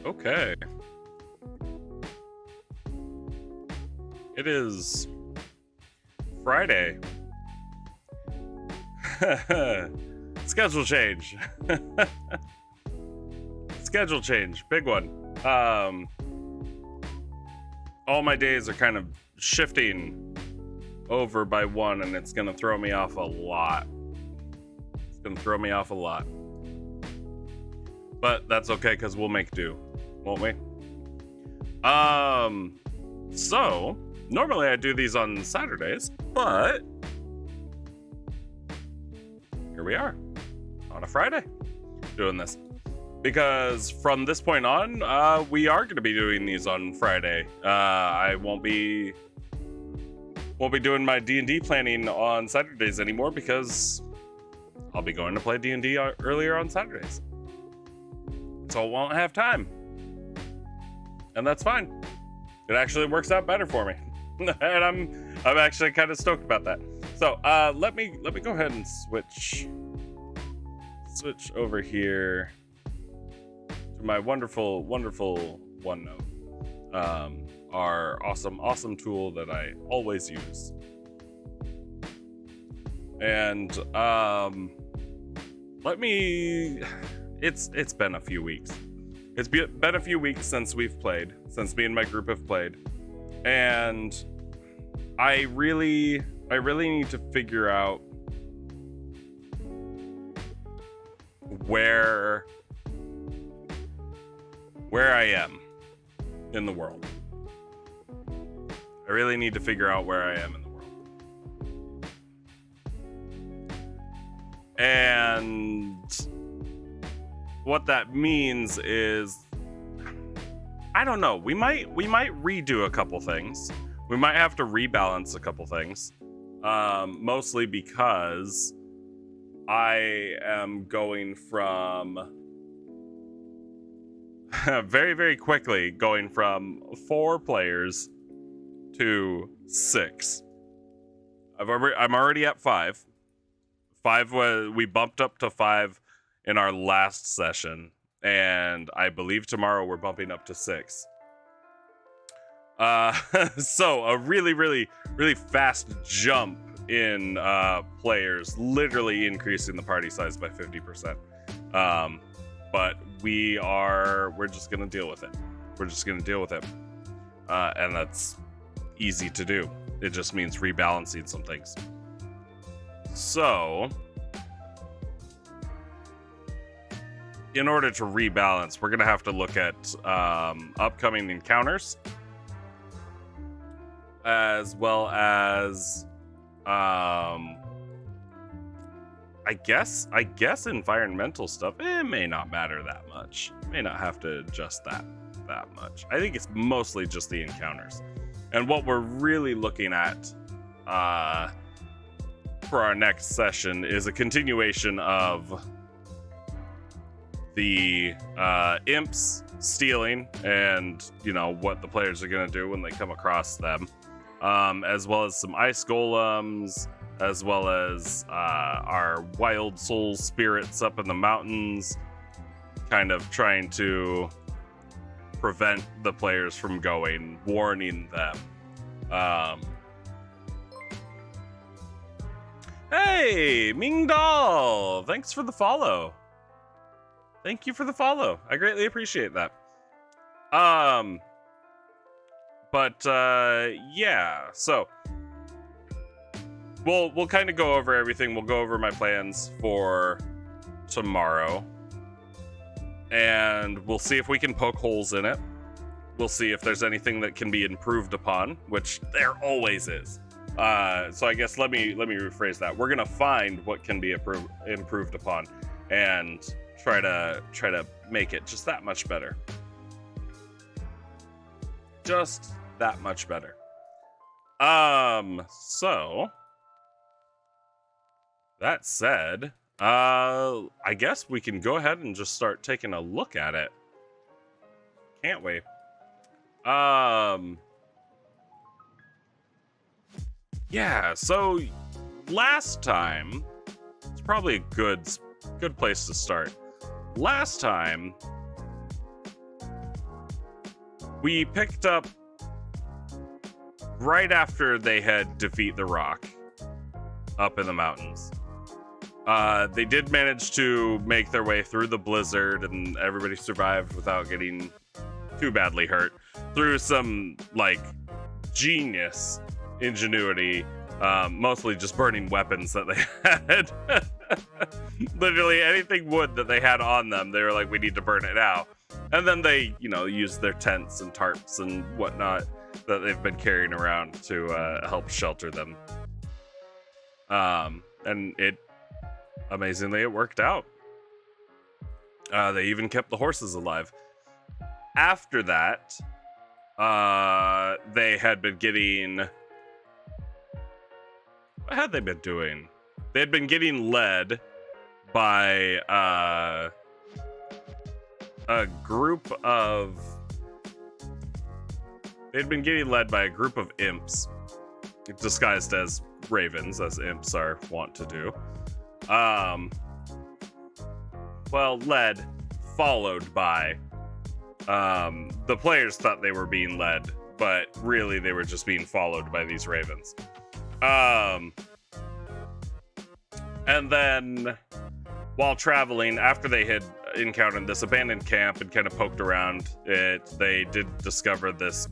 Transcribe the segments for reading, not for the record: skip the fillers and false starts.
Okay. It is Friday. Schedule change. Schedule change. Big one. All my days are kind of shifting over by one, and it's gonna throw me off a lot. It's gonna throw me off a lot. But that's okay, because we'll make do, won't we? So normally I do these on Saturdays, but here we are on a Friday doing this, because from this point on, we are going to be doing these on Friday. I won't be doing my D&D planning on Saturdays anymore, because I'll be going to play D&D earlier on Saturdays, so I won't have time, and that's fine. It actually works out better for me, and I'm actually kind of stoked about that. So let me go ahead and switch over here to my wonderful OneNote, our awesome tool that I always use. And it's been a few weeks. It's been a few weeks since we've played, since me and my group have played, and I really need to figure out where I am in the world. I really need to figure out where I am in the world. And what that means is, I don't know, we might redo a couple things. We might have to rebalance a couple things. Mostly because I am going from very quickly going from 4 players to 6. I'm already at 5. 5 we bumped up to 5 in our last session, and I believe tomorrow we're bumping up to 6. So a really fast jump in players, literally increasing the party size by 50%. But we're just gonna deal with it. We're just gonna deal with it, and that's easy to do. It just means rebalancing some things. So, in order to rebalance, we're gonna have to look at upcoming encounters, as well as I guess environmental stuff. It may not matter that much. May not have to adjust that much. I think it's mostly just the encounters. And what we're really looking at for our next session is a continuation of the imps stealing, and what the players are going to do when they come across them, as well as some ice golems, as well as our wild soul spirits up in the mountains, kind of trying to prevent the players from going, warning them. Hey, Mingdal! Thanks for the follow. Thank you for the follow. I greatly appreciate that. Yeah, so we'll kind of go over everything. We'll go over my plans for tomorrow, and we'll see if we can poke holes in it. We'll see if there's anything that can be improved upon, which there always is. So I guess let me rephrase that. We're gonna find what can be improved upon, and try to make it just that much better. Just that much better. So that said, I guess we can go ahead and just start taking a look at it. Can't we? Yeah, so last time, it's probably a good place to start. Last time, we picked up right after they had defeat the Rock up in the mountains. They did manage to make their way through the blizzard, and everybody survived without getting too badly hurt through some like genius ingenuity, mostly just burning weapons that they had. Literally anything wood that they had on them, they were like, we need to burn it out. And then they, used their tents and tarps and whatnot that they've been carrying around to help shelter them. And amazingly, it worked out. They even kept the horses alive. After that, they had been getting... What had they been doing? They had been getting led by a group of... They'd been getting led by a group of imps, disguised as ravens, as imps are wont to do. Led, followed by. The players thought they were being led, but really they were just being followed by these ravens. And then, while traveling, after they had encountered this abandoned camp and kind of poked around it, they did discover this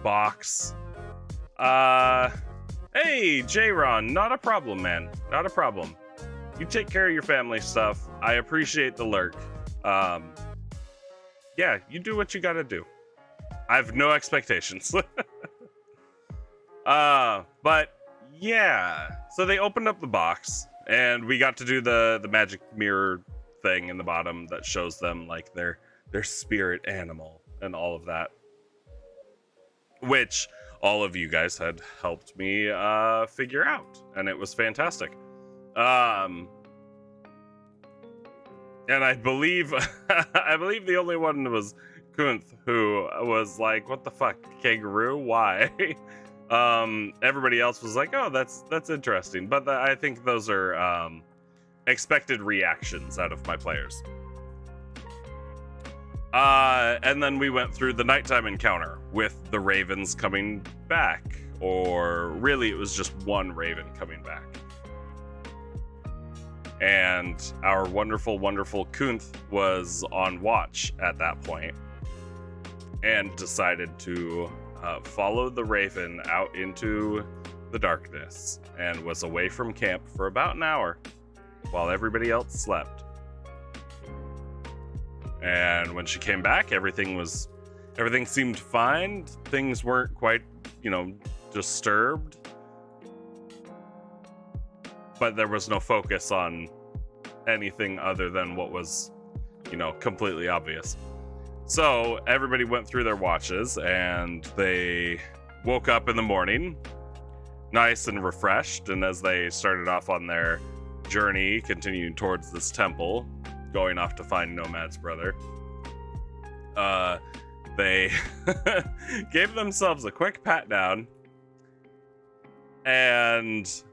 box. Hey, J-Ron, not a problem, man. Not a problem. You take care of your family stuff. I appreciate the lurk. Yeah, you do what you gotta do. I have no expectations. But yeah. So they opened up the box, and we got to do the magic mirror thing in the bottom that shows them like their spirit animal and all of that, which all of you guys had helped me figure out, and it was fantastic. And I believe the only one was Kunth, who was like, "What the fuck, kangaroo? Why?" Everybody else was like, "Oh, that's interesting." But I think those are expected reactions out of my players. And then we went through the nighttime encounter with the ravens coming back, or really it was just one raven coming back. And our wonderful, wonderful Kunth was on watch at that point and decided to follow the raven out into the darkness and was away from camp for about an hour while everybody else slept. And when she came back, everything seemed fine. Things weren't quite, disturbed. But there was no focus on anything other than what was, completely obvious. So everybody went through their watches, and they woke up in the morning nice and refreshed. And as they started off on their journey, continuing towards this temple, going off to find Nomad's brother, they gave themselves a quick pat down, and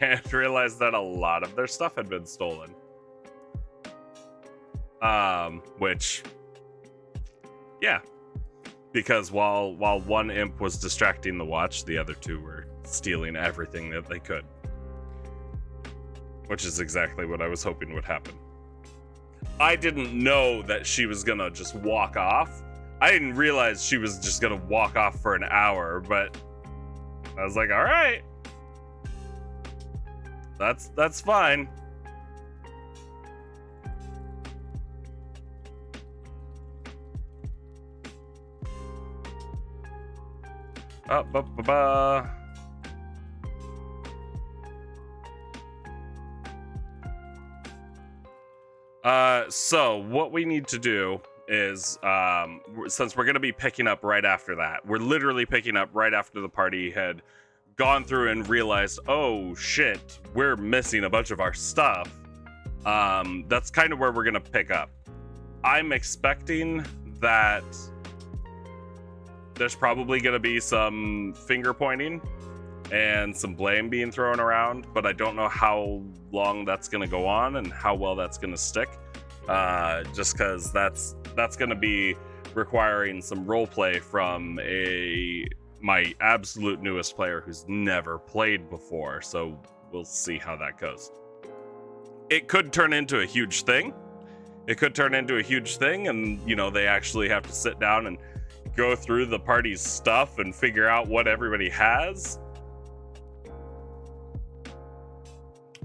and realized that a lot of their stuff had been stolen. Which, yeah, because while one imp was distracting the watch, the other two were stealing everything that they could. Which is exactly what I was hoping would happen. I didn't know that she was gonna just walk off. I didn't realize she was just gonna walk off for an hour, but I was like, all right, that's fine. So what we need to do is, since we're going to be picking up right after that, we're literally picking up right after the party had gone through and realized, oh shit, we're missing a bunch of our stuff. That's kind of where we're going to pick up. I'm expecting that there's probably going to be some finger pointing and some blame being thrown around, but I don't know how long that's going to go on and how well that's going to stick. just because that's going to be requiring some role play from my absolute newest player who's never played before. So we'll see how that goes. It could turn into a huge thing. And they actually have to sit down and go through the party's stuff and figure out what everybody has.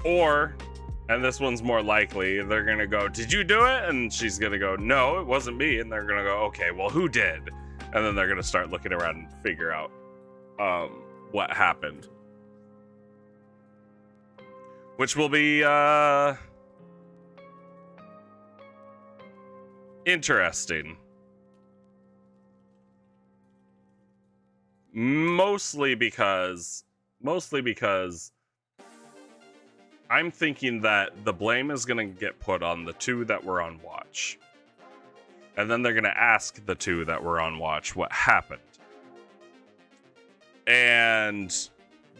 Or, and this one's more likely, they're gonna go, "Did you do it?" And she's gonna go, "No, it wasn't me." And they're gonna go, "Okay, well, who did?" And then they're gonna start looking around and figure out what happened, which will be interesting. Mostly because I'm thinking that the blame is going to get put on the two that were on watch. And then they're going to ask the two that were on watch what happened. And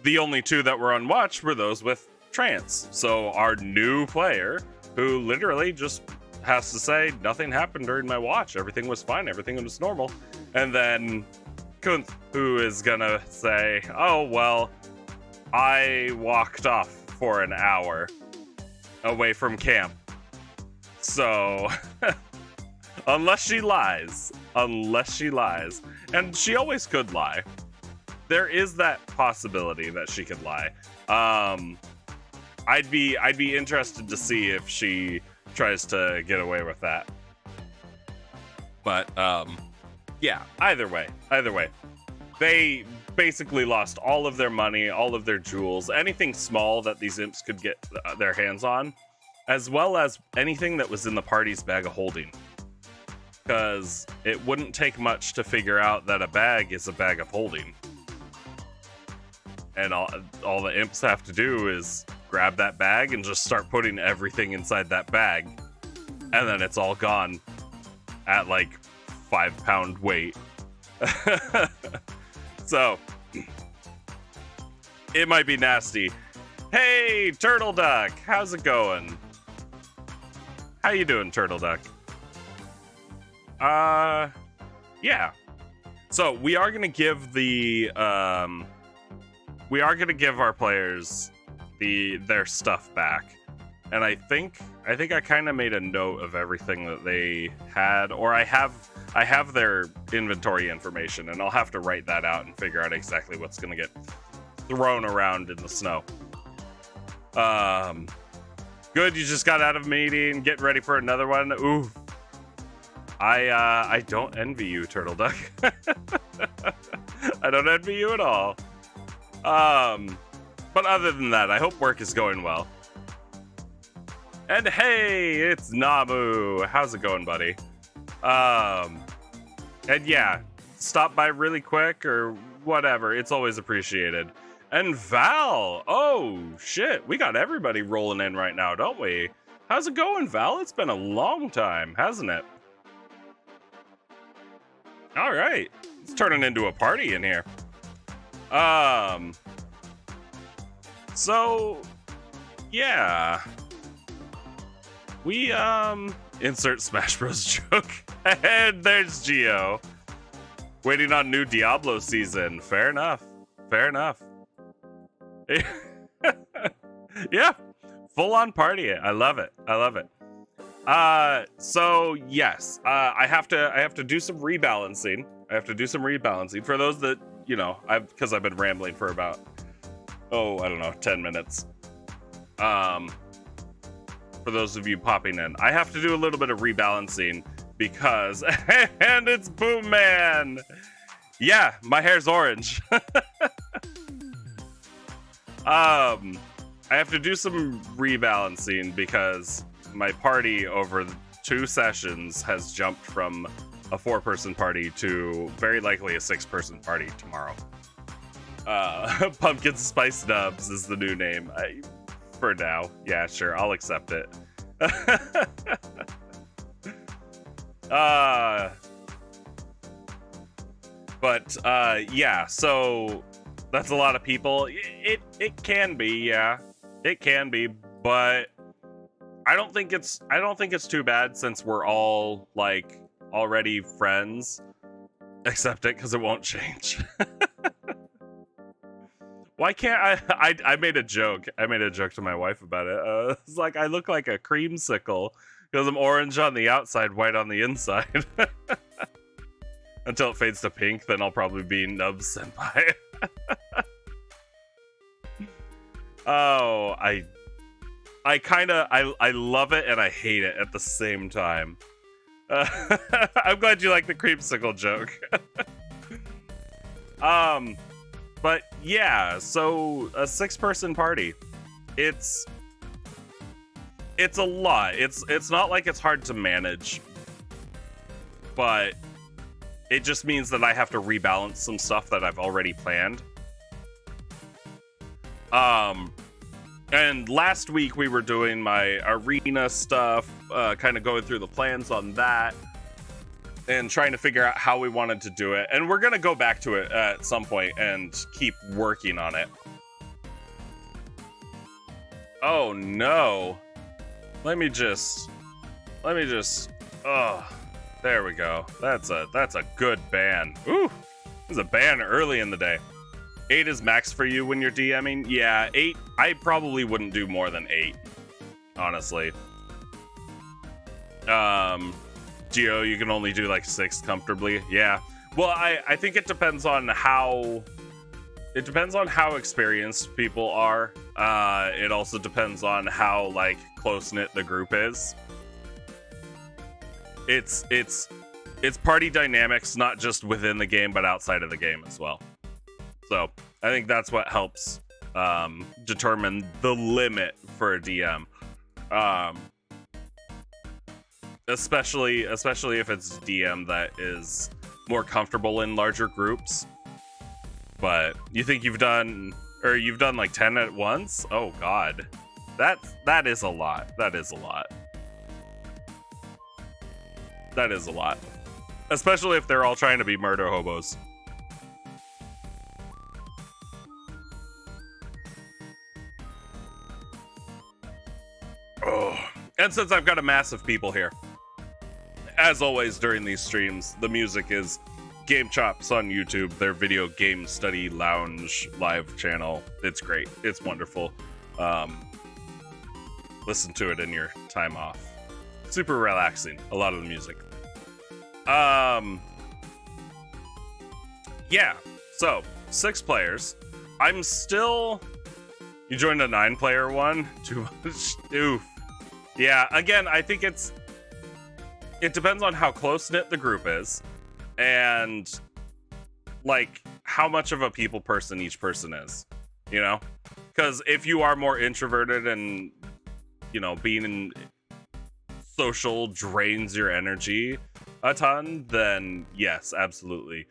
the only two that were on watch were those with trance. So our new player, who literally just has to say, "Nothing happened during my watch. Everything was fine. Everything was normal." And then Kunth, who is going to say, "Oh, well, I walked off for an hour away from camp." So, unless she lies, and she always could lie. There is that possibility that she could lie. I'd be interested to see if she tries to get away with that. But yeah, either way, they basically lost all of their money, all of their jewels, anything small that these imps could get their hands on, as well as anything that was in the party's bag of holding. Because it wouldn't take much to figure out that a bag is a bag of holding. And all the imps have to do is grab that bag and just start putting everything inside that bag. And then it's all gone at like 5-pound weight. So, it might be nasty. Hey, Turtle Duck, how's it going? How you doing, Turtle Duck? Yeah. So we are gonna give our players their stuff back, and I think I kind of made a note of everything that they had, or I have their inventory information, and I'll have to write that out and figure out exactly what's gonna get thrown around in the snow. Good, you just got out of a meeting, getting ready for another one. Ooh. I don't envy you, Turtle Duck. I don't envy you at all. But other than that, I hope work is going well. And hey, it's Namu. How's it going, buddy? And yeah, stop by really quick or whatever. It's always appreciated. And Val, oh shit, we got everybody rolling in right now, don't we? How's it going, Val? It's been a long time, hasn't it? All right, it's turning into a party in here. So yeah, we insert Smash Bros joke, and there's Geo waiting on new Diablo season. Fair enough. Yeah, full on party. I love it. So yes, I have to do some rebalancing. For those that, because I've been rambling for about, 10 minutes. For those of you popping in, I have to do a little bit of rebalancing because, and it's Boom Man. Yeah, my hair's orange. I have to do some rebalancing because my party over 2 sessions has jumped from a 4-person party to very likely a 6-person party tomorrow. Pumpkin Spice Nubs is the new name. For now. Yeah, sure, I'll accept it. Yeah, so that's a lot of people. It can be, yeah. It can be, but I don't think it's too bad since we're all like already friends. Accept it because it won't change. Why can't I made a joke. I made a joke to my wife about it. It's like I look like a creamsicle because I'm orange on the outside, white on the inside. Until it fades to pink, then I'll probably be Nub Senpai. Oh, I love it and I hate it at the same time. I'm glad you like the creamsicle joke. But yeah, so a 6-person party. It's a lot. It's not like it's hard to manage, but it just means that I have to rebalance some stuff that I've already planned. And last week we were doing my arena stuff, kind of going through the plans on that and trying to figure out how we wanted to do it. And we're going to go back to it at some point and keep working on it. Oh no. Let me just, oh, there we go. That's a good ban. Ooh, this is a ban early in the day. 8 is max for you when you're DMing? Yeah, 8, I probably wouldn't do more than 8, honestly. Geo, you can only do like 6 comfortably. Yeah. Well, I think it depends on how experienced people are. It also depends on how like close-knit the group is. It's party dynamics, not just within the game, but outside of the game as well. So I think that's what helps determine the limit for a DM. Especially if it's DM that is more comfortable in larger groups. But you think you've done like 10 at once? Oh god. That is a lot. That is a lot. That is a lot. Especially if they're all trying to be murder hobos. Oh. And since I've got a mass of people here, as always during these streams, the music is GameChops on YouTube, their video game study lounge live channel. It's great. It's wonderful. Listen to it in your time off. Super relaxing. A lot of the music. Yeah. So 6 players. I'm still. You joined a 9-player one. Too much. Oof. Yeah. Again, I think it depends on how close-knit the group is and like how much of a people person each person is, you know? Because if you are more introverted and, you know, being in social drains your energy a ton, then yes, absolutely.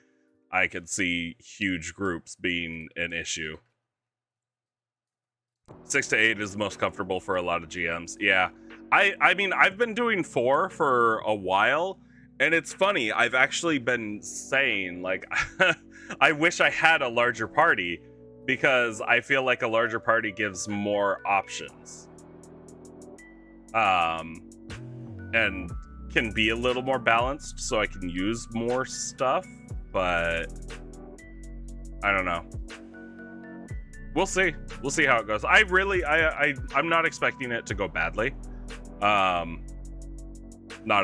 I could see huge groups being an issue. 6 to 8 is the most comfortable for a lot of GMs. Yeah. I mean, I've been doing 4 for a while, and it's funny. I've actually been saying, like, I wish I had a larger party, because I feel like a larger party gives more options. And can be a little more balanced, so I can use more stuff, but I don't know. We'll see. We'll see how it goes. I'm not expecting it to go badly. Not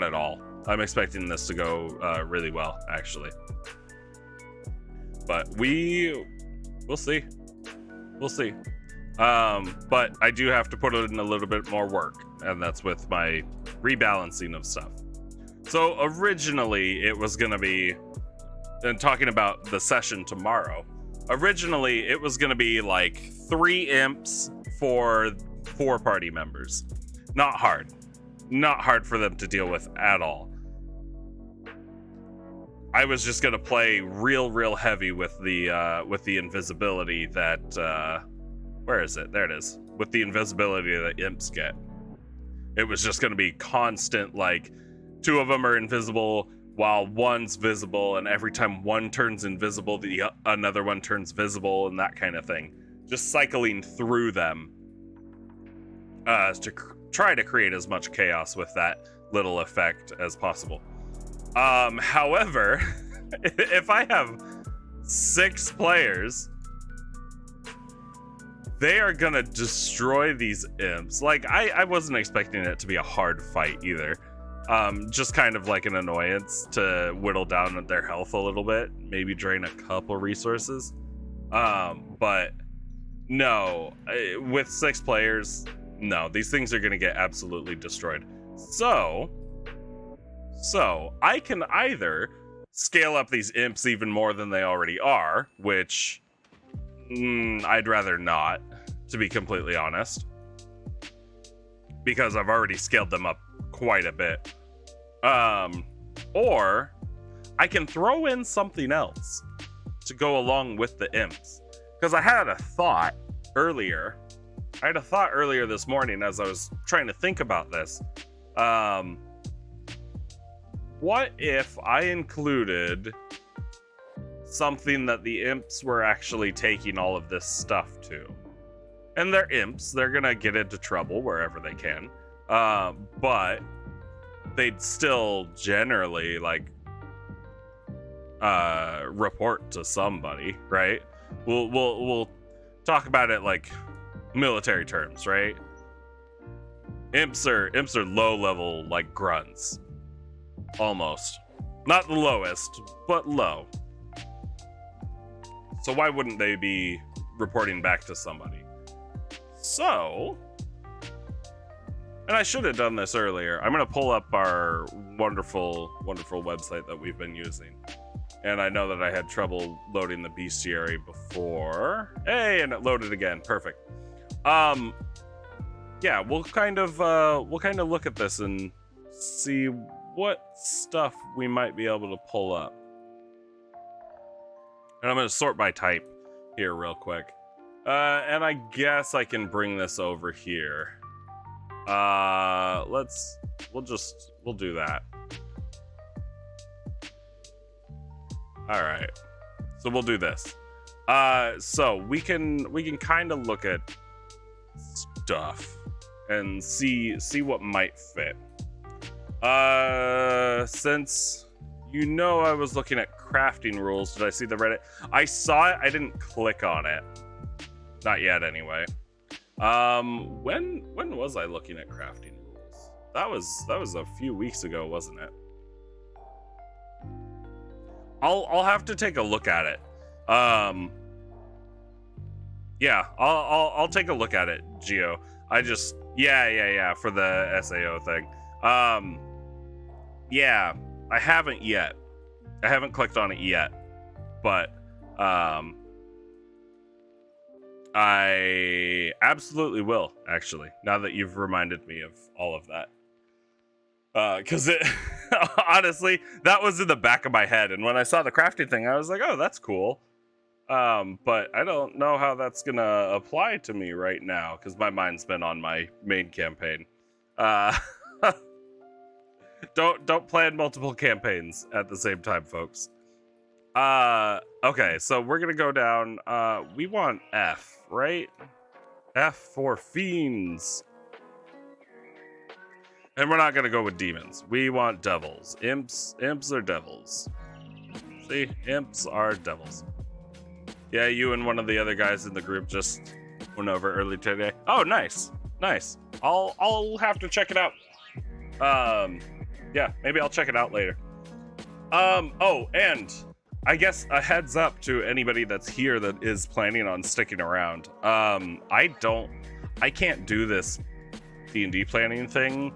at all. I'm expecting this to go really well, actually. But we'll see. We'll see. But I do have to put in a little bit more work, and that's with my rebalancing of stuff. So originally it was gonna be, and talking about the session tomorrow, originally it was gonna be like 3 imps for 4 party members. Not hard for them to deal with at all. I was just gonna play real heavy with the invisibility that where is it? There it is. With the invisibility that imps get. It was just gonna be constant, like 2 of them are invisible while 1's visible, and every time 1 turns invisible, the another one turns visible, and that kind of thing. Just cycling through them try to create as much chaos with that little effect as possible. However, if I have 6 players, they are gonna destroy these imps. Like, I wasn't expecting it to be a hard fight either. Just kind of like an annoyance to whittle down their health a little bit, maybe drain a couple resources. But no, with 6 players, no, these things are gonna get absolutely destroyed. So I can either scale up these imps even more than they already are, which I'd rather not, to be completely honest, because I've already scaled them up quite a bit. Or I can throw in something else to go along with the imps, because I had a thought earlier. This morning as I was trying to think about this. What if I included something that the imps were actually taking all of this stuff to? And they're imps, they're gonna get into trouble wherever they can. But they'd still generally like report to somebody, right? We'll talk about it like military terms, right? Imps are low level, like grunts. Almost. Not the lowest, but low. So why wouldn't they be reporting back to somebody? So, and I should have done this earlier. I'm going to pull up our wonderful website that we've been using. And I know that I had trouble loading the bestiary before. Hey, and it loaded again. Perfect. Yeah, we'll kind of look at this and see what stuff we might be able to pull up. And I'm going to sort by type here real quick. And I guess I can bring this over here. We'll do that. All right. So we'll do this. So we can kind of look at stuff and see what might fit. Since you know I was looking at crafting rules, did I see the Reddit? I saw it, I didn't click on it. Not yet anyway. When was I looking at crafting rules? That was a few weeks ago, wasn't it? I'll have to take a look at it. Yeah, I'll take a look at it, Geo. Yeah, for the SAO thing. Yeah, I haven't yet. I haven't clicked on it yet, but I absolutely will, actually, now that you've reminded me of all of that. Because it honestly, that was in the back of my head, and when I saw the crafting thing, I was like, oh, that's cool. But I don't know how that's gonna apply to me right now, because my mind's been on my main campaign. Don't plan multiple campaigns at the same time, folks. Okay, so we're gonna go down. We want F, right? F for fiends. And we're not gonna go with demons. We want devils. Imps are devils. See, imps are devils. Yeah, you and one of the other guys in the group just went over early today. Oh, nice. I'll have to check it out. Yeah, maybe I'll check it out later. Oh, and I guess a heads up to anybody that's here that is planning on sticking around. I can't do this D&D planning thing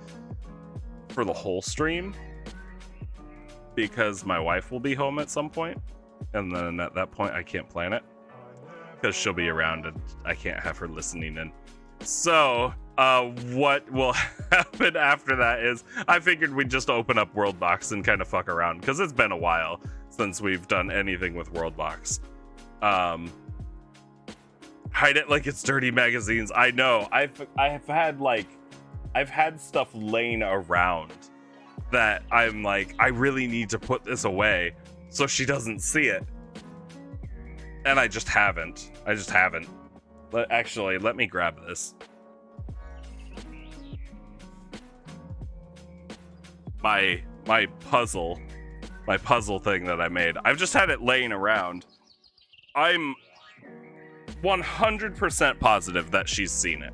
for the whole stream because my wife will be home at some point, and then at that point I can't plan it because she'll be around and I can't have her listening in. So what will happen after that is I figured we'd just open up Worldbox and kind of fuck around, because it's been a while since we've done anything with Worldbox. Hide it like it's dirty magazines. I know. I've had stuff laying around that I'm like, I really need to put this away so she doesn't see it. And I just haven't. Actually, let me grab this. my puzzle thing that I made. I've just had it laying around. I'm 100% positive that she's seen it.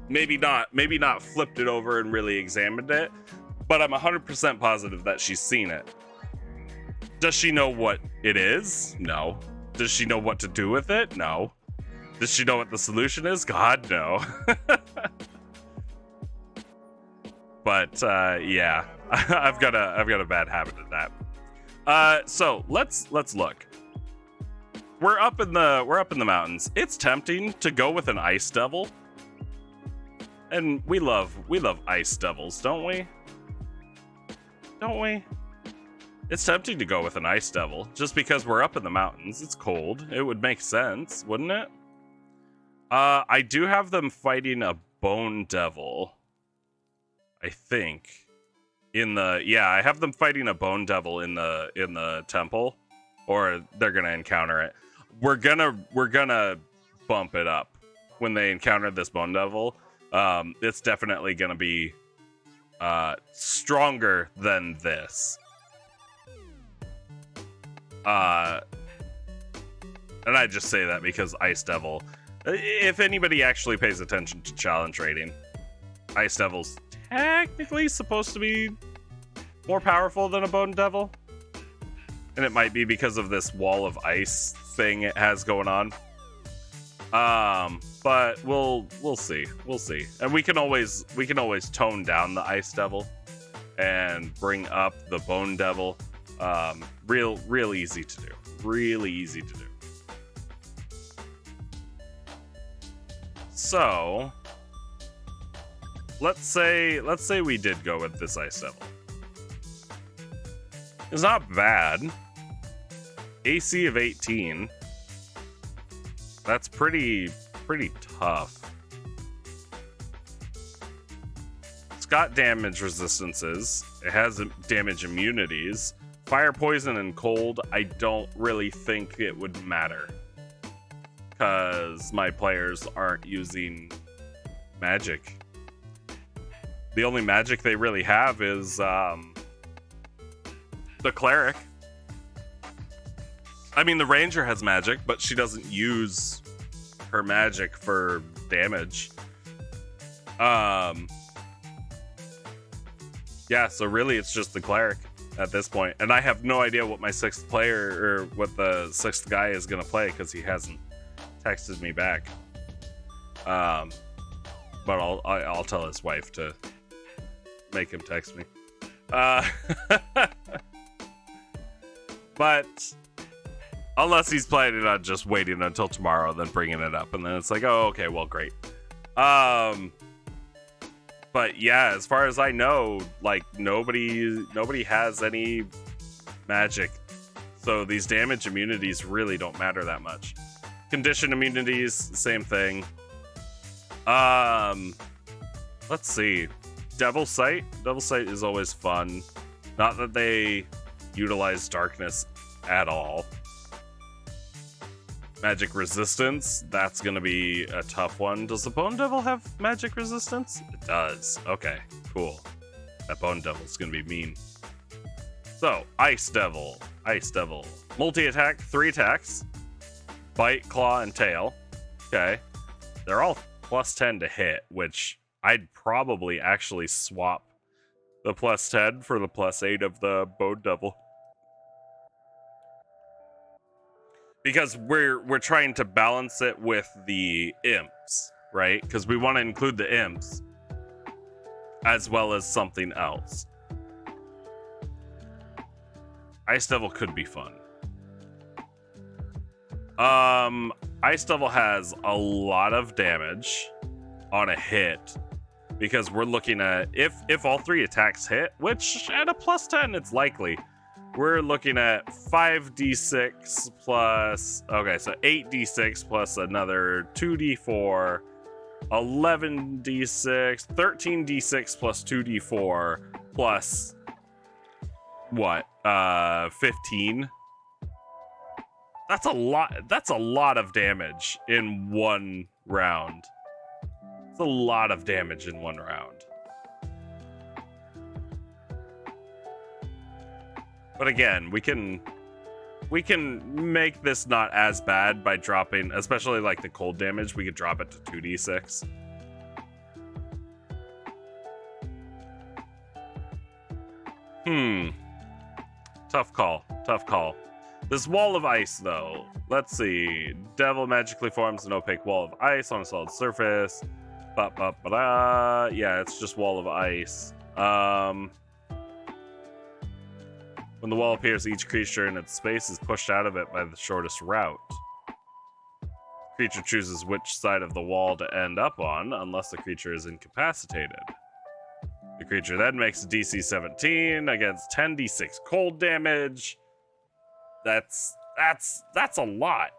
Maybe not flipped it over and really examined it, but I'm 100% positive that she's seen it. Does she know what it is? No. Does she know what to do with it? No. Does she know what the solution is? God, no. But yeah, I've got a bad habit of that. So let's look. We're up in the mountains. It's tempting to go with an ice devil, and we love ice devils, don't we? Don't we? It's tempting to go with an ice devil just because we're up in the mountains. It's cold. It would make sense, wouldn't it? I do have them fighting a bone devil, I think. I have them fighting a bone devil in the temple, or they're gonna encounter it. We're gonna bump it up when they encounter this bone devil. It's definitely gonna be stronger than this. And I just say that because Ice Devil, if anybody actually pays attention to challenge rating, Ice Devil's technically supposed to be more powerful than a Bone Devil. And it might be because of this wall of ice thing it has going on. But we'll see. We'll see. And we can always tone down the Ice Devil and bring up the Bone Devil. Real easy to do. Really easy to do. So let's say we did go with this Ice Devil. It's not bad. AC of 18. That's pretty tough. It's got damage resistances. It has damage immunities. Fire, poison, and cold, I don't really think it would matter, because my players aren't using magic. The only magic they really have is the cleric. I mean, the ranger has magic, but she doesn't use her magic for damage. Yeah, so really it's just the cleric at this point. And I have no idea what my sixth player, or what the sixth guy is going to play, because he hasn't texted me back. But I'll tell his wife to make him text me. But unless he's planning on just waiting until tomorrow, then bringing it up, and then it's like, oh, okay, well, great. But yeah, as far as I know, like nobody has any magic, so these damage immunities really don't matter that much. Condition immunities, same thing. Let's see. Devil Sight. Devil Sight is always fun. Not that they utilize darkness at all. Magic resistance, that's gonna be a tough one. Does the Bone Devil have magic resistance? It does. Okay, cool. That Bone Devil's gonna be mean. So, Ice Devil. Ice Devil. Multi-attack, 3 attacks. Bite, claw, and tail. Okay. They're all plus 10 to hit, which I'd probably actually swap the plus 10 for the plus 8 of the Bone Devil. Because we're trying to balance it with the imps, right? Because we want to include the imps as well as something else. Ice Devil could be fun. Ice Devil has a lot of damage on a hit, because we're looking at if all 3 attacks hit, which at a plus 10 it's likely. We're looking at 5d6 plus, okay, so 8d6 plus another 2d4, 11d6, 13d6 plus 2d4 plus what? 15. That's a lot of damage in one round. It's a lot of damage in one round. But again, we can make this not as bad by dropping, especially like the cold damage, we could drop it to 2d6. Tough call. This wall of ice, though. Let's see. Devil magically forms an opaque wall of ice on a solid surface. Yeah, it's just wall of ice. When the wall appears, each creature in its space is pushed out of it by the shortest route. Creature chooses which side of the wall to end up on, unless the creature is incapacitated. The creature then makes a DC 17 against 10d6 cold damage. That's a lot.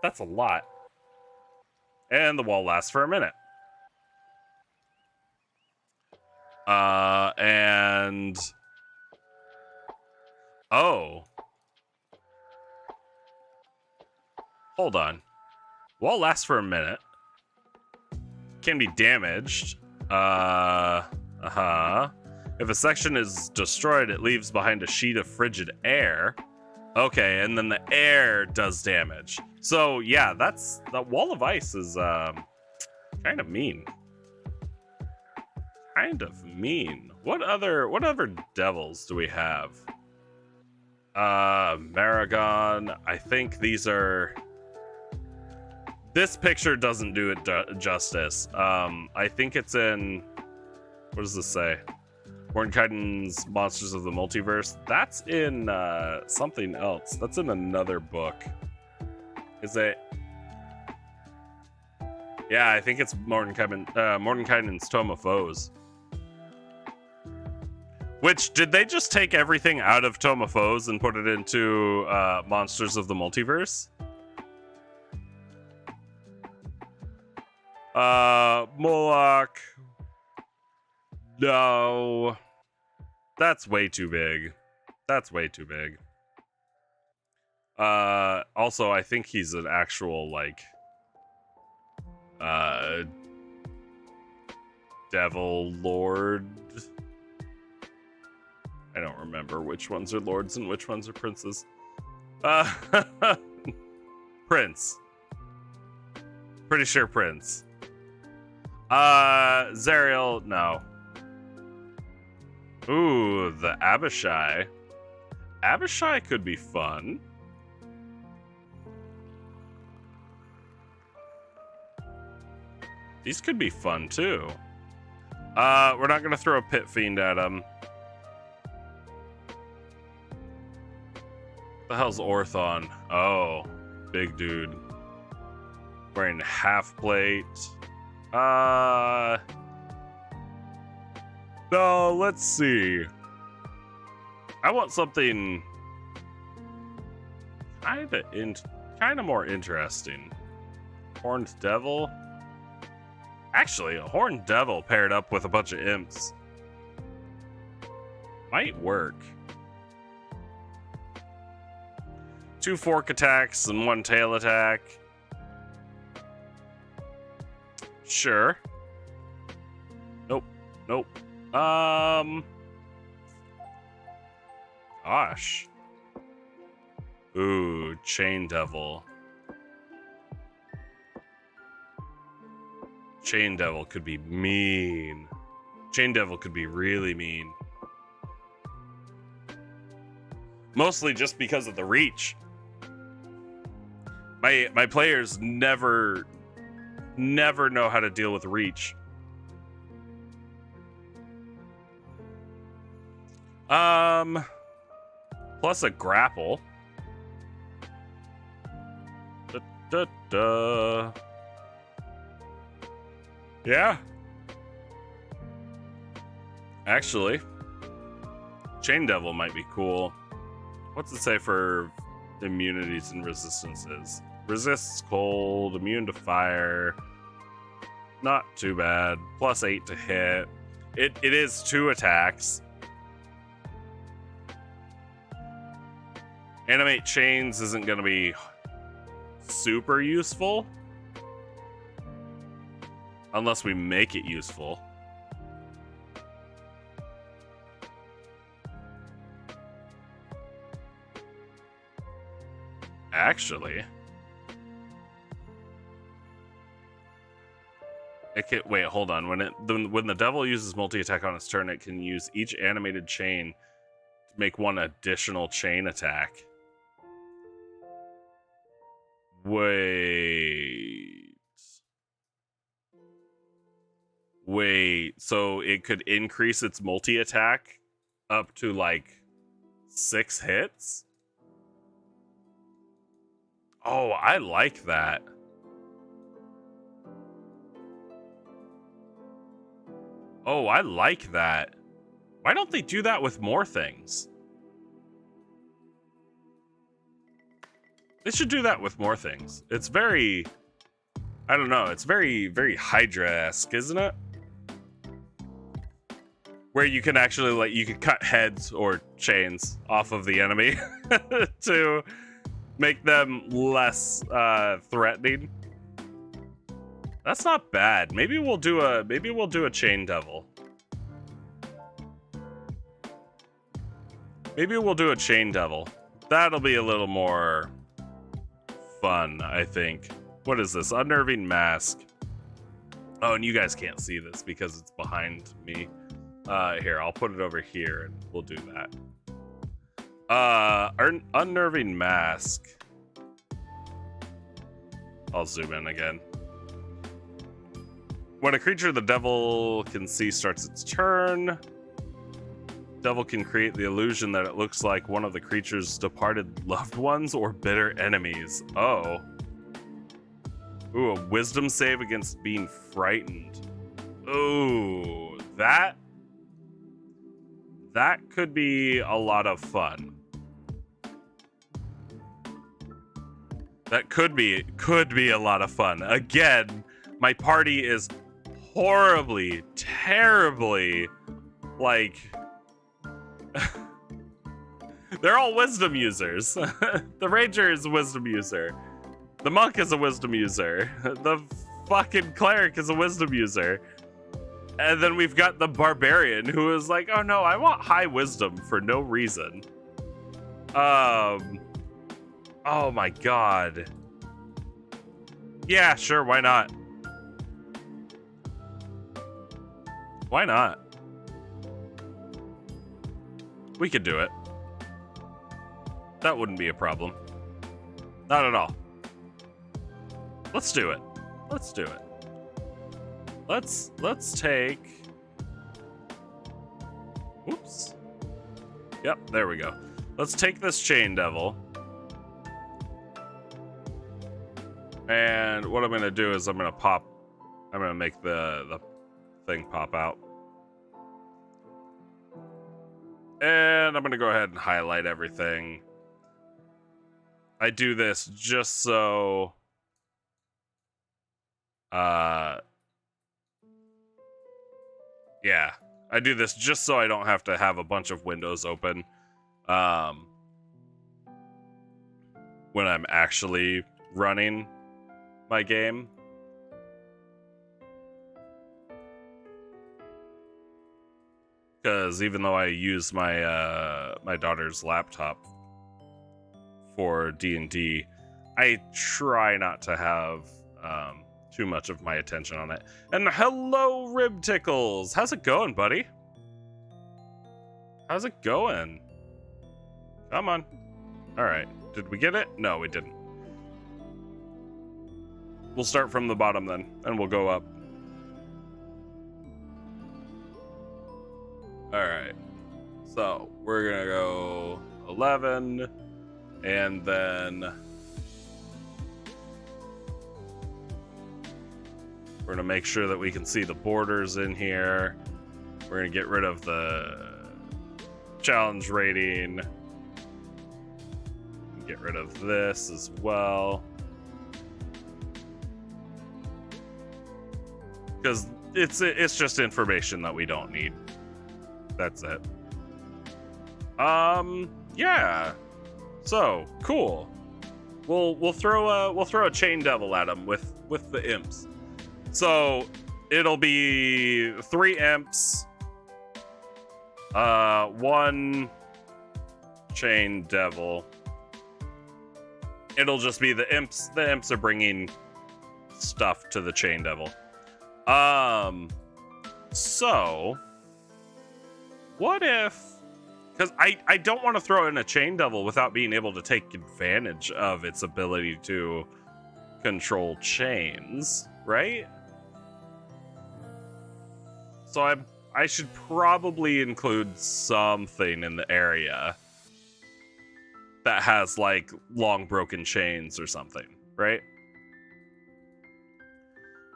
That's a lot. And the wall lasts for a minute. And oh, hold on. Wall lasts for a minute. Can be damaged. If a section is destroyed, it leaves behind a sheet of frigid air. Okay, and then the air does damage. So yeah, that wall of ice is kind of mean. What other devils do we have? Maragon. I think these are. This picture doesn't do it justice. I think it's in. What does this say? Mordenkainen's Monsters of the Multiverse. That's in something else. That's in another book. Is it? Yeah, I think it's Mordenkainen's Tome of Foes. Which, did they just take everything out of Tome of Foes and put it into Monsters of the Multiverse? Moloch. No. That's way too big. Also, I think he's an actual, like, devil lord. I don't remember which ones are lords and which ones are princes. Prince. Pretty sure Prince. Zariel, no. Ooh, the Abishai. Abishai could be fun. These could be fun too. We're not gonna throw a pit fiend at him. The hell's Orthon? Oh, big dude. Wearing half plate. No, let's see. I want something kind of more interesting. Horned Devil. Actually, a Horned Devil paired up with a bunch of imps might work. 2 fork attacks and 1 tail attack. Sure. Nope. Gosh. Ooh, Chain Devil. Chain Devil could be mean. Chain Devil could be really mean. Mostly just because of the reach. My players never know how to deal with reach. Plus a grapple. Yeah. Actually, Chain Devil might be cool. What's it say for immunities and resistances? Resists cold, immune to fire. Not too bad. Plus 8 to hit. It is 2 attacks. Animate Chains isn't going to be super useful. Unless we make it useful. actually. It can, wait, hold on. When the devil uses multi-attack on its turn, it can use each animated chain to make one additional chain attack. Wait, so it could increase its multi-attack up to like 6 hits? Oh, I like that. Oh, I like that. Why don't they do that with more things? They should do that with more things. It's very, I don't know, it's very, very Hydra-esque, isn't it? Where you can actually, like, you can cut heads or chains off of the enemy to make them less threatening. That's not bad. Maybe we'll do a chain devil. Maybe we'll do a chain devil. That'll be a little more fun, I think. What is this? Unnerving mask. Oh, and you guys can't see this because it's behind me. Here, I'll put it over here and we'll do that. Unnerving mask. I'll zoom in again. When a creature the devil can see starts its turn, devil can create the illusion that it looks like one of the creature's departed loved ones or bitter enemies. Oh. Ooh, a wisdom save against being frightened. Ooh, that could be a lot of fun. That could be a lot of fun. Again, my party is horribly, terribly, like, they're all wisdom users. The ranger is a wisdom user. The monk is a wisdom user. The fucking cleric is a wisdom user. And then we've got the barbarian who is like, oh no, I want high wisdom for no reason. Oh my god. Yeah, sure, why not? Why not? We could do it. That wouldn't be a problem. Not at all. Let's do it. Let's do it. Let's take... Oops. Yep, there we go. Let's take this chain devil. And what I'm gonna do is I'm gonna make the thing pop out. And I'm gonna go ahead and highlight everything. I do this just so yeah, I do this just so I don't have to have a bunch of windows open when I'm actually running my game. Because even though I use my my daughter's laptop for D&D, I try not to have too much of my attention on it. And hello, Rib Tickles! How's it going, buddy? How's it going? Come on. Alright. Did we get it? No, we didn't. We'll start from the bottom then, and we'll go up. Alright. So, we're gonna go 11, and then we're gonna make sure that we can see the borders in here. We're gonna get rid of the challenge rating. Get rid of this as well. Because it's just information that we don't need. That's it. Yeah. So cool. We'll throw a chain devil at him with the imps. So it'll be 3 imps, 1 chain devil, it'll just be the imps. The imps are bringing stuff to the Chain Devil. So what if, because I don't want to throw in a Chain Devil without being able to take advantage of its ability to control chains, right? So I should probably include something in the area that has like long broken chains or something, right?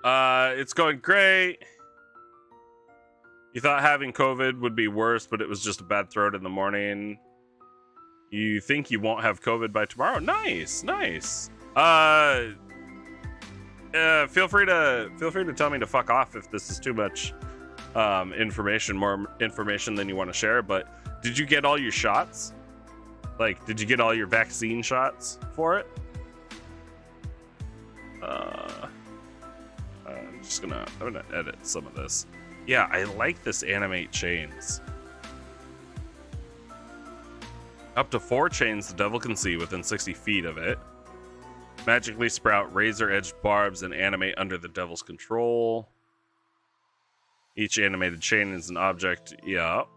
It's going great. You thought having COVID would be worse, but it was just a bad throat in the morning. You think you won't have COVID by tomorrow? Nice. Feel free to tell me to fuck off if this is too much more information than you want to share. But did you get all your shots? Like, did you get all your vaccine shots for it? I'm gonna edit some of this. Yeah, I like this Animate Chains. Up to 4 chains the devil can see within 60 feet of it. Magically sprout razor-edged barbs and animate under the devil's control. Each animated chain is an object. Yup.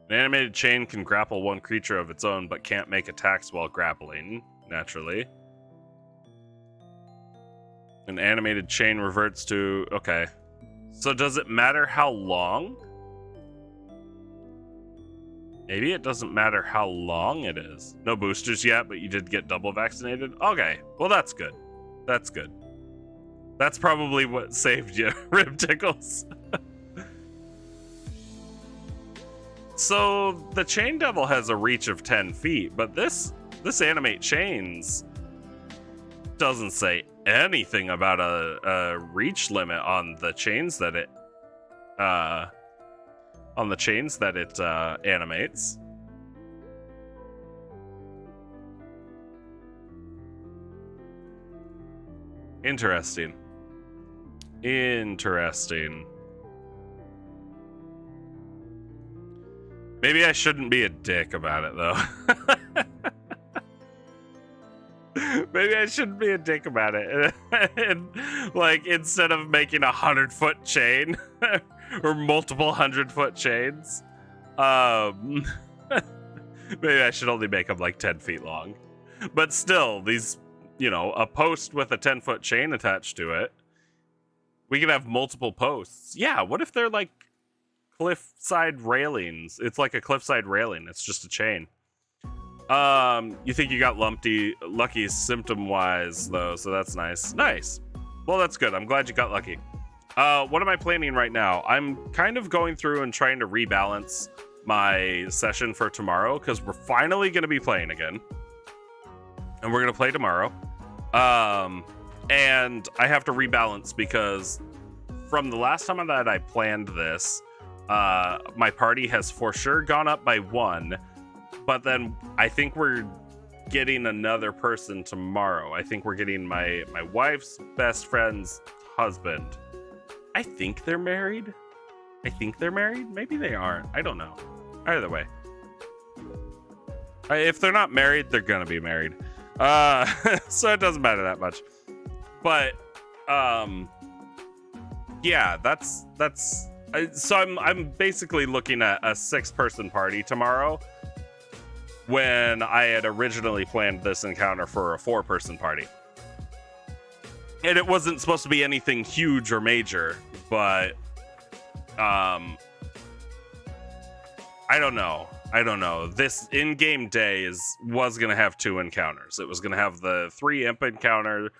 An animated chain can grapple one creature of its own, but can't make attacks while grappling, naturally. An animated chain reverts to... Okay. So does it matter how long? Maybe it doesn't matter how long it is. No boosters yet, but you did get double vaccinated? Okay. Well, that's good. That's good. That's probably what saved you, Rib Tickles. So the Chain Devil has a reach of 10 feet, but this Animate Chains doesn't say anything about a reach limit on the chains that it animates. Interesting. Maybe I shouldn't be a dick about it, though. Maybe I shouldn't be a dick about it. And, like, instead of making 100-foot chain or multiple 100-foot chains, maybe I should only make them like 10 feet long. But still, these, a post with a 10-foot chain attached to it. We can have multiple posts. Yeah, what if they're like cliffside railings? It's like a cliffside railing. It's just a chain. You think you got lucky symptom-wise, though, so that's nice. Nice. Well, that's good. I'm glad you got lucky. What am I planning right now? I'm kind of going through and trying to rebalance my session for tomorrow, because we're finally going to be playing again. And we're going to play tomorrow. And I have to rebalance, because from the last time that I planned this, my party has for sure gone up by 1. But then I think we're getting another person tomorrow. I think we're getting my wife's best friend's husband. I think they're married. Maybe they aren't. I don't know. Either way. If they're not married, they're gonna be married. So it doesn't matter that much. But, yeah, that's so I'm basically looking at a 6-person party tomorrow, when I had originally planned this encounter for a 4-person party. And it wasn't supposed to be anything huge or major, but I don't know. This in-game day was going to have 2 encounters. It was going to have the 3 imp encounter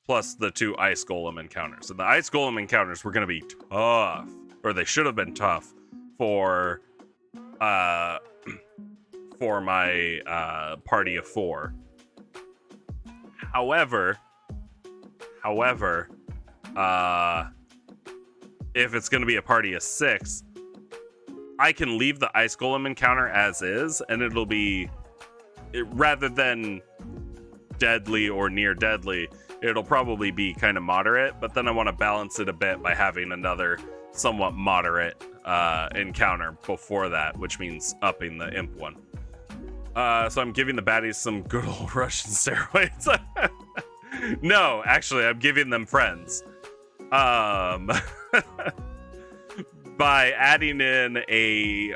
plus the 2 ice golem encounters. And the ice golem encounters were going to be tough, or they should have been tough for my party of 4. However, if it's going to be a party of 6, I can leave the ice golem encounter as is, and it'll be, rather than deadly or near deadly, it'll probably be kind of moderate. But then I want to balance it a bit by having another somewhat moderate encounter before that, which means upping the imp one. So I'm giving the baddies some good old Russian steroids. No, actually, I'm giving them friends. By adding in a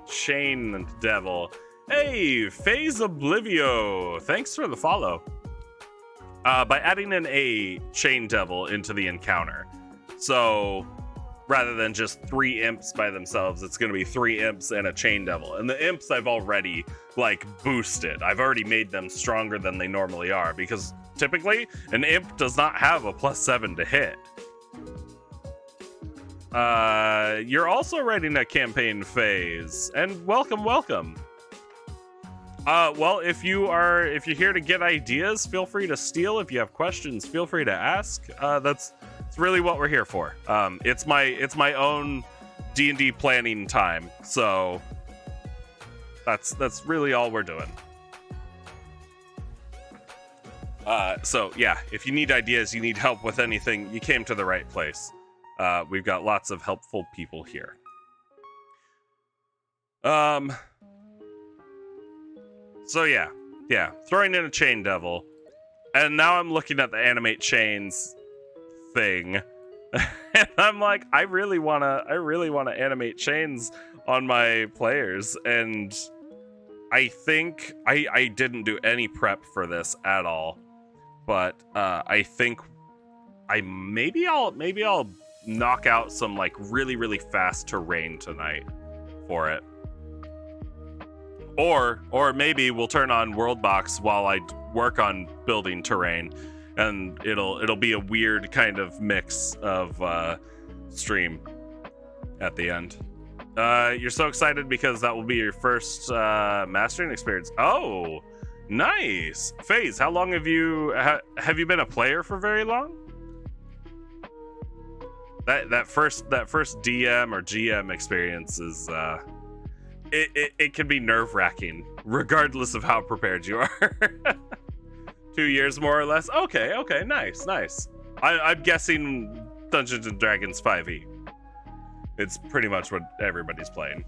chain devil. Hey, Phase Oblivio, thanks for the follow. By adding in a chain devil into the encounter. So rather than just 3 imps by themselves, it's going to be 3 imps and a chain devil. And the imps I've already boosted. I've already made them stronger than they normally are, because typically an imp does not have a +7 to hit. You're also writing a campaign phase, and welcome. Well, if you're here to get ideas, feel free to steal. If you have questions, feel free to ask. That's really what we're here for. It's my own D&D planning time, so that's really all we're doing. So yeah, if you need ideas, you need help with anything, you came to the right place. We've got lots of helpful people here. So yeah, throwing in a chain devil, and now I'm looking at the Animate Chains thing, and I'm like, I really wanna animate chains on my players, and I think I didn't do any prep for this at all, but I think maybe I'll knock out some really fast terrain tonight for it. Or maybe we'll turn on Worldbox while I work on building terrain, and it'll be a weird kind of mix of stream at the end. You're so excited because that will be your first mastering experience. Oh, nice. FaZe, how long have you been a player for very long? That first DM or GM experience is it can be nerve-wracking, regardless of how prepared you are. 2 years, more or less. Okay, nice. I'm guessing Dungeons and Dragons 5e. It's pretty much what everybody's playing.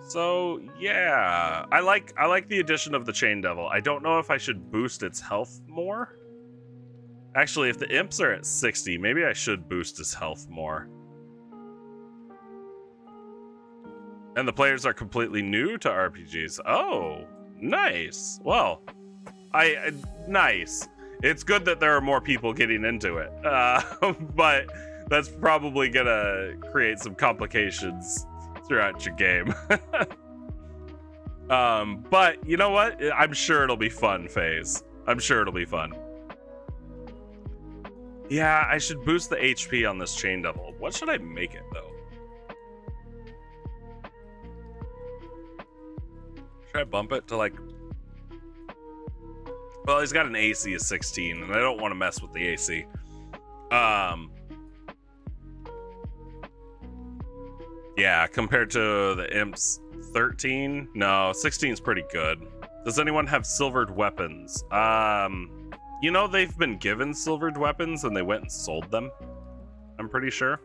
So yeah, I like the addition of the Chain Devil. I don't know if I should boost its health more. Actually, if the imps are at 60, maybe I should boost his health more. And the players are completely new to RPGs. Oh, nice. Well, nice. It's good that there are more people getting into it, but that's probably gonna create some complications throughout your game. But you know what? I'm sure it'll be fun, FaZe. I'm sure it'll be fun. Yeah, I should boost the HP on this Chain Devil. What should I make it, though? Should I bump it to well, he's got an AC of 16, and I don't want to mess with the AC. Yeah, compared to the imps, 13? No, 16 is pretty good. Does anyone have silvered weapons? You know, they've been given silvered weapons and they went and sold them, I'm pretty sure.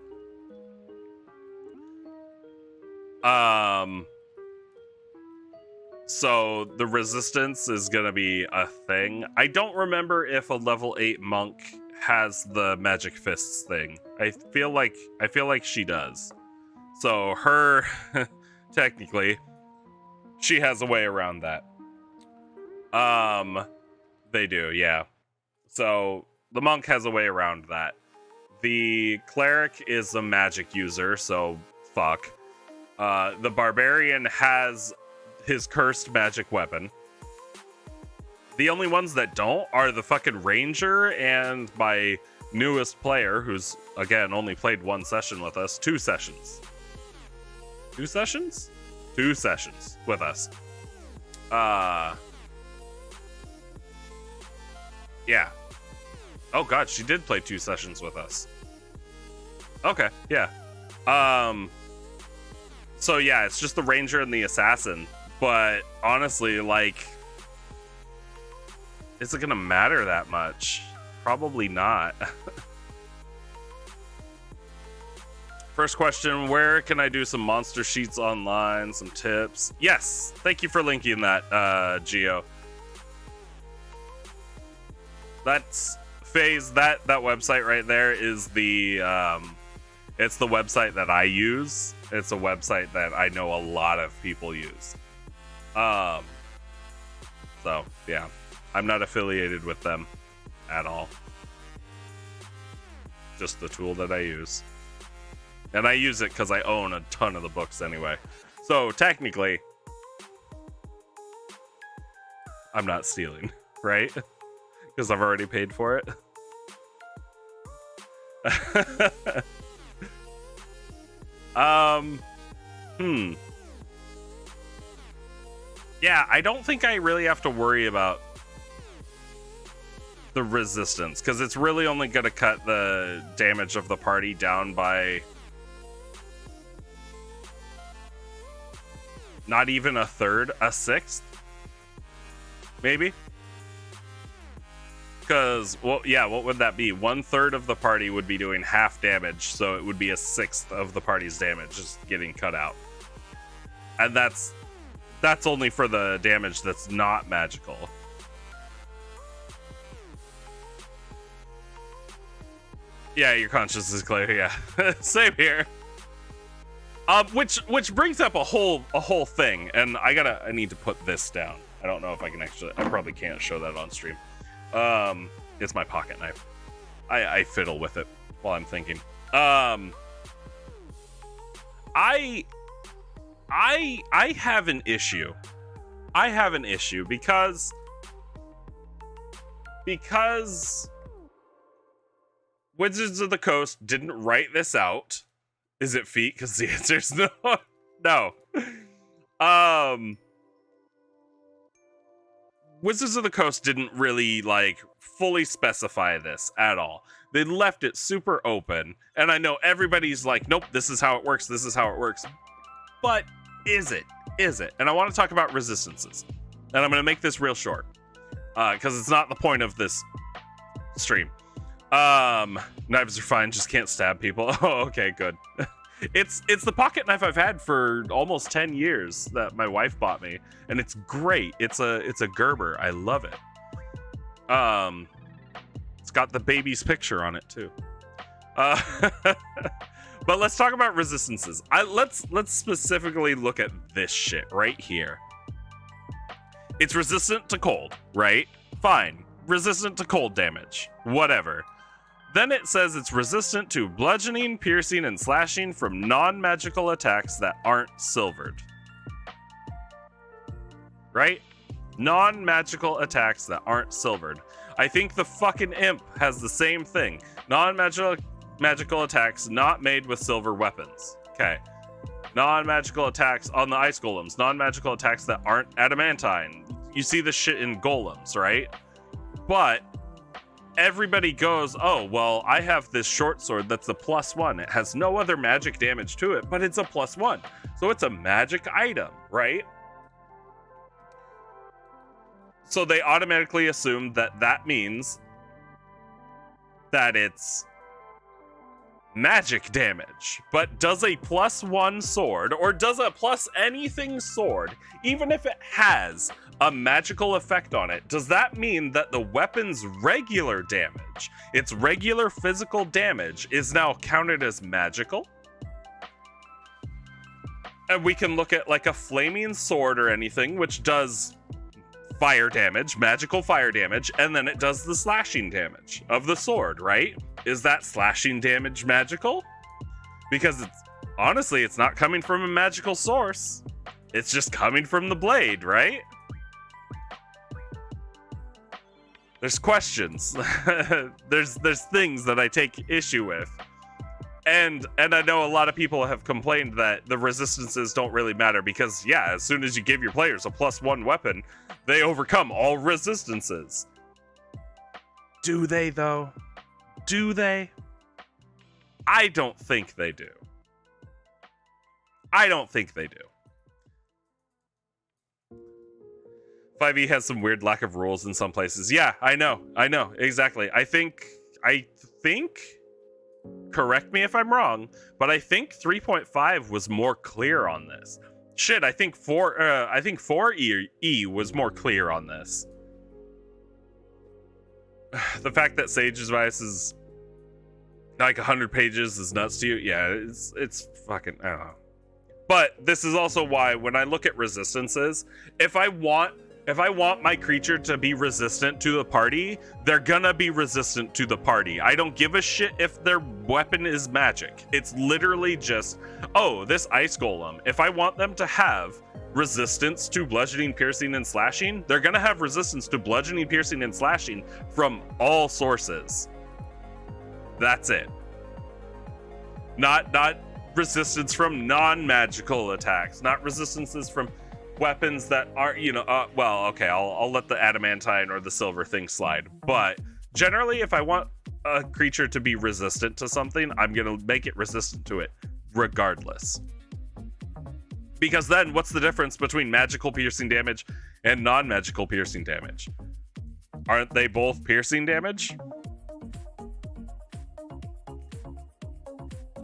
So the resistance is gonna be a thing. I don't remember if a level 8 monk has the magic fists thing. I feel like she does. So her, technically, she has a way around that. They do, yeah. So the monk has a way around that. The cleric is a magic user, so fuck. The barbarian has his cursed magic weapon. The only ones that don't are the fucking ranger and my newest player, who's, again, only played 1 session with us. 2 sessions. 2 sessions? 2 sessions with us. Yeah. Oh god, she did play 2 sessions with us. Okay, yeah. So yeah, it's just the ranger and the assassin. But honestly, is it gonna matter that much? Probably not. First question, where can I do some monster sheets online, some tips? Yes, thank you for linking that, Geo. That's Phase, that website right there is the it's the website that I use. It's a website that I know a lot of people use. So yeah, I'm not affiliated with them at all. Just the tool that I use. And I use it because I own a ton of the books anyway. So technically, I'm not stealing, right? Because I've already paid for it. Yeah, I don't think I really have to worry about the resistance, because it's really only going to cut the damage of the party down by not even a third, a sixth, maybe. Because, well, yeah, what would that be? 1/3 of the party would be doing half damage, so it would be a sixth of the party's damage just getting cut out. And that's only for the damage that's not magical. Yeah, your conscience is clear. Yeah, same here. Which brings up a whole thing, and I need to put this down. I don't know if I can actually. I probably can't show that on stream. It's my pocket knife. I fiddle with it while I'm thinking. I have an issue. I have an issue because Wizards of the Coast didn't write this out. Is it feet? Because the answer is no. No. Wizards of the Coast didn't really, fully specify this at all. They left it super open, and I know everybody's like, nope, this is how it works, this is how it works. But is it? Is it? And I want to talk about resistances. And I'm going to make this real short, because it's not the point of this stream. Knives are fine, just can't stab people. Oh, okay, good. It's the pocket knife I've had for almost 10 years that my wife bought me, and it's great. It's a Gerber. I love it. It's got the baby's picture on it too. But let's talk about resistances. Let's specifically look at this shit right here. It's resistant to cold, right? Fine. Resistant to cold damage. Whatever. Then it says it's resistant to bludgeoning, piercing, and slashing from non-magical attacks that aren't silvered. Right? Non-magical attacks that aren't silvered. I think the fucking imp has the same thing. Non-magical attacks not made with silver weapons. Okay. Non-magical attacks on the ice golems. Non-magical attacks that aren't adamantine. You see this shit in golems, right? But everybody goes, oh, well, I have this short sword that's a +1. It has no other magic damage to it, but it's a +1. So it's a magic item, right? So they automatically assume that means that it's magic damage. But does a +1 sword, or does a plus anything sword, even if it has a magical effect on it, does that mean that the weapon's regular damage, its regular physical damage, is now counted as magical? And we can look at like a flaming sword or anything, which does fire damage, magical fire damage, and then it does the slashing damage of the sword, right? Is that slashing damage magical? Because honestly, it's not coming from a magical source. It's just coming from the blade, right? There's questions. there's things that I take issue with. And I know a lot of people have complained that the resistances don't really matter because, yeah, as soon as you give your players a +1 weapon, they overcome all resistances. Do they, though? Do they? I don't think they do. I don't think they do. 5e has some weird lack of rules in some places. Yeah, I know, exactly. I think, correct me if I'm wrong, but I think 3.5 was more clear on this. Shit, I think 4e was more clear on this. The fact that Sage's Vice is like 100 pages is nuts to you. Yeah, it's fucking, I don't know. But this is also why when I look at resistances, if I want my creature to be resistant to the party, they're gonna be resistant to the party. I don't give a shit if their weapon is magic. It's literally just, oh, this ice golem, if I want them to have resistance to bludgeoning, piercing, and slashing, they're gonna have resistance to bludgeoning, piercing, and slashing from all sources. That's it. Not resistance from non-magical attacks, not resistances from weapons that are, well, okay, I'll let the adamantine or the silver thing slide. But generally, if I want a creature to be resistant to something, I'm gonna make it resistant to it regardless. Because then what's the difference between magical piercing damage and non-magical piercing damage? Aren't they both piercing damage?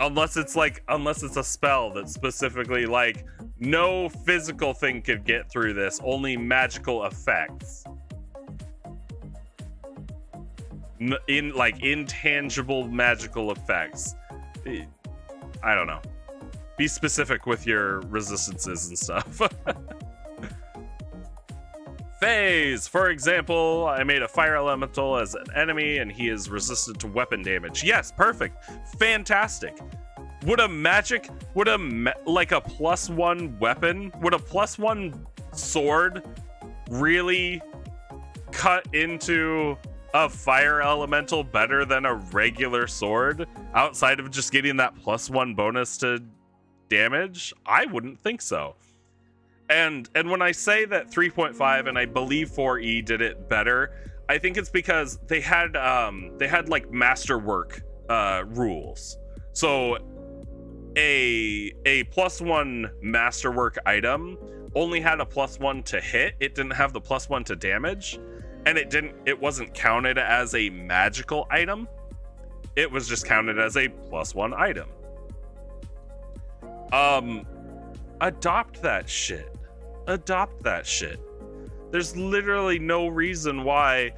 Unless it's a spell that's specifically like, no physical thing could get through this, only magical effects. In like intangible magical effects. I don't know. Be specific with your resistances and stuff. Phase! For example, I made a fire elemental as an enemy and he is resistant to weapon damage. Yes, perfect. Fantastic. Would a +1 weapon, would a +1 sword really cut into a fire elemental better than a regular sword outside of just getting that +1 bonus to damage? I wouldn't think so. And when I say that 3.5 and I believe 4e did it better, I think it's because they had like masterwork rules. So a +1 masterwork item only had a +1 to hit. It didn't have the +1 to damage, and it wasn't counted as a magical item. It was just counted as a +1 item. Adopt that shit. There's literally no reason why,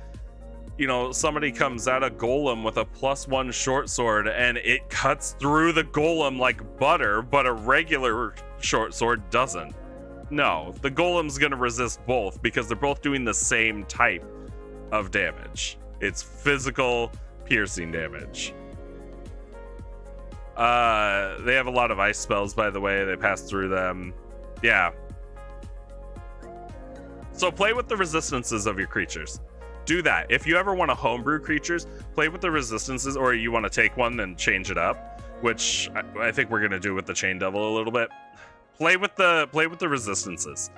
somebody comes at a golem with a +1 short sword and it cuts through the golem like butter, but a regular short sword doesn't. No, the golem's gonna resist both because they're both doing the same type of damage. It's physical piercing damage. They have a lot of ice spells, by the way. They pass through them. Yeah. So play with the resistances of your creatures. Do that. If you ever want to homebrew creatures, play with the resistances, or you want to take one and change it up, which I think we're going to do with the Chain Devil a little bit. Play with the resistances.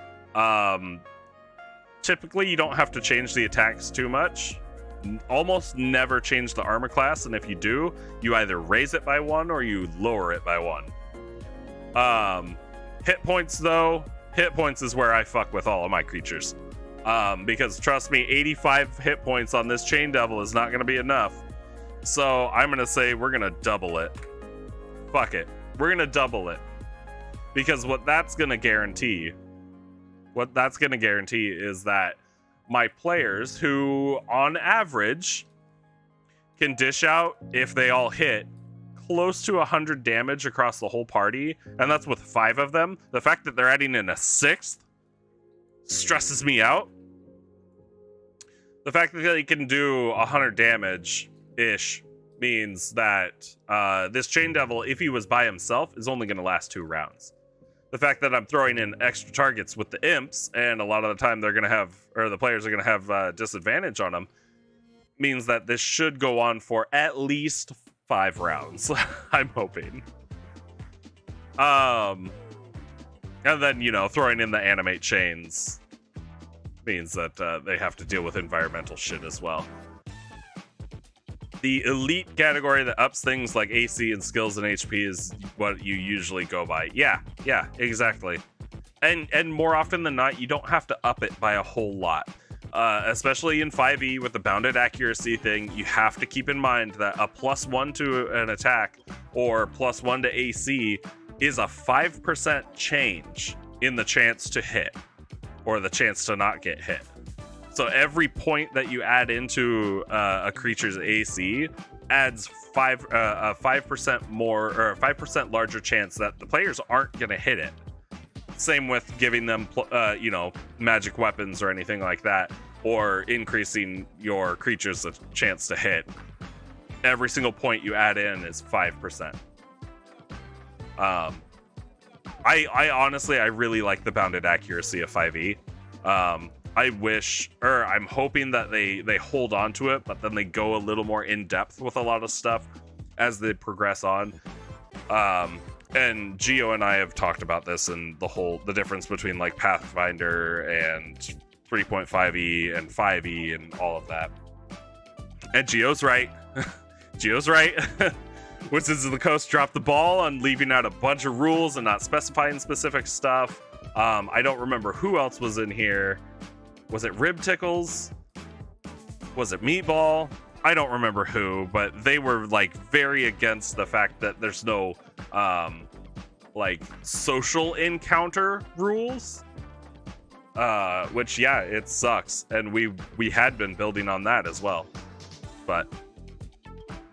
Typically, you don't have to change the attacks too much. Almost never change the armor class, and if you do, you either raise it by 1 or you lower it by 1. Hit points, though. Hit points is where I fuck with all of my creatures. Because trust me, 85 hit points on this Chain Devil is not going to be enough. So I'm going to say we're going to double it. Fuck it. We're going to double it. Because what that's going to guarantee is that my players, who on average can dish out, if they all hit, close to 100 damage across the whole party, and that's with 5 of them. The fact that they're adding in a 6th stresses me out. The fact that they can do 100 damage-ish means that this Chain Devil, if he was by himself, is only going to last 2 rounds. The fact that I'm throwing in extra targets with the imps, and a lot of the time the players are going to have disadvantage on them, means that this should go on for at least 5 rounds. I'm hoping. And then, throwing in the Animate Chains means that they have to deal with environmental shit as well. The elite category that ups things like AC and skills and HP is what you usually go by. Yeah, exactly. And more often than not, you don't have to up it by a whole lot. Especially in 5e with the bounded accuracy thing, you have to keep in mind that a +1 to an attack or +1 to AC is a 5% change in the chance to hit or the chance to not get hit. So every point that you add into a creature's AC adds a 5% more or a 5% larger chance that the players aren't going to hit it. Same with giving them, magic weapons or anything like that, or increasing your creatures a chance to hit. Every single point you add in is 5%. I honestly, I really like the bounded accuracy of 5e. I'm hoping that they hold on to it, but then they go a little more in depth with a lot of stuff as they progress on. And Geo and I have talked about this and the difference between like Pathfinder and 3.5e and 5e and all of that. And Geo's right. Geo's right. Wizards of the Coast dropped the ball on leaving out a bunch of rules and not specifying specific stuff. I don't remember who else was in here. Was it Rib Tickles? Was it Meatball? I don't remember who, but they were like very against the fact that there's no social encounter rules. Which it sucks. And we had been building on that as well. But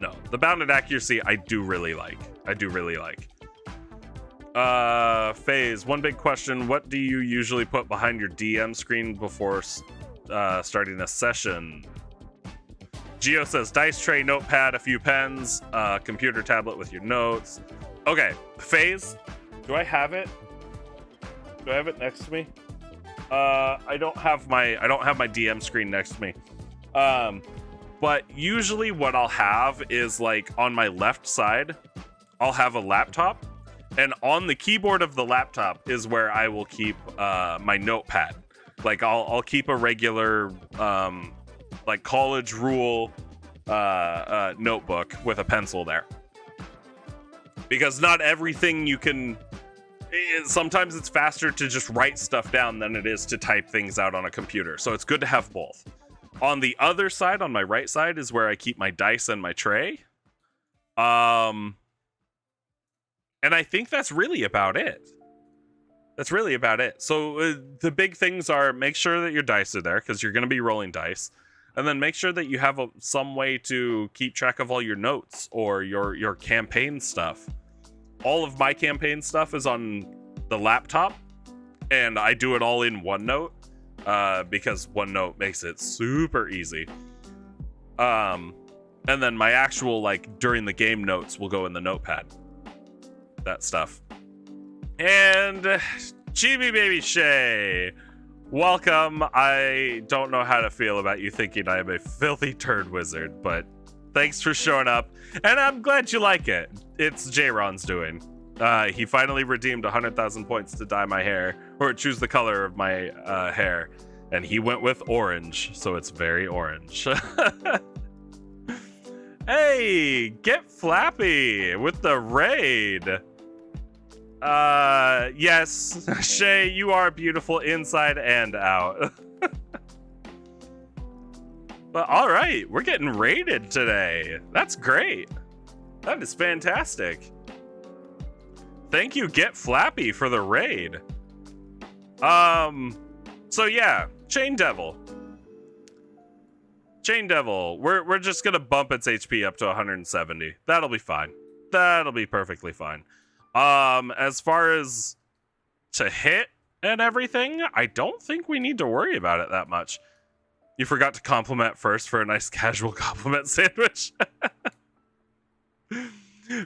no, the bounded accuracy I do really like. Phase, one big question: what do you usually put behind your DM screen before starting a session? Geo says dice tray, notepad, a few pens, computer tablet with your notes. Okay, Phase, do I have it? Do I have it next to me? I don't have my DM screen next to me. But usually what I'll have is like on my left side, I'll have a laptop, and on the keyboard of the laptop is where I will keep my notepad. Like I'll keep a regular like college rule notebook with a pencil there, because not everything you can. Sometimes it's faster to just write stuff down than it is to type things out on a computer. So it's good to have both. On the other side, on my right side, is where I keep my dice and my tray. And I think that's really about it. So the big things are, make sure that your dice are there, because you're going to be rolling dice. And then make sure that you have some way to keep track of all your notes or your campaign stuff. All of my campaign stuff is on the laptop, and I do it all in OneNote, because OneNote makes it super easy. And then my actual, during the game notes will go in the notepad. That stuff. And Chibi Baby Shay, welcome. I don't know how to feel about you thinking I am a filthy turd wizard, but thanks for showing up, and I'm glad you like it. It's J-Ron's doing. He finally redeemed 100,000 points to dye my hair, or choose the color of my hair, and he went with orange, so it's very orange. Hey, get Flappy with the raid. Yes, Shay, you are beautiful inside and out. But all right, we're getting raided today. That's great. That is fantastic. Thank you, Get Flappy, for the raid. So yeah, Chain Devil. We're just gonna bump its HP up to 170. That'll be fine. That'll be perfectly fine. As far as to hit and everything, I don't think we need to worry about it that much. You forgot to compliment first for a nice casual compliment sandwich.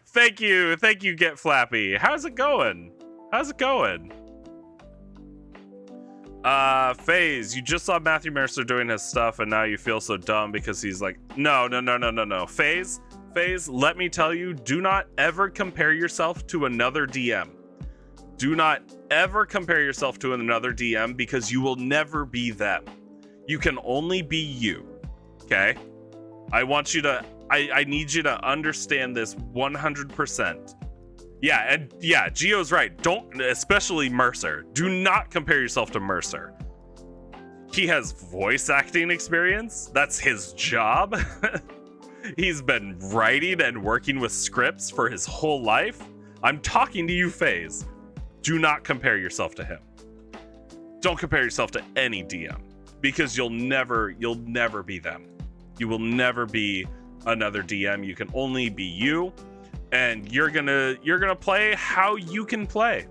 Thank you, Get Flappy. How's it going? FaZe, you just saw Matthew Mercer doing his stuff and now you feel so dumb because he's like, no. FaZe, let me tell you, do not ever compare yourself to another DM. Do not ever compare yourself to another DM, because you will never be them. You can only be you. Okay? I need you to understand this 100%. Yeah, and yeah, Gio's right. Don't, especially Mercer. Do not compare yourself to Mercer. He has voice acting experience. That's his job. He's been writing and working with scripts for his whole life. I'm talking to you, FaZe. Do not compare yourself to him. Don't compare yourself to any DM, because you'll never be them. You will never be another DM. You can only be you, and you're gonna play how you can play.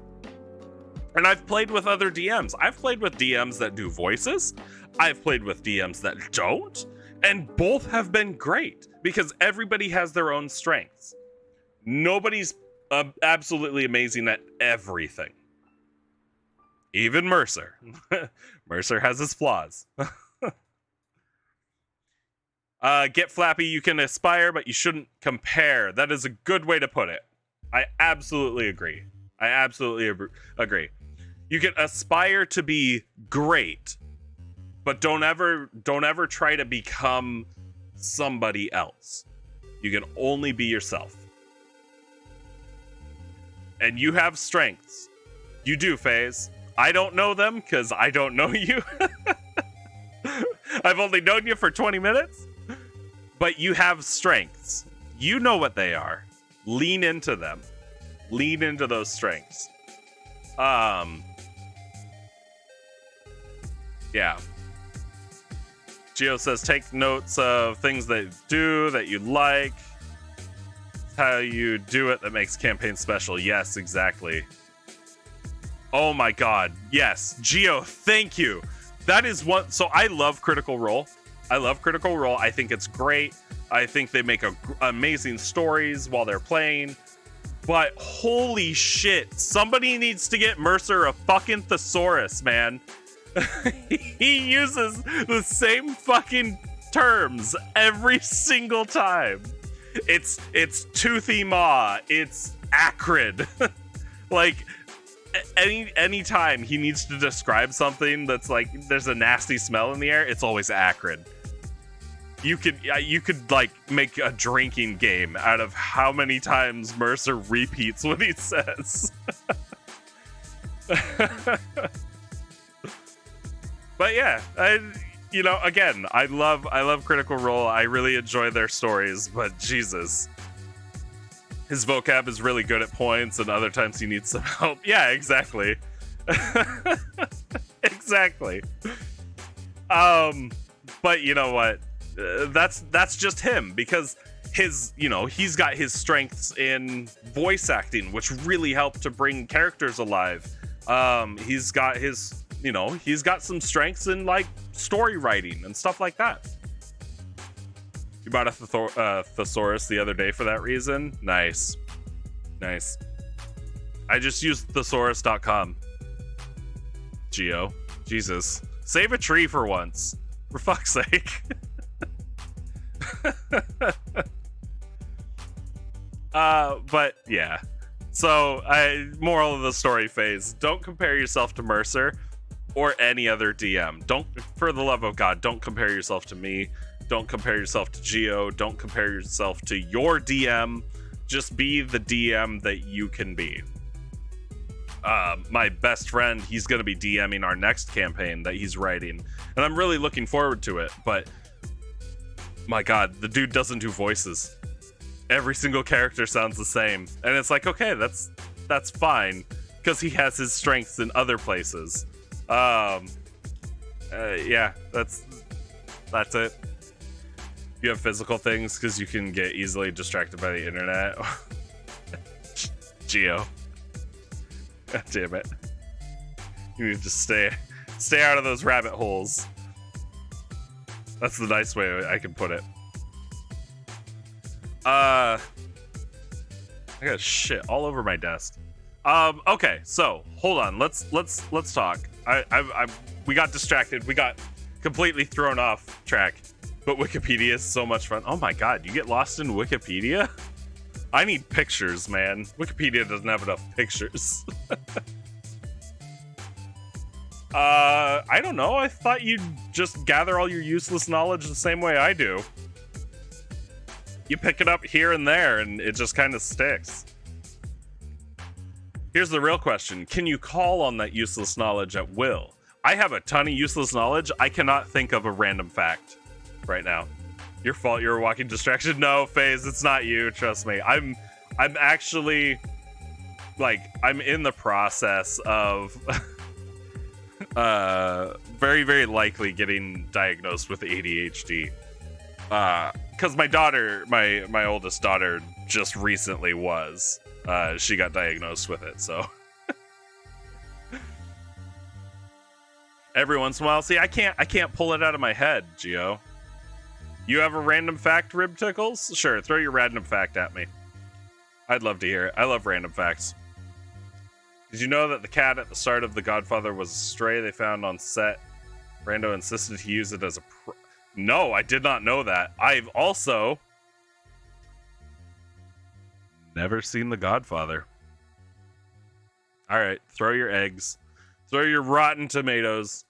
And I've played with other DMs. I've played with DMs that do voices. I've played with DMs that don't, and both have been great because everybody has their own strengths. Nobody's absolutely amazing at everything. Even Mercer. Mercer has his flaws. Get flappy, you can aspire, but you shouldn't compare. That is a good way to put it. I absolutely agree. Agree. You can aspire to be great, but don't ever try to become somebody else. You can only be yourself. And you have strengths. You do, FaZe. I don't know them because I don't know you. I've only known you for 20 minutes. But you have strengths. You know what they are. Lean into them. Lean into those strengths. Yeah. Gio says, take notes of things that do that you like. How you do it that makes campaign special. Yes, exactly. Oh my god. Yes. Gio, thank you. That is one. So I love Critical Role. I think it's great. I think they make amazing stories while they're playing. But holy shit. Somebody needs to get Mercer a fucking thesaurus, man. He uses the same fucking terms every single time. It's toothy maw. It's acrid. Like any time he needs to describe something that's like there's a nasty smell in the air, it's always acrid. You could like make a drinking game out of how many times Mercer repeats what he says. But yeah, again, I love Critical Role. I really enjoy their stories, but Jesus, his vocab is really good at points, and other times he needs some help. Yeah, exactly. Exactly. But you know what? That's just him, because he's got his strengths in voice acting, which really help to bring characters alive. He's got some strengths in like story writing and stuff like that. You bought a thesaurus the other day for that reason? Nice. I just used thesaurus.com. Gio. Jesus. Save a tree for once. For fuck's sake. But yeah. So, moral of the story, FaZe. Don't compare yourself to Mercer or any other DM. Don't, for the love of God, don't compare yourself to me. Don't compare yourself to Gio. Don't compare yourself to your DM. Just be the DM that you can be. My best friend, he's going to be DMing our next campaign that he's writing. And I'm really looking forward to it. But, my God, the dude doesn't do voices. Every single character sounds the same. And it's like, okay, that's fine. Because he has his strengths in other places. Yeah, that's it. You have physical things because you can get easily distracted by the internet. Gio. God damn it. You need to stay out of those rabbit holes. That's the nice way I can put it. I got shit all over my desk. Okay, so hold on. Let's talk. We got distracted. We got completely thrown off track. But Wikipedia is so much fun. Oh my god, you get lost in Wikipedia? I need pictures, man. Wikipedia doesn't have enough pictures. I don't know. I thought you'd just gather all your useless knowledge the same way I do. You pick it up here and there, and it just kind of sticks. Here's the real question. Can you call on that useless knowledge at will? I have a ton of useless knowledge. I cannot think of a random fact right now. Your fault, you're a walking distraction. No, FaZe, it's not you. Trust me. I'm actually, like, I'm in the process of very, very likely getting diagnosed with ADHD. Because my daughter, my oldest daughter, just recently was. She got diagnosed with it, so. Every once in a while, see, I can't pull it out of my head, Gio. You have a random fact, Rib Tickles? Sure, throw your random fact at me. I'd love to hear it. I love random facts. Did you know that the cat at the start of The Godfather was a stray they found on set? Brando insisted he use it as a No, I did not know that. I've also never seen The Godfather. All right, throw your eggs. Throw your rotten tomatoes.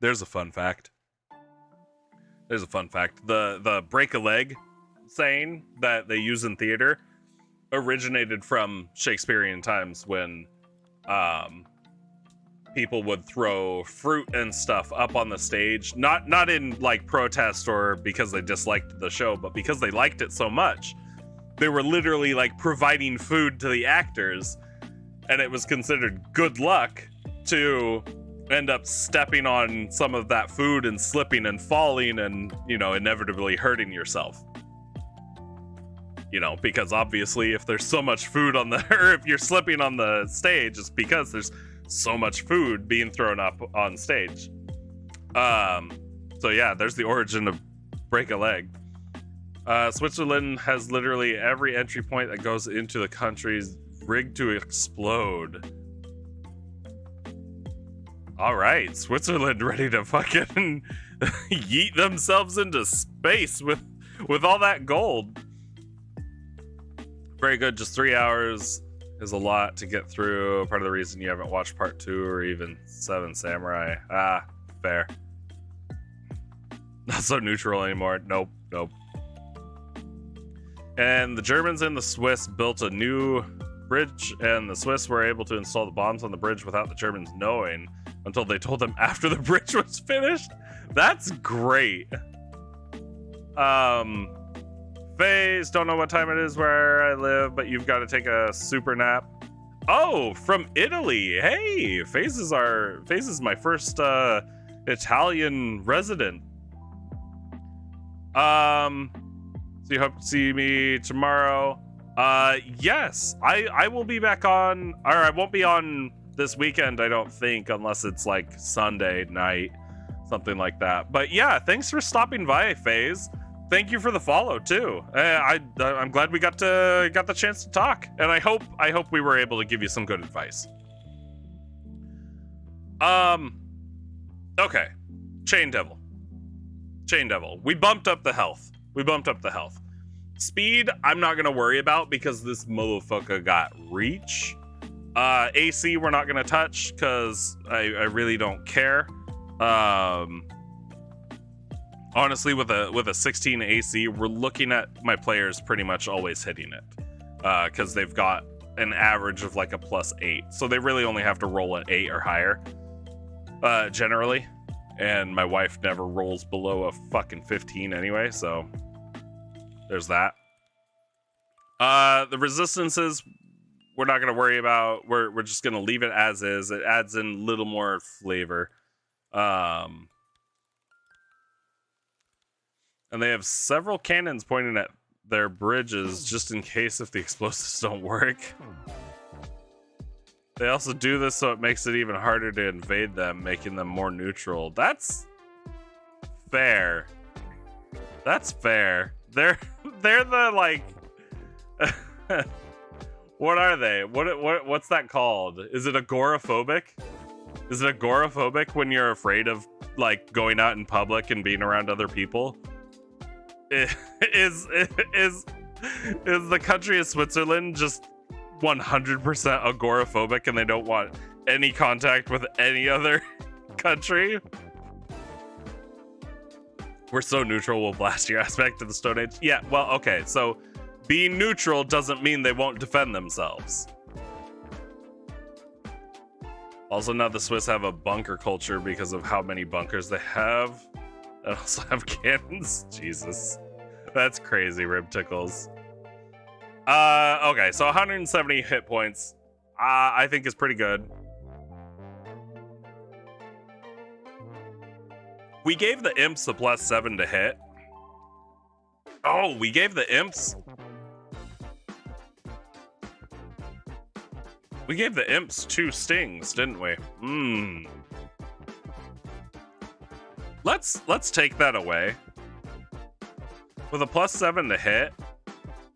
There's a fun fact. There's a fun fact. The break a leg saying that they use in theater originated from Shakespearean times when people would throw fruit and stuff up on the stage, not in like protest or because they disliked the show, but because they liked it so much. They were literally like providing food to the actors, and it was considered good luck to end up stepping on some of that food and slipping and falling and, you know, inevitably hurting yourself. You know, because obviously if there's so much food on the, or if you're slipping on the stage, it's because there's so much food being thrown up on stage. So yeah, there's the origin of break a leg. Switzerland has literally every entry point that goes into the country's rigged to explode. All right, Switzerland ready to fucking yeet themselves into space with all that gold. Very good. Just 3 hours is a lot to get through. Part of the reason you haven't watched part 2 or even 7 Samurai. Ah, fair. Not so neutral anymore. Nope. And the Germans and the Swiss built a new bridge, and the Swiss were able to install the bombs on the bridge without the Germans knowing until they told them after the bridge was finished. That's great. FaZe, don't know what time it is where I live, but you've got to take a super nap. Oh, from Italy. Hey, FaZe is my first Italian resident. So you hope to see me tomorrow. Yes, I will be back on, or I won't be on this weekend, I don't think, unless it's like Sunday night, something like that. But yeah, thanks for stopping by, FaZe. Thank you for the follow too. I'm glad we got the chance to talk, and I hope we were able to give you some good advice. Okay, Chain Devil. We bumped up the health. Speed, I'm not gonna worry about because this motherfucker got reach. AC, we're not gonna touch because I really don't care. Honestly, with a 16 AC, we're looking at my players pretty much always hitting it because they've got an average of like a +8, so they really only have to roll at 8 or higher generally. And my wife never rolls below a fucking 15 anyway, so there's that. The resistances, we're not going to worry about. We're just going to leave it as is. It adds in a little more flavor. And they have several cannons pointing at their bridges just in case if the explosives don't work. They also do this so it makes it even harder to invade them, making them more neutral. That's fair. They're the like what are they? What's that called? Is it agoraphobic? Is it agoraphobic when you're afraid of like going out in public and being around other people? Is the country of Switzerland just 100% agoraphobic and they don't want any contact with any other country? We're so neutral, we'll blast your ass back to the Stone Age. Yeah, well, okay, so being neutral doesn't mean they won't defend themselves. Also, now the Swiss have a bunker culture because of how many bunkers they have. They also have cannons. Jesus. That's crazy, Rib Tickles. Okay, so 170 hit points. I think is pretty good. We gave the imps a +7 to hit. Oh, we gave the imps... We gave the imps 2 stings, didn't we? Let's take that away. With a +7 to hit,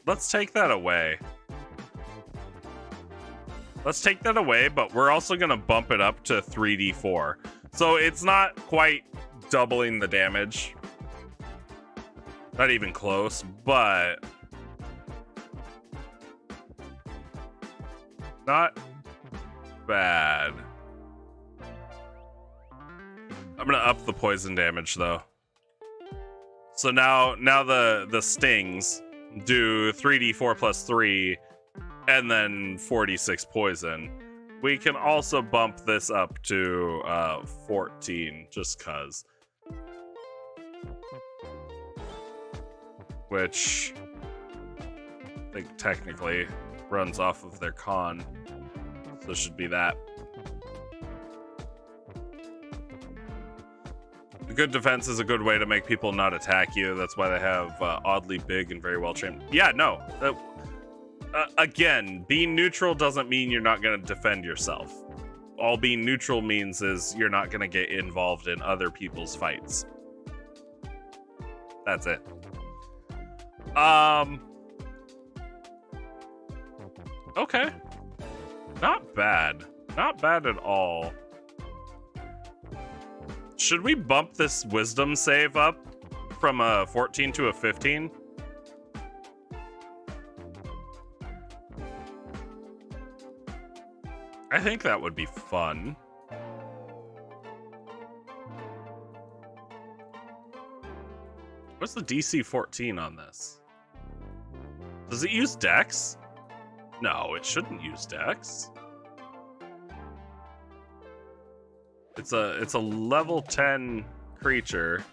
let's take that away. Let's take that away, but we're also gonna bump it up to 3d4. So it's not quite doubling the damage. Not even close, but not bad. I'm gonna up the poison damage though. So now the stings do 3d4 plus 3 and then 46 poison. We can also bump this up to 14 just cuz. Which I think technically runs off of their con. So it should be that. A good defense is a good way to make people not attack you. That's why they have oddly big and very well trained. Yeah, no. Again, being neutral doesn't mean you're not going to defend yourself. All being neutral means is you're not going to get involved in other people's fights. That's it. Okay. Not bad. Not bad at all. Should we bump this wisdom save up from a 14 to a 15? I think that would be fun. What's the DC 14 on this? Does it use Dex? No, it shouldn't use Dex. It's a level 10 creature.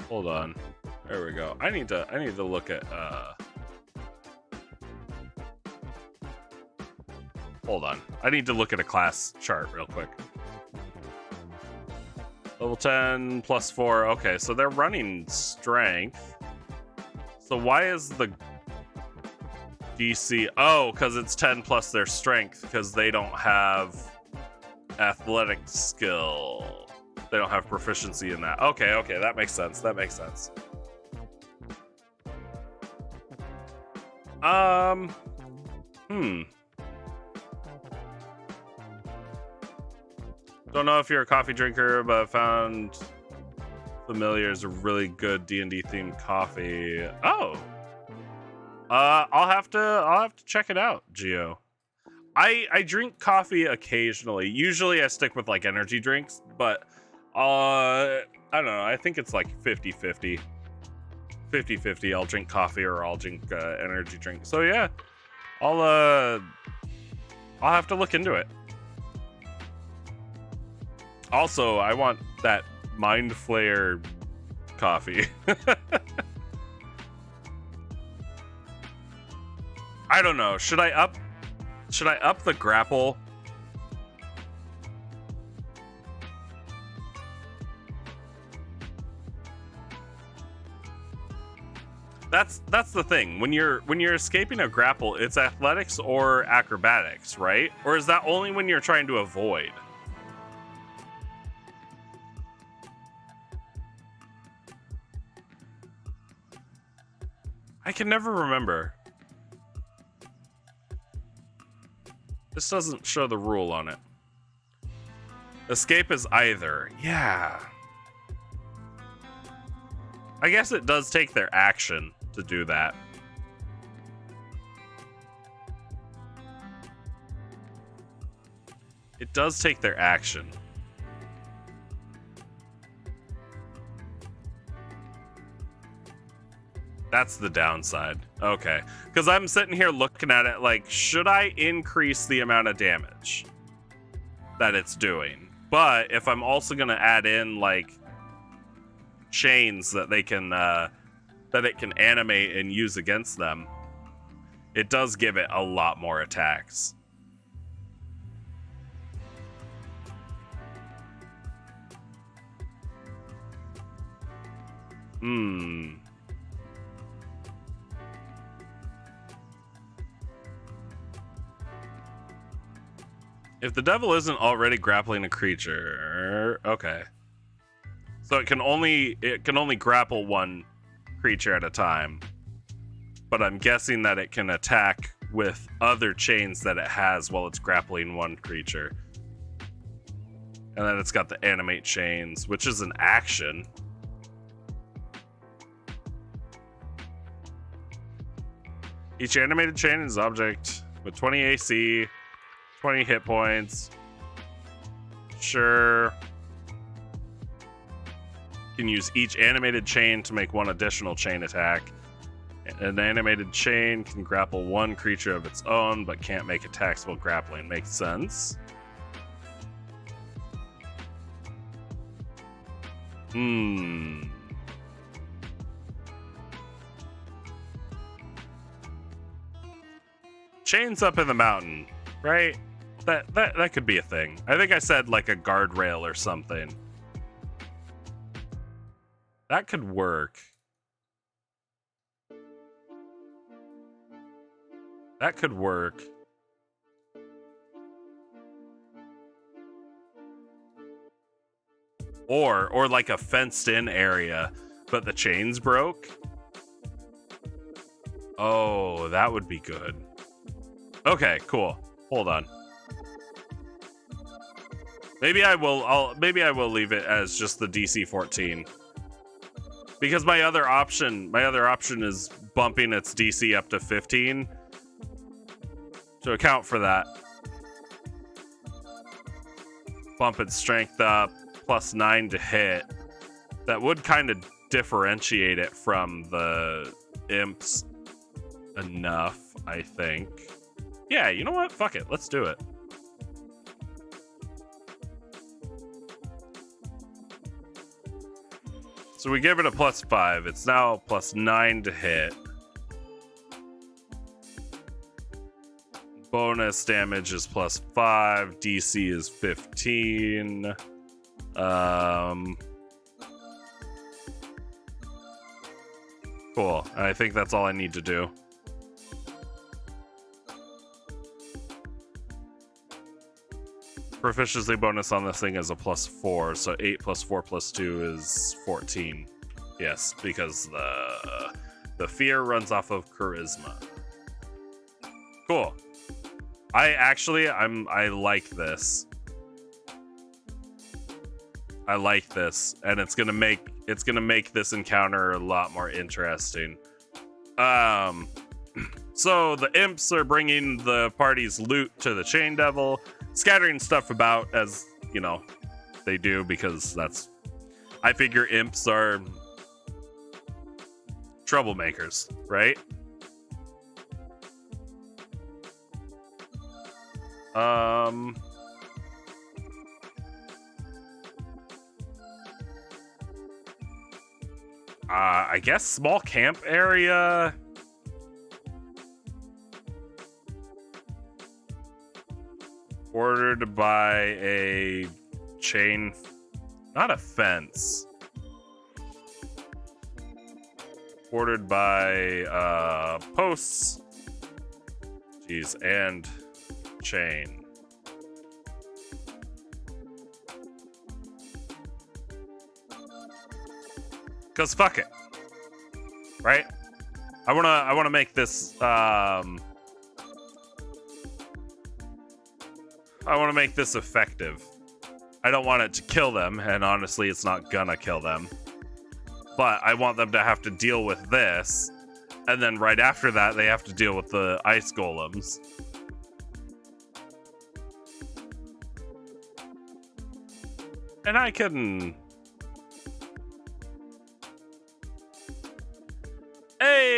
Hold on. There we go. I need to look at hold on. I need to look at a class chart real quick. Level 10 plus 4. Okay, so they're running strength. So why is the DC? Oh, because it's 10 plus their strength, because they don't have athletic skill. They don't have proficiency in that. Okay, okay, that makes sense. That makes sense. Don't know if you're a coffee drinker, but I found Familiar is a really good D&D themed coffee. Oh. I'll have to check it out, Geo. I drink coffee occasionally. Usually I stick with like energy drinks, but I don't know. I think it's like 50-50. 50-50. I'll drink coffee or I'll drink energy drink. So yeah, I'll have to look into it. Also, I want that Mind Flayer coffee. I don't know. Should I up the grapple? That's the thing. When you're escaping a grapple, it's athletics or acrobatics, right? Or is that only when you're trying to avoid? I can never remember. This doesn't show the rule on it. Escape is either. Yeah. I guess it does take their action to do that. It does take their action. That's the downside. Okay. Because I'm sitting here looking at it like, should I increase the amount of damage that it's doing? But if I'm also going to add in, like, chains that they can, that it can animate and use against them, it does give it a lot more attacks. If the devil isn't already grappling a creature, okay. So it can only grapple one creature at a time. But I'm guessing that it can attack with other chains that it has while it's grappling one creature. And then it's got the Animate Chains, which is an action. Each animated chain is an object with 20 AC, 20 hit points. Sure. You can use each animated chain to make one additional chain attack. An animated chain can grapple one creature of its own, but can't make attacks while grappling. Makes sense. Chains up in the mountain, right? That could be a thing. I think I said like a guardrail or something. That could work. That could work. Or like a fenced in area, but the chains broke. Oh, that would be good. Okay, cool. Hold on. Maybe I will leave it as just the DC 14. Because my other option is bumping its DC up to 15 to account for that. Bump its strength up, +9 to hit. That would kind of differentiate it from the imps enough, I think. Yeah, you know what? Fuck it. Let's do it. So we give it a +5. It's now +9 to hit. Bonus damage is +5. DC is 15. Cool. And I think that's all I need to do. Proficiency bonus on this thing is a +4, so 8 + 4 + 2 is 14. Yes, because the fear runs off of charisma. Cool. I like this. I like this, and it's gonna make this encounter a lot more interesting. So the imps are bringing the party's loot to the Chain Devil, scattering stuff about, as you know they do, because I figure imps are troublemakers, right? I guess small camp area. Ordered by a chain, not a fence. Ordered by posts. Jeez, and chain. Cause fuck it, right? I wanna make this. I want to make this effective. I don't want it to kill them, and honestly, it's not gonna kill them. But I want them to have to deal with this, and then right after that, they have to deal with the ice golems. And I can... Hey!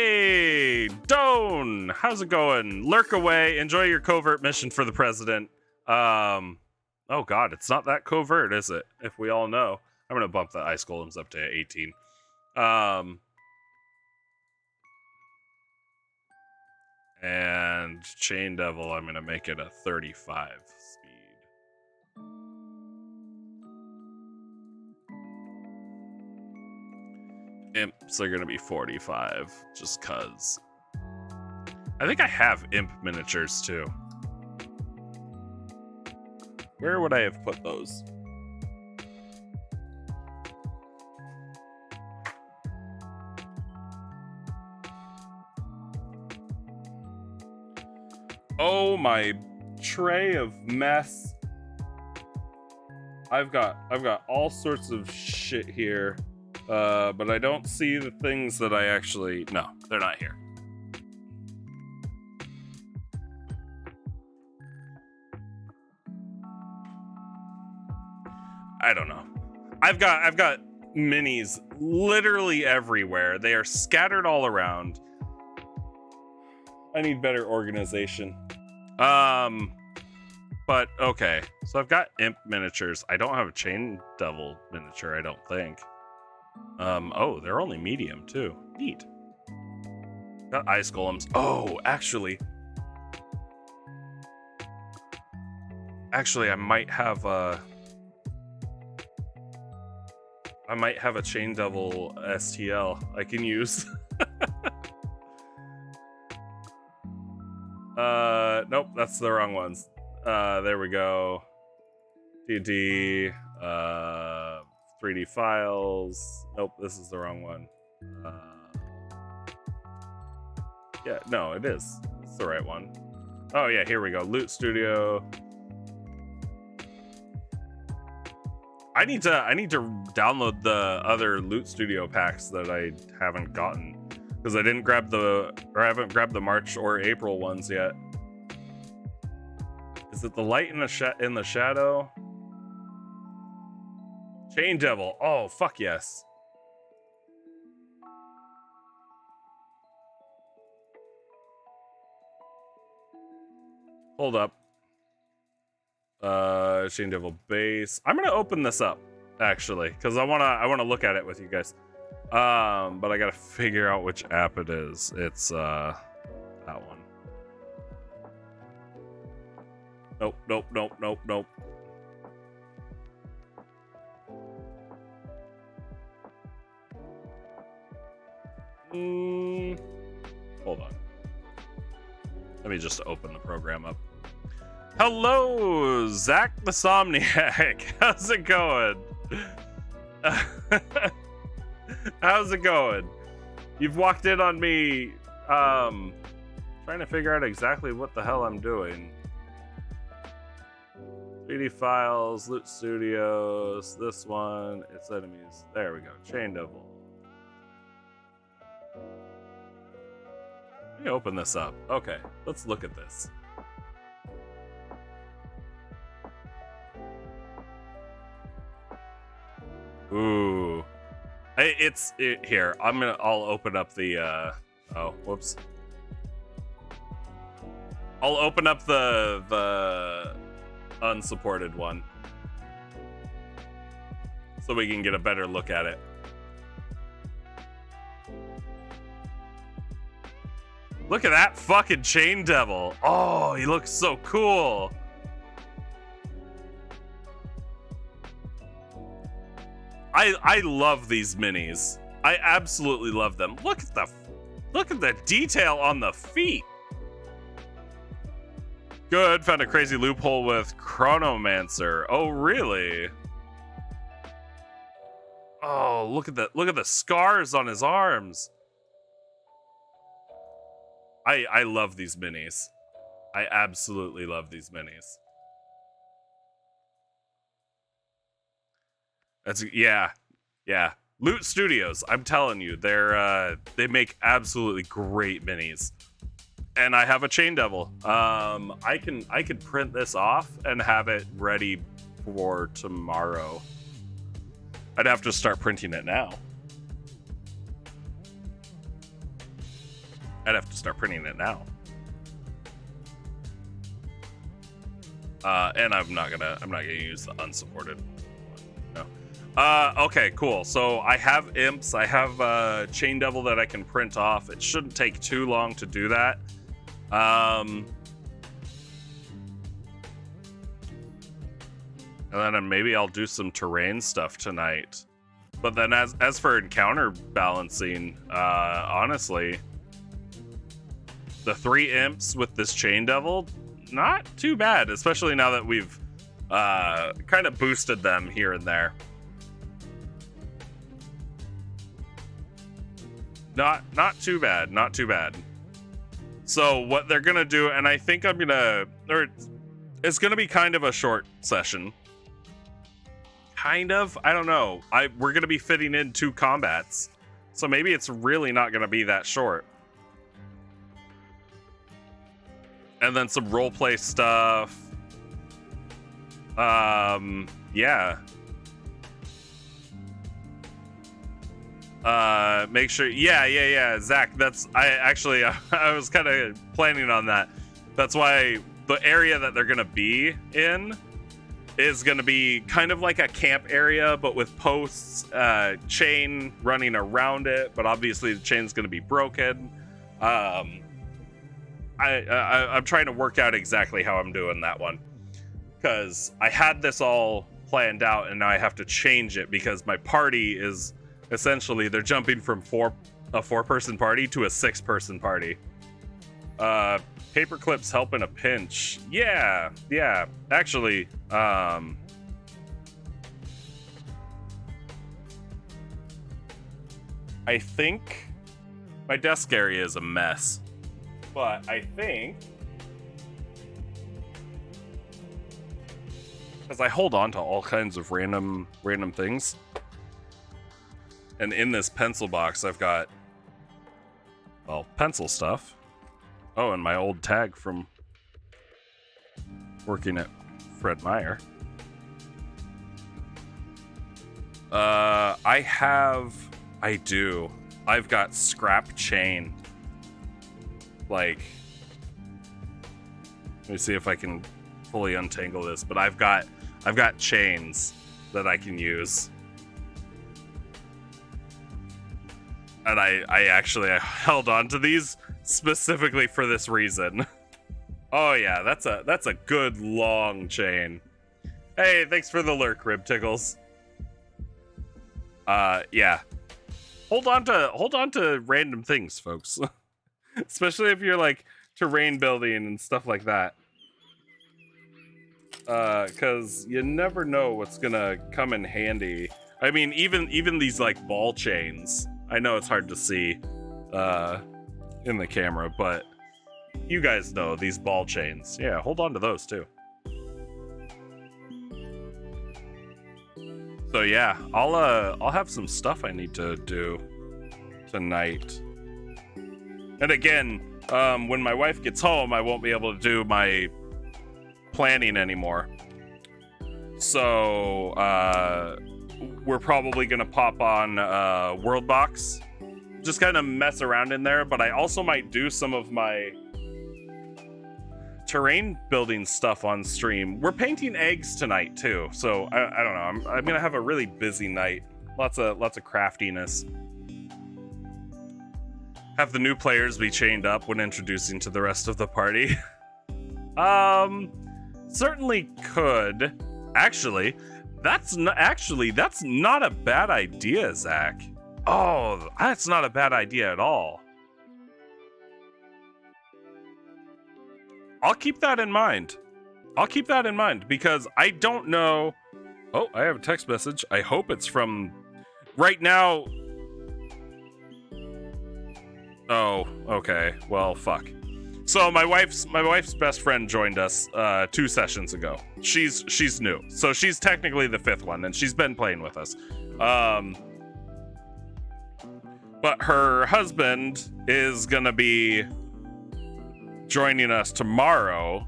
Stone, how's it going? Lurk away. Enjoy your covert mission for the president. Oh God, it's not that covert, is it? If we all know, I'm gonna bump the ice golems up to 18. And Chain Devil, I'm gonna make it a 35 speed. Imps are gonna be 45, just cuz. I think I have imp miniatures too. Where would I have put those? Oh, my tray of mess. I've got all sorts of shit here. But I don't see the things that I actually... No, they're not here. I don't know. I've got minis literally everywhere. They are scattered all around. I need better organization. But okay. So I've got imp miniatures. I don't have a Chain Devil miniature, I don't think. Oh, they're only medium too. Neat. Got ice golems. Oh, actually, I might have a Chain Devil STL I can use. Nope, that's the wrong ones. There we go. DD, 3D files. Nope, this is the wrong one. Yeah, no, it is. It's the right one. Oh yeah, here we go. Loot Studio. I need to download the other Loot Studio packs that I haven't gotten because I haven't grabbed the March or April ones yet. Is it the light in the shadow? Chain Devil. Oh, fuck yes. Hold up. Chain Devil base. I'm gonna open this up actually, because I wanna look at it with you guys. But I gotta figure out which app it is. It's that one. Nope. Hold on. Let me just open the program up. Hello, Zach the Somniac. How's it going? How's it going? You've walked in on me trying to figure out exactly what the hell I'm doing. 3D files, Loot Studios, this one, its enemies. There we go. Chain Devil. Let me open this up. Okay, let's look at this. Ooh. Here. I'll open up the oh, whoops. I'll open up the unsupported one so we can get a better look at it. Look at that fucking Chain Devil. Oh, he looks so cool. I love these minis. I absolutely love them. Look at the detail on the feet. Good, found a crazy loophole with Chronomancer. Oh, really? Oh, look at the scars on his arms. I love these minis. I absolutely love these minis. That's yeah. Loot Studios, I'm telling you, they make absolutely great minis. And I have a Chain Devil. I can print this off and have it ready for tomorrow. I'd have to start printing it now. I'd have to start printing it now. And I'm not gonna use the unsupported one. No. Okay, cool. So I have imps. I have Chain Devil that I can print off. It shouldn't take too long to do that. And then maybe I'll do some terrain stuff tonight. But then as for encounter balancing, honestly, the 3 imps with this Chain Devil, not too bad, especially now that we've kind of boosted them here and there. Not too bad, not too bad. So what they're gonna do, and I think it's gonna be kind of a short session. Kind of, I don't know. We're gonna be fitting in 2 combats, so maybe it's really not gonna be that short. And then some roleplay stuff. Yeah. Make sure. Yeah. Zach, I was kind of planning on that. That's why the area that they're gonna be in is gonna be kind of like a camp area, but with posts, chain running around it. But obviously the chain's gonna be broken. I'm trying to work out exactly how I'm doing that one, because I had this all planned out and now I have to change it because my party is essentially, they're jumping from a 4-person party to a 6-person party. Paper clips help in a pinch. Yeah. Actually, I think my desk area is a mess. But I think, because I hold on to all kinds of random things, and in this pencil box I've got, well, pencil stuff. Oh, and my old tag from working at Fred Meyer. I've got scrap chain. Like, let me see if I can fully untangle this, but I've got chains that I can use. And I held on to these specifically for this reason. Oh yeah, that's a good long chain. Hey, thanks for the lurk, Rib Tickles. Yeah. Hold on to random things, folks. Especially if you're like terrain building and stuff like that. Cause you never know what's gonna come in handy. I mean, even these like ball chains. I know it's hard to see in the camera, but you guys know these ball chains. Yeah, hold on to those too. So yeah, I'll have some stuff I need to do tonight. And again, when my wife gets home, I won't be able to do my planning anymore. So we're probably gonna pop on Worldbox, just kind of mess around in there. But I also might do some of my terrain building stuff on stream. We're painting eggs tonight too, so I don't know. I'm gonna have a really busy night. Lots of craftiness. Have the new players be chained up when introducing to the rest of the party. Certainly could. Actually, that's not a bad idea, Zach. Oh, that's not a bad idea at all. I'll keep that in mind. Because I don't know. Oh, I have a text message. I hope it's from right now. Oh, okay. Well, fuck. So my wife's best friend joined us 2 sessions ago. She's new, so she's technically the 5th one, and she's been playing with us. But her husband is gonna be joining us tomorrow,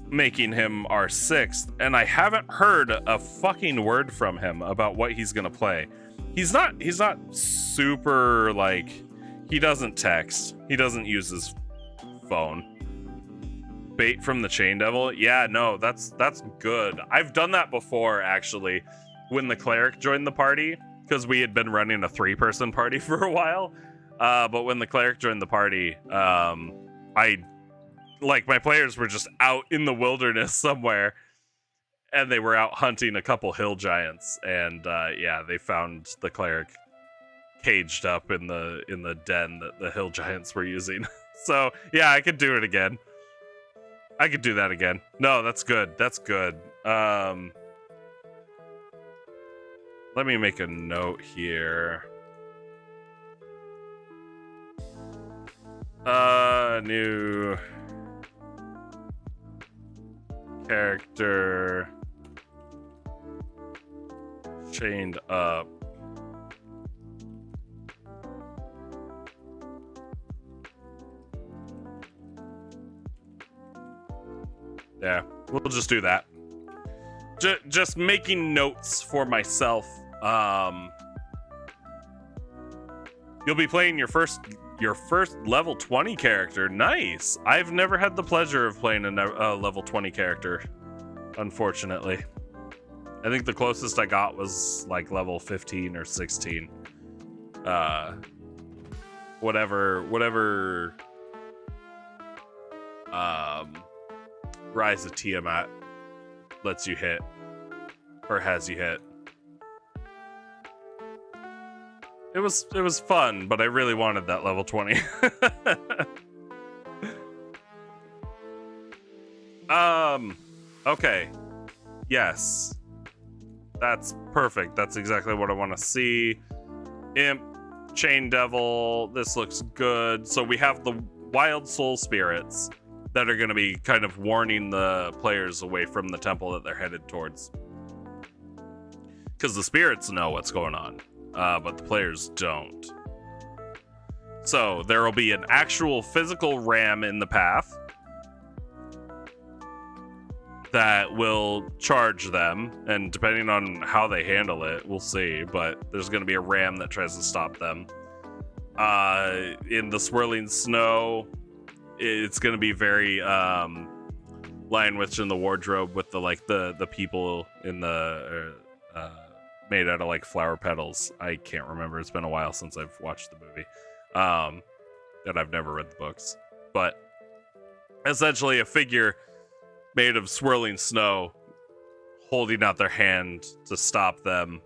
making him our 6th, and I haven't heard a fucking word from him about what he's gonna play. He's not super like He doesn't text. He doesn't use his phone. Bait from the Chain Devil? Yeah, no, that's good. I've done that before, actually, when the cleric joined the party, because we had been running a 3-person party for a while. But when the cleric joined the party, my players were just out in the wilderness somewhere, and they were out hunting a couple hill giants, and they found the cleric caged up in the den that the hill giants were using. So yeah, I could do it again. I could do that again. No, that's good. That's good. Let me make a note here. New character chained up. Yeah, we'll just do that. Just making notes for myself. You'll be playing your first level 20 character. Nice. I've never had the pleasure of playing a level 20 character, unfortunately. I think the closest I got was like level 15 or 16. Whatever Rise of Tiamat lets you hit, or has you hit. It was fun, but I really wanted that level 20. Okay. Yes. That's perfect. That's exactly what I want to see. Imp, Chain Devil, this looks good. So we have the wild soul spirits that are going to be kind of warning the players away from the temple that they're headed towards. Because the spirits know what's going on, but the players don't. So there will be an actual physical ram in the path that will charge them, and depending on how they handle it, we'll see, but there's going to be a ram that tries to stop them. In the swirling snow, it's going to be very Lion Witch in the Wardrobe with the people in the made out of like flower petals. I can't remember. It's been a while since I've watched the movie. And I've never read the books. But essentially a figure made of swirling snow holding out their hand to stop them.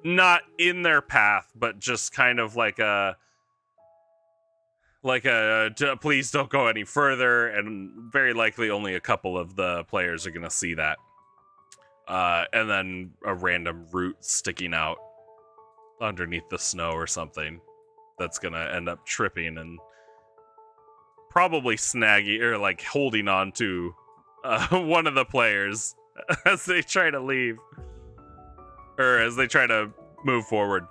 Not in their path, but just kind of like a please don't go any further, and very likely only a couple of the players are going to see that. And then a random root sticking out underneath the snow or something that's going to end up tripping and probably snagging or like holding on to one of the players as they try to leave, or as they try to move forward.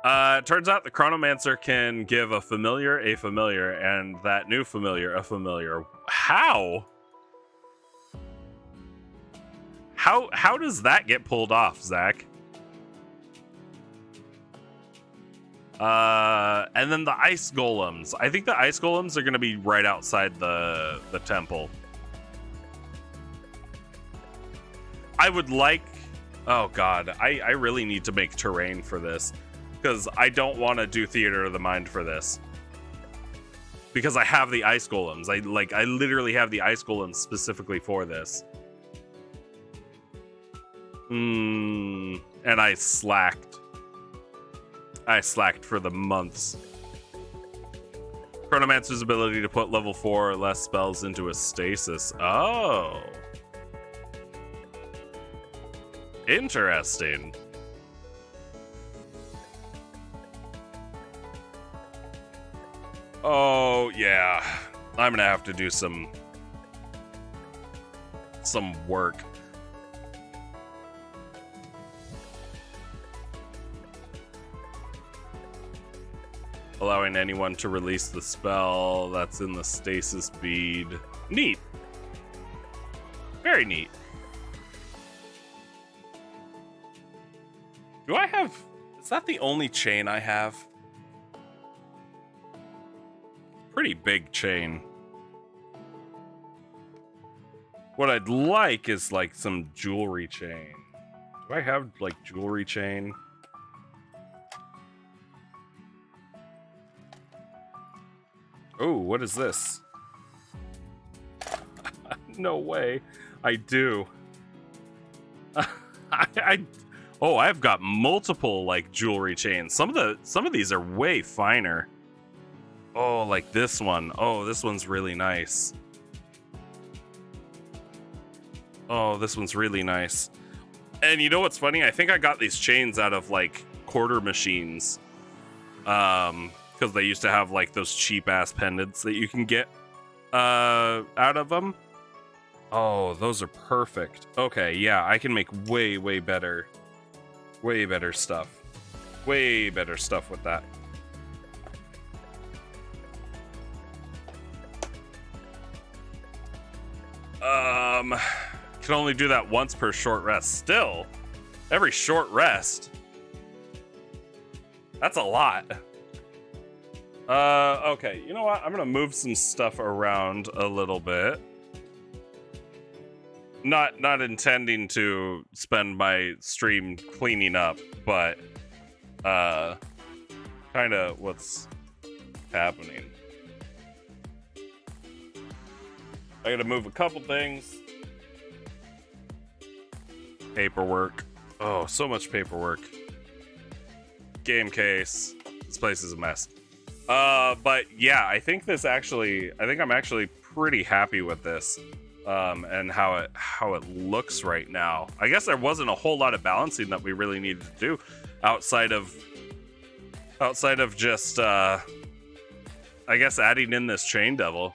It turns out the Chronomancer can give a familiar, and that new familiar, a familiar. How does that get pulled off, Zach? And then the ice golems. I think the ice golems are going to be right outside the temple. I would like... Oh, God. I really need to make terrain for this, because I don't want to do Theater of the Mind for this. Because I have the ice golems. I literally have the ice golems specifically for this. And I slacked. I slacked for the months. Chronomancer's ability to put level 4 or less spells into a stasis. Oh. Interesting. Oh, yeah. I'm gonna have to do some work. Allowing anyone to release the spell that's in the stasis bead. Neat. Very neat. Do I have... Is that the only chain I have? pretty big chain. What I'd like is like some jewelry chain. Do I have like jewelry chain? Oh, what is this? No way. I do. I've got multiple like jewelry chains. Some of these are way finer. Oh, like this one. Oh, this one's really nice. Oh, this one's really nice. And you know what's funny? I think I got these chains out of like quarter machines. Because they used to have like those cheap ass pendants that you can get out of them. Oh, those are perfect. Okay, yeah, I can make way better stuff. Way better stuff with that. Can only do that once per short rest. Still, every short rest. That's a lot. Okay, you know what? I'm gonna move some stuff around a little bit. Not intending to spend my stream cleaning up, but kind of what's happening. I gotta move a couple things. Paperwork. Oh, so much paperwork. Game case. This place is a mess. But yeah, I think I'm actually pretty happy with this. And how it looks right now. I guess there wasn't a whole lot of balancing that we really needed to do outside of just I guess adding in this chain devil.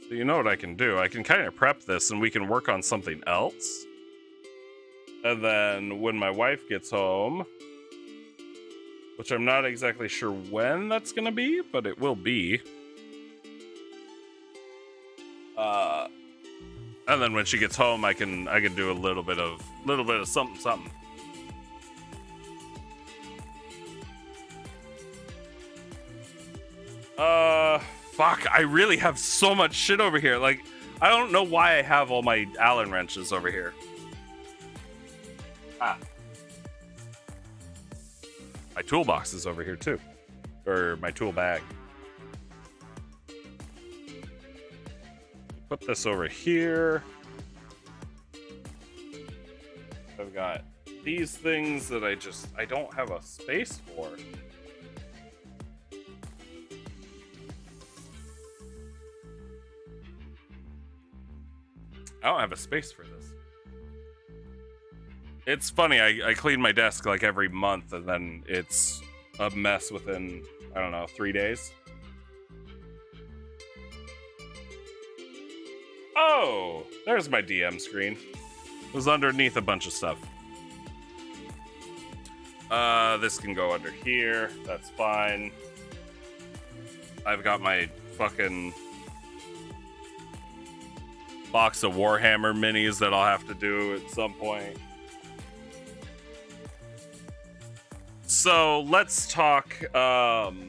So you know what I can do? I can kind of prep this and we can work on something else. And then when my wife gets home, which I'm not exactly sure when that's gonna be, but it will be. And then when she gets home, I can do a little bit of something. Fuck! I really have so much shit over here. Like, I don't know why I have all my Allen wrenches over here. My toolbox is over here too. Or my tool bag. Put this over here. I've got these things that I don't have a space for. I don't have a space for this. It's funny, I clean my desk like every month and then it's a mess within, I don't know, 3 days. Oh, there's my DM screen. It was underneath a bunch of stuff. This can go under here. That's fine. I've got my fucking box of Warhammer minis that I'll have to do at some point. So let's talk. Cool.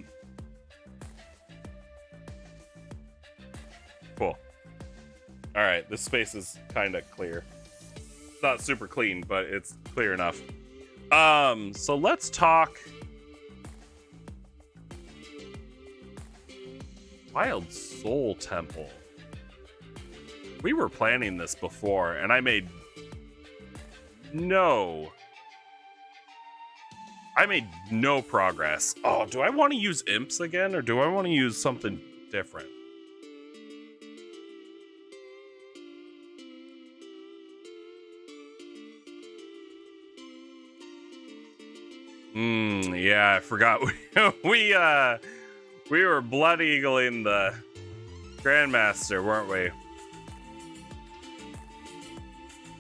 All right, this space is kind of clear. It's not super clean, but it's clear enough. So let's talk. Wild Soul Temple. We were planning this before, and I made no progress. Oh, do I want to use imps again, or do I want to use something different? Yeah, I forgot. We were blood eagling the Grandmaster, weren't we?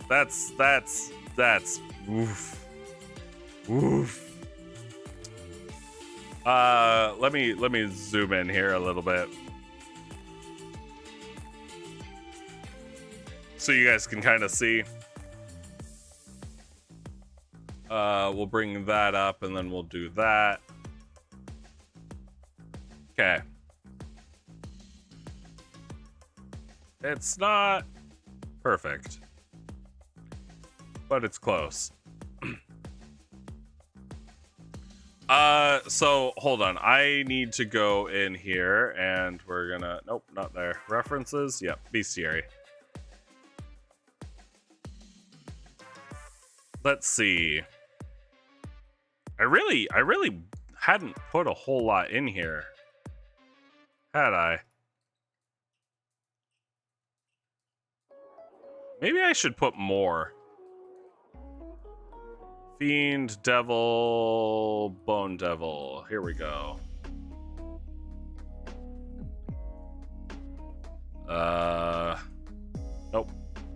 That's oof. Let me zoom in here a little bit so you guys can kind of see. We'll bring that up and then we'll do that. Okay. It's not perfect, but it's close. So hold on. I need to go in here and we're gonna, nope, not there. References, yep, bestiary. Let's see. I really hadn't put a whole lot in here, had I? Maybe I should put more. Fiend, Devil, Bone Devil. Here we go. Nope.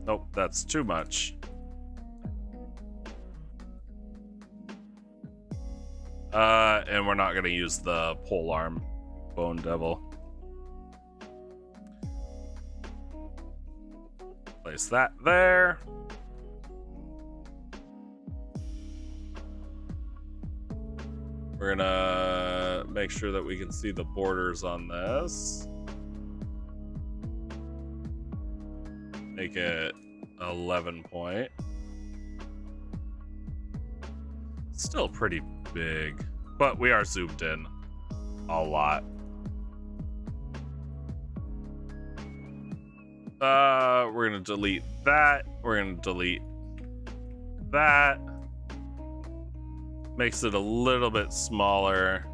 Nope, that's too much. And we're not gonna use the polearm Bone Devil. Place that there. We're gonna make sure that we can see the borders on this. Make it 11 point. Still pretty big, but we are zoomed in a lot. We're gonna delete that. We're gonna delete that. Makes it a little bit smaller.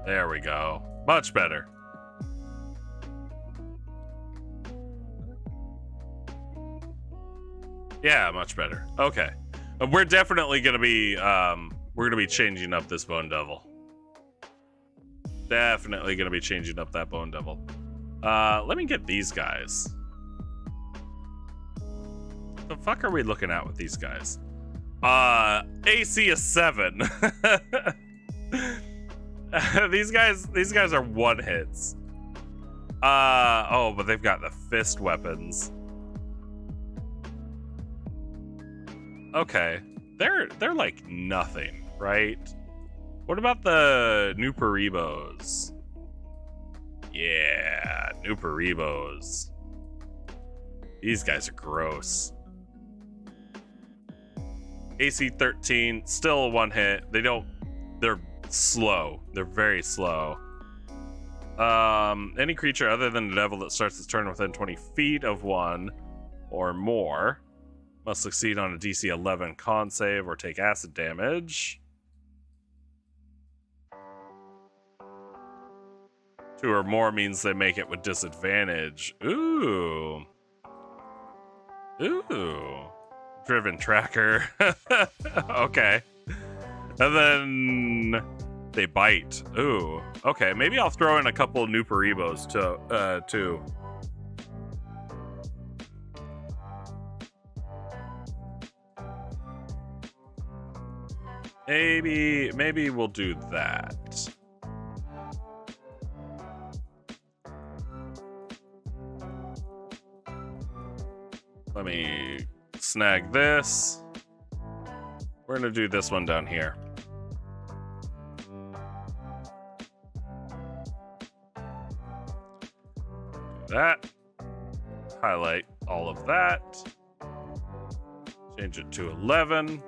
There we go. Much better. Yeah, much better. Okay. We're definitely gonna be changing up this Bone Devil. Definitely gonna be changing up that Bone Devil. Let me get these guys. What the fuck are we looking at with these guys? AC is 7. These guys are one hits. Oh, but they've got the fist weapons. Okay. They're like nothing, right? What about the Nuperibos? Yeah, Nuperibos. These guys are gross. AC 13, still a one hit. They're slow. They're very slow. Any creature other than the devil that starts its turn within 20 feet of one or more must succeed on a DC 11 con save or take acid damage. 2 or more means they make it with disadvantage. Ooh. Ooh. Driven tracker. Okay. And then they bite. Ooh. Okay, maybe I'll throw in a couple Nuperibos too. Maybe we'll do that. Let me snag this. We're gonna do this one down here. Do that. Highlight all of that. Change it to 11. Do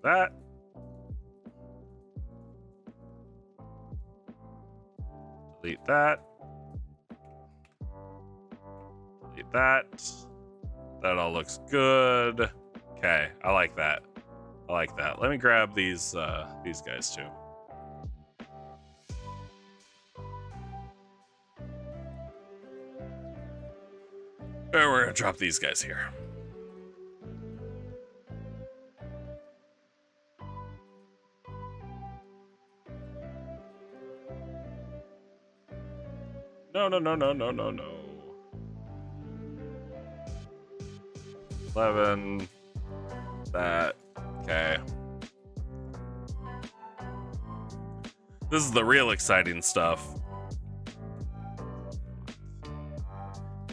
that. Delete that. Delete that. That all looks good. Okay, I like that. I like that. Let me grab these guys too. And we're gonna drop these guys here. No. 11. That. Okay. This is the real exciting stuff.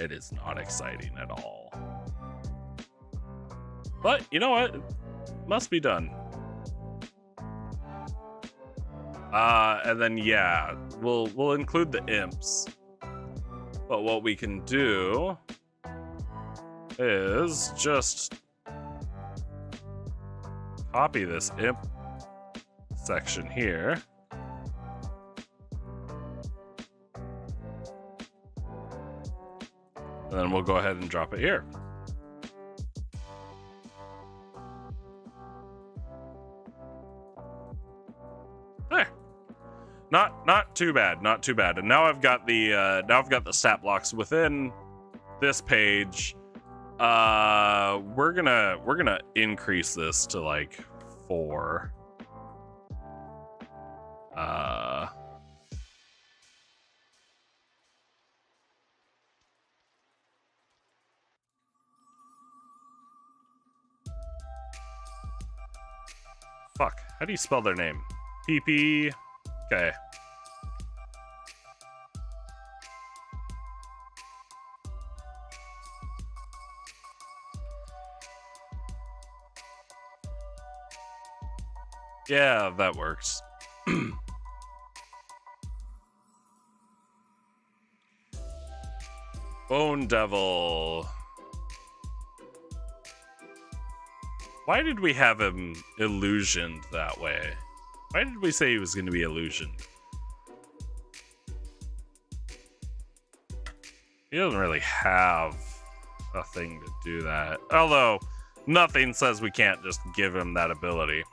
It is not exciting at all. But you know what? It must be done. And then yeah, we'll include the imps. But what we can do is just copy this imp section here. And then we'll go ahead and drop it here. There. Not too bad, not too bad. And now I've got the stat blocks within this page. We're gonna increase this to like 4. Fuck. How do you spell their name? PP. Okay. Yeah, that works. Bone Devil. Why did we have him illusioned that way? Why did we say he was going to be illusioned? He doesn't really have a thing to do that. Although, nothing says we can't just give him that ability.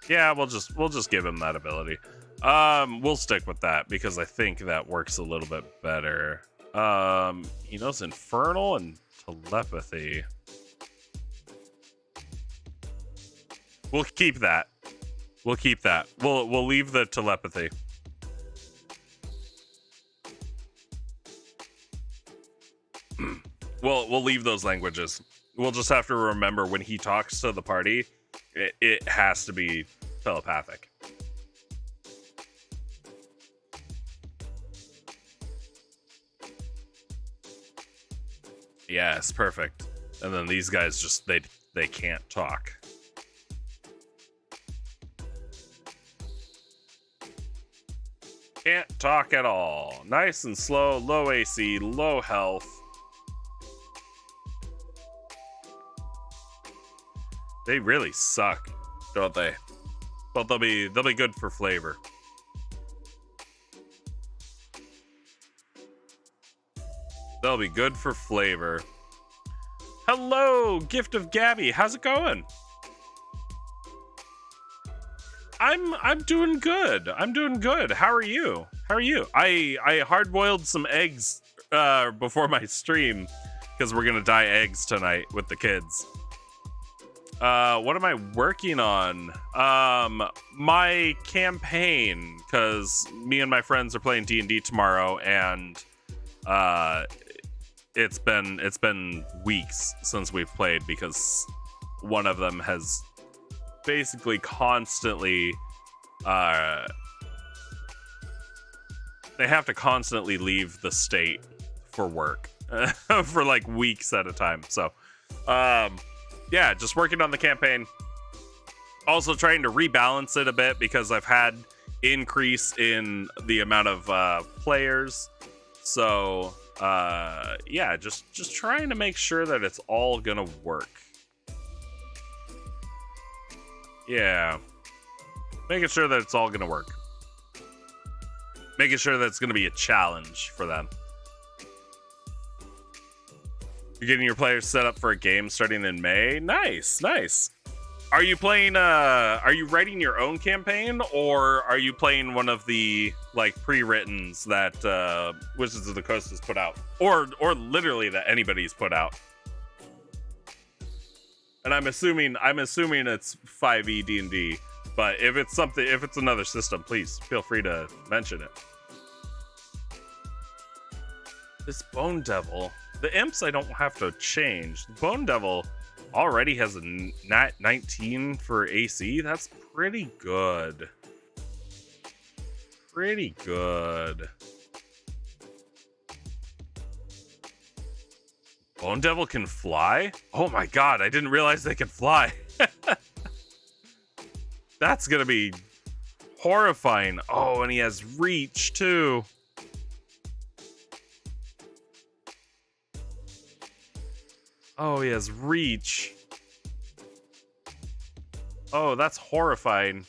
Yeah, we'll just give him that ability. We'll stick with that because I think that works a little bit better. He knows Infernal and Telepathy. We'll keep that. We'll keep that. We'll leave the Telepathy. We'll leave those languages. We'll just have to remember when he talks to the party, it has to be telepathic. Yes, perfect. And then these guys just they can't talk. Can't talk at all. Nice and slow, low AC, low health. They really suck, don't they? But they'll be good for flavor. They'll be good for flavor. Hello, Gift of Gabby. How's it going? I'm doing good. I'm doing good. How are you? How are you? I hard-boiled some eggs before my stream because we're gonna dye eggs tonight with the kids. What am I working on? My campaign, because me and my friends are playing D&D tomorrow, and it's been weeks since we've played because one of them has basically constantly they have to constantly leave the state for work for like weeks at a time. So yeah, just working on the campaign. Also trying to rebalance it a bit because I've had increase in the amount of players. So yeah, just trying to make sure that it's all gonna work. Yeah, making sure that it's all gonna work. Making sure that it's gonna be a challenge for them. You're getting your players set up for a game starting in May. Nice, nice. Are you playing? Are you writing your own campaign, or are you playing one of the like pre-writtens that Wizards of the Coast has put out, or literally that anybody's put out? And I'm assuming it's 5e D&D, but if it's another system, please feel free to mention it. This Bone Devil, the imps I don't have to change. The Bone Devil already has a 19 for AC. That's pretty good. Pretty good. Bone Devil can fly? Oh my god, I didn't realize they could fly. That's gonna be horrifying. Oh, and he has reach too. Oh, he has reach. Oh, that's horrifying.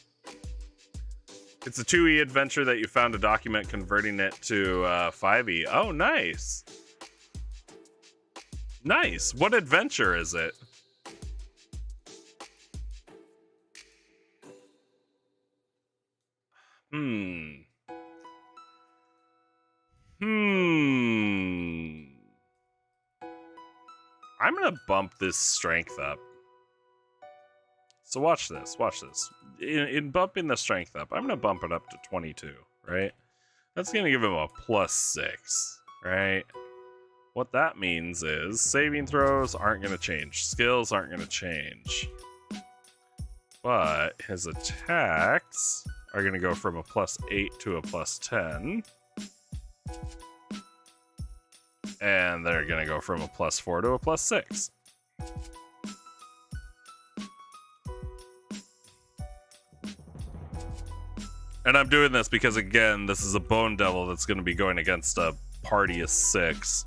It's a 2E adventure that you found a document converting it to 5E. Oh, nice. Nice. What adventure is it? I'm gonna bump this strength up. So watch this, watch this. In bumping the strength up, I'm gonna bump it up to 22, right? That's gonna give him a +6, right? What that means is saving throws aren't gonna change. Skills aren't gonna change. But his attacks are gonna go from a +8 to a +10. And they're gonna go from a +4 to a +6. And I'm doing this because, again, this is a Bone Devil that's going to be going against a party of 6.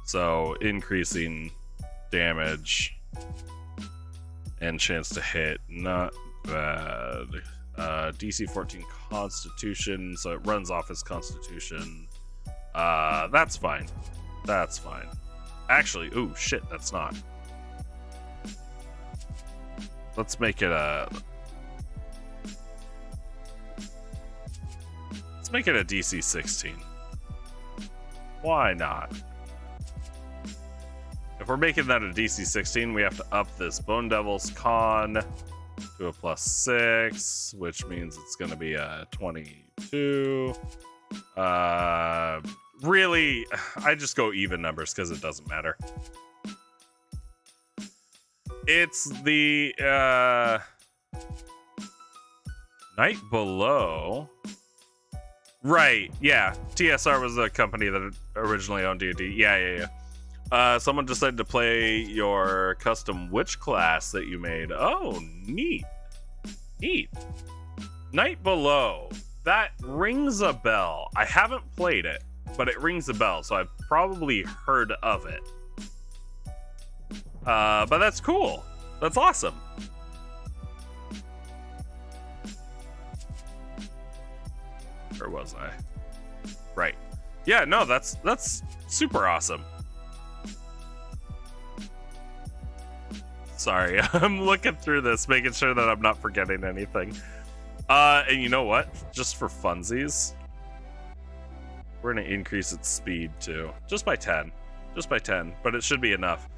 So, increasing damage and chance to hit, not bad. DC 14 Constitution, so it runs off his Constitution. That's fine. That's fine. Actually, ooh, shit, that's not. Let's make it a... Let's make it a DC 16. Why not? If we're making that a DC 16, we have to up this Bone Devil's Con to a +6, which means it's going to be a 22. Really, I just go even numbers because it doesn't matter. It's the Night Below. Right, yeah. TSR was the company that originally owned D&D. Yeah. Someone decided to play your custom witch class that you made. Oh, neat. Neat. Night Below. That rings a bell. I haven't played it, but it rings a bell, so I've probably heard of it. But that's cool. That's awesome. Where was I? Right. Yeah, no, that's super awesome. Sorry, I'm looking through this, making sure that I'm not forgetting anything. And you know what? Just for funsies, we're gonna increase its speed too. Just by 10. Just by 10, but it should be enough.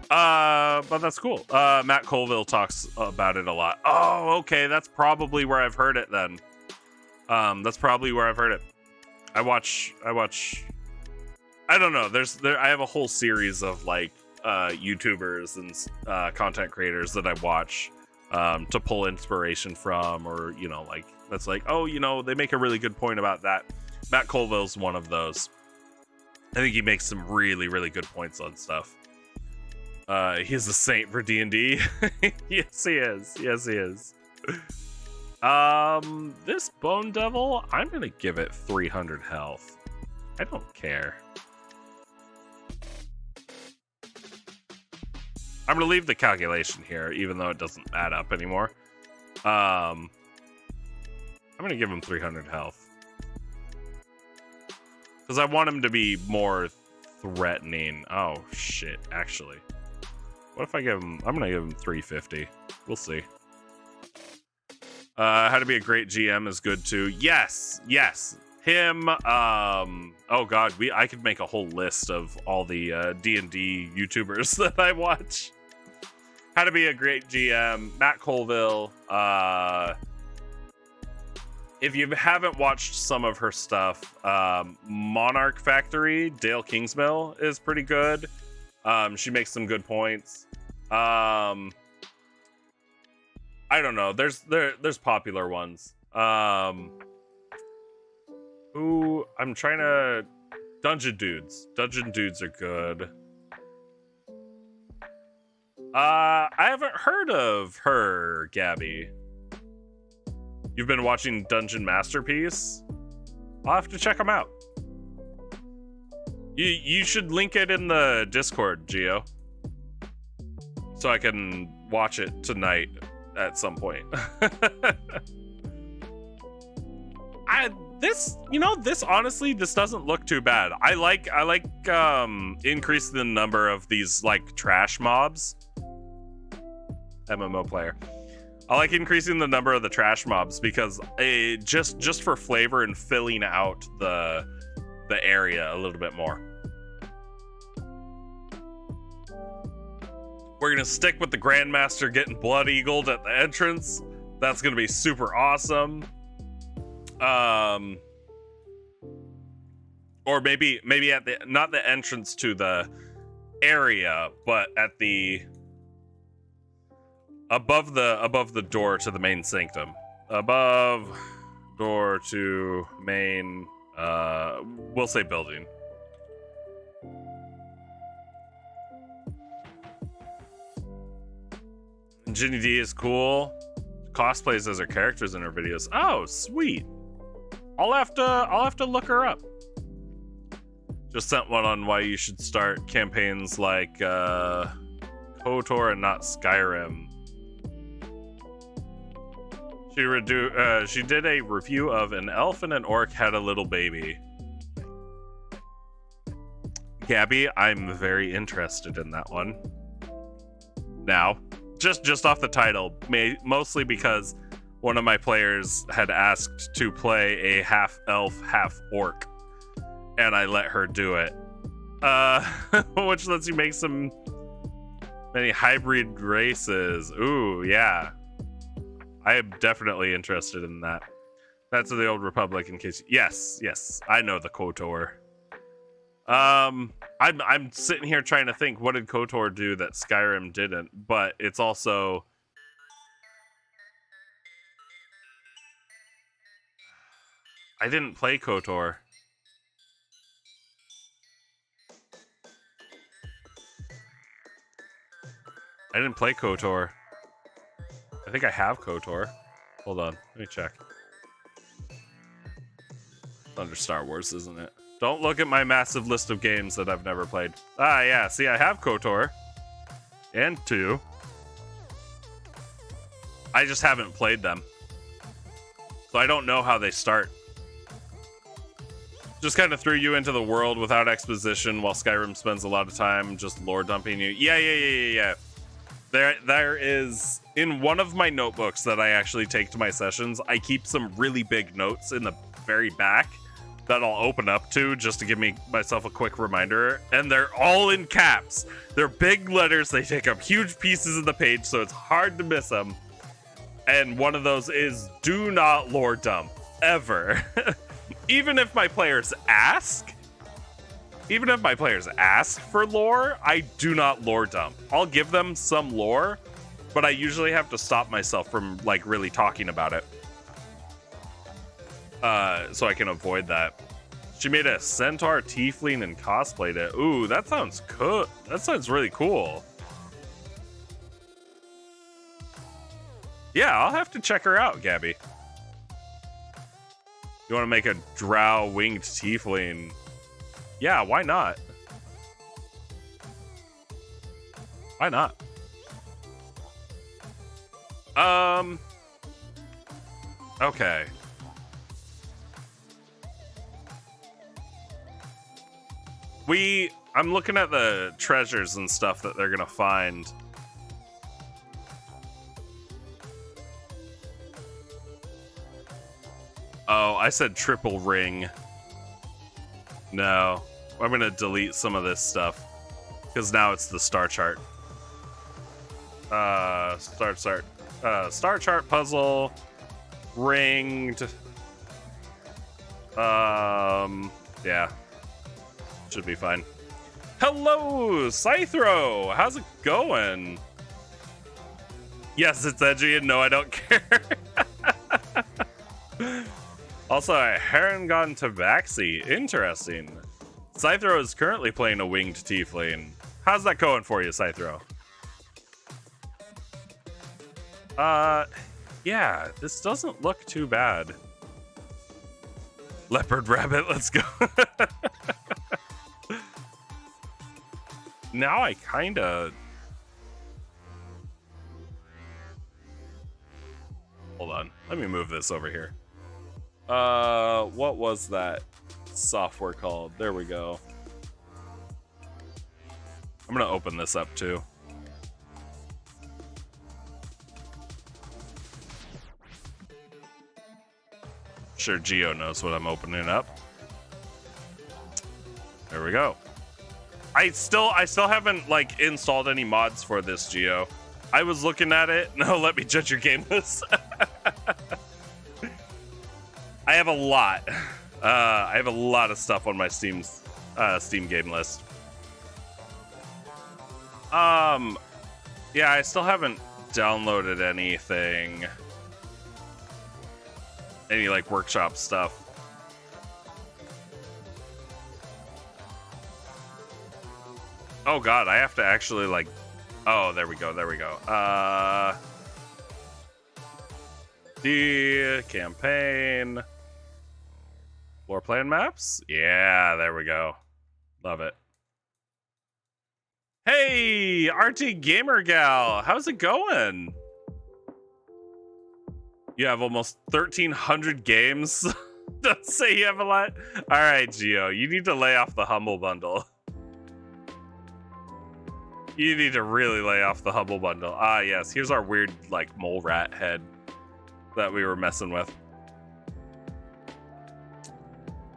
But that's cool. Matt Colville talks about it a lot. Oh, okay, that's probably where I've heard it then. That's probably where I've heard it. I watch I don't know, I have a whole series of like YouTubers and content creators that I watch to pull inspiration from, or you know, like that's like, oh, you know, they make a really good point about that. Matt Colville's one of those. I think he makes some really, really good points on stuff. He's a saint for D&D. Yes, he is. Yes, he is. This Bone Devil, I'm gonna give it 300 health. I don't care. I'm gonna leave the calculation here, even though it doesn't add up anymore. I'm gonna give him 300 health. Because I want him to be more threatening. Oh, shit, actually. What if I give him... I'm gonna give him 350. We'll see. How to be a great GM is good too. Yes, yes. Him, oh god, I could make a whole list of all the D&D YouTubers that I watch. How to be a great GM, Matt Colville. If you haven't watched some of her stuff, Monarch Factory, Dale Kingsmill is pretty good. She makes some good points. I don't know. There's popular ones. Who I'm trying to... Dungeon Dudes. Dungeon Dudes are good. I haven't heard of her, Gabby. You've been watching Dungeon Masterpiece? I'll have to check them out. You should link it in the Discord, Gio, so I can watch it tonight at some point. This honestly, this doesn't look too bad. I like increasing the number of these like trash mobs. MMO player. I like increasing the number of the trash mobs because just for flavor and filling out the area a little bit more. We're gonna stick with the Grandmaster getting blood eagled at the entrance. That's gonna be super awesome. Or maybe at the, not the entrance to the area, but at the above the door to the main sanctum. Above door to main, we'll say building. Ginny D is cool. Cosplays as her characters in her videos. Oh, sweet. I'll have to look her up. Just sent one on why you should start campaigns like KOTOR and not Skyrim. She did a review of An Elf and an Orc Had a Little Baby. Gabby, I'm very interested in that one. Now, just off the title, mostly because one of my players had asked to play a half elf, half orc, and I let her do it. Which lets you make many hybrid races. Ooh, yeah. I am definitely interested in that. That's of the Old Republic, in case. Yes, I know the KOTOR. I'm sitting here trying to think, what did KOTOR do that Skyrim didn't? But it's also, I didn't play KOTOR. I didn't play KOTOR. I think I have KOTOR. Hold on, let me check. It's under Star Wars, isn't it? Don't look at my massive list of games that I've never played. Ah, yeah, see, I have KOTOR. And 2. I just haven't played them. So I don't know how they start. Just kind of threw you into the world without exposition while Skyrim spends a lot of time just lore dumping you. Yeah. There is, in one of my notebooks that I actually take to my sessions, I keep some really big notes in the very back that I'll open up to just to give myself a quick reminder, and they're all in caps. They're big letters, they take up huge pieces of the page, so it's hard to miss them. And one of those is, do not lore dump, ever. Even if my players ask for lore, I do not lore dump. I'll give them some lore, but I usually have to stop myself from like really talking about it. So I can avoid that. She made a centaur tiefling and cosplayed it. Ooh, that sounds cool. That sounds really cool. Yeah, I'll have to check her out, Gabby. You want to make a drow winged tiefling? Yeah, why not? Why not? Okay. I'm looking at the treasures and stuff that they're gonna find. Oh, I said triple ring. No, I'm gonna delete some of this stuff because now it's the star chart. Star chart puzzle, ringed. Yeah, should be fine. Hello, Scythro. How's it going? Yes, it's edgy, and no, I don't care. Also, Harangon Tabaxi. Interesting. Scythro is currently playing a winged tiefling. How's that going for you, Scythro? Yeah, this doesn't look too bad. Leopard rabbit, let's go. Now I kinda... Hold on, let me move this over here. What was that software called? There we go. I'm gonna open this up too. Sure, Geo knows what I'm opening up. There we go. I still haven't like installed any mods for this, Geo. I was looking at it. No, let me judge your game list. I have a lot. I have a lot of stuff on my Steam game list. Yeah, I still haven't downloaded anything. Any like workshop stuff. Oh god, I have to actually like... Oh, there we go, there we go. The campaign. Floor plan maps? Yeah, there we go. Love it. Hey, RT Gamer Gal, how's it going? You have almost 1,300 games. Don't say you have a lot. All right, Geo, you need to lay off the Humble Bundle. You need to really lay off the Humble Bundle. Ah, yes, here's our weird, like, mole rat head that we were messing with.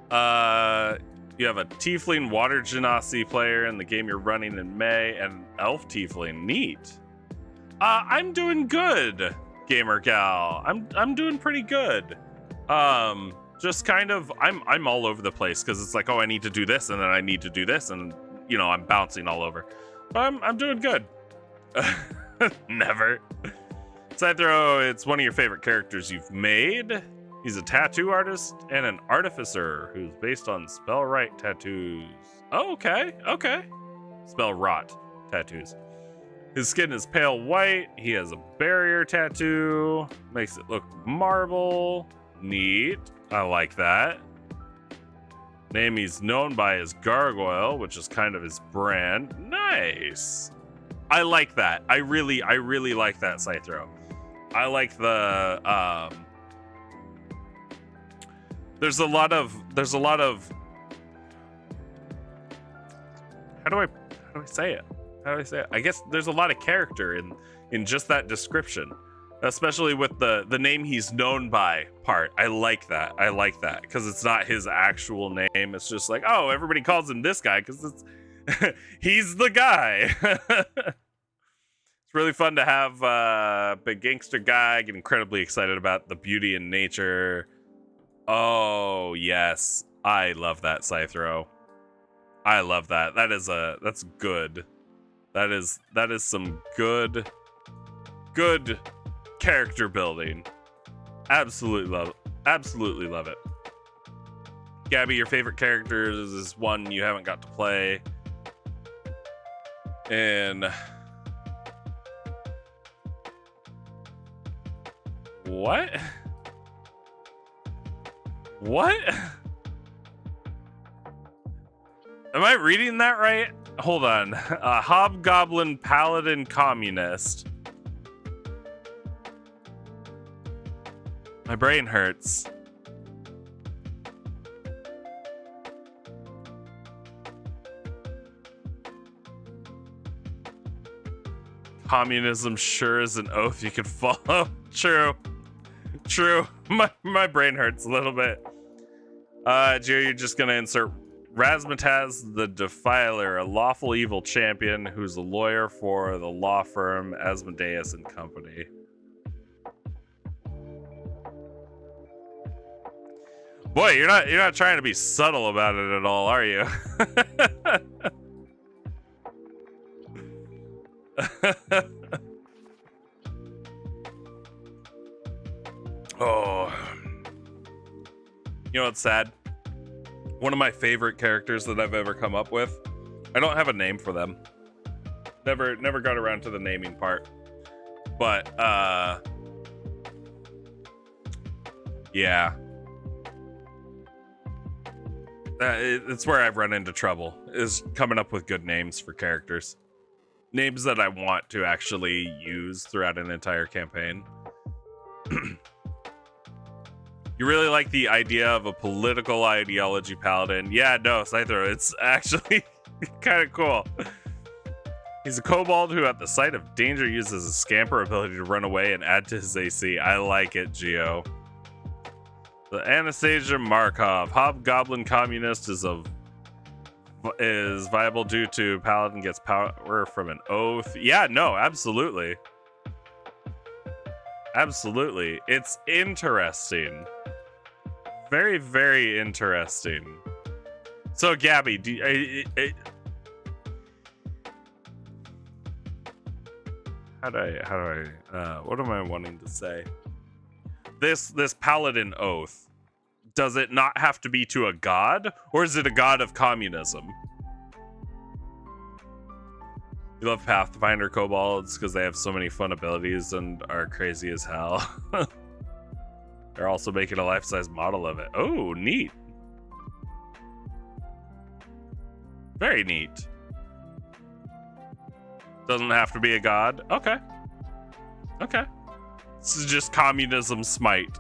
You have a Tiefling Water Genasi player in the game you're running in May, and Elf Tiefling. Neat. I'm doing good, Gamer Gal. I'm doing pretty good. Just kind of, I'm all over the place because it's like, oh, I need to do this, and then I need to do this, and you know, I'm bouncing all over. But I'm doing good. Never. Scythro, it's one of your favorite characters you've made. He's a tattoo artist and an artificer who's based on spell right tattoos. Oh, okay, okay. Spell rot tattoos. His skin is pale white. He has a barrier tattoo. Makes it look marble. Neat. I like that. Name he's known by is Gargoyle, which is kind of his brand. Nice. I like that. I really like that, Scythro. I like the there's a lot of how do I say it? How do I say it? I guess there's a lot of character in just that description, especially with the name he's known by part. I like that. I like that because it's not his actual name. It's just like, oh, everybody calls him this guy because it's he's the guy. It's really fun to have Big Gangster Guy get incredibly excited about the beauty in nature. Oh yes, I love that, Scythro. I love that. That's good. That is some good character building. Absolutely love it. Gabby, your favorite characters is one you haven't got to play. And what? What? Am I reading that right? Hold on. Hobgoblin Paladin Communist. My brain hurts. Communism sure is an oath you could follow. True. My brain hurts a little bit. Jerry, you're just gonna insert Razmataz the Defiler, a lawful evil champion who's a lawyer for the law firm Asmodeus and Company. Boy, you're not trying to be subtle about it at all, are you? Oh. You know what's sad? One of my favorite characters that I've ever come up with. I don't have a name for them. Never got around to the naming part. But Yeah. It's where I've run into trouble, is coming up with good names for characters. Names that I want to actually use throughout an entire campaign. You really like the idea of a political ideology paladin? Yeah, no, Scyther, it's actually kind of cool. He's a kobold who at the sight of danger uses his scamper ability to run away and add to his AC. I like it, Geo. The Anastasia Markov, Hobgoblin Communist, is viable due to paladin gets power from an oath. Yeah, no, absolutely. Absolutely. It's interesting. Very, very interesting. So, Gabby, what am I wanting to say? This paladin oath, does it not have to be to a god, or is it a god of communism? You love Pathfinder kobolds because they have so many fun abilities and are crazy as hell. They're also making a life-size model of it. Oh, neat. Very neat. Doesn't have to be a god. Okay. Okay. This is just communism smite.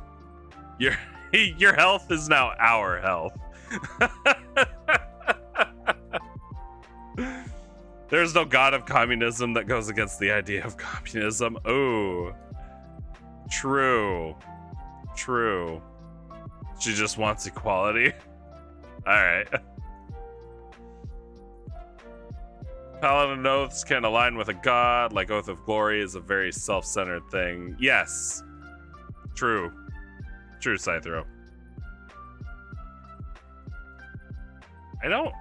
Your health is now our health. There's no god of communism that goes against the idea of communism. Oh. True. True. She just wants equality. Alright. Paladin oaths can align with a god, like Oath of Glory is a very self-centered thing. Yes. True. True, Scythero. I don't...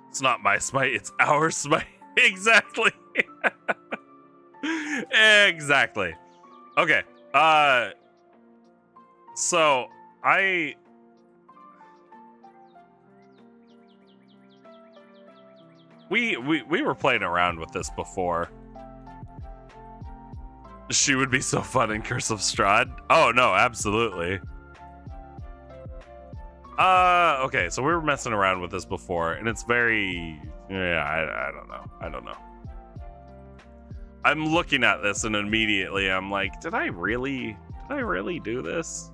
It's not my smite, it's our smite. Exactly. Exactly. Okay. So, We were playing around with this before. She would be so fun in Curse of Strahd. Oh no, absolutely. Okay, so we were messing around with this before, and it's very... Yeah, I don't know. I don't know. I'm looking at this, and immediately I'm like, did I really do this?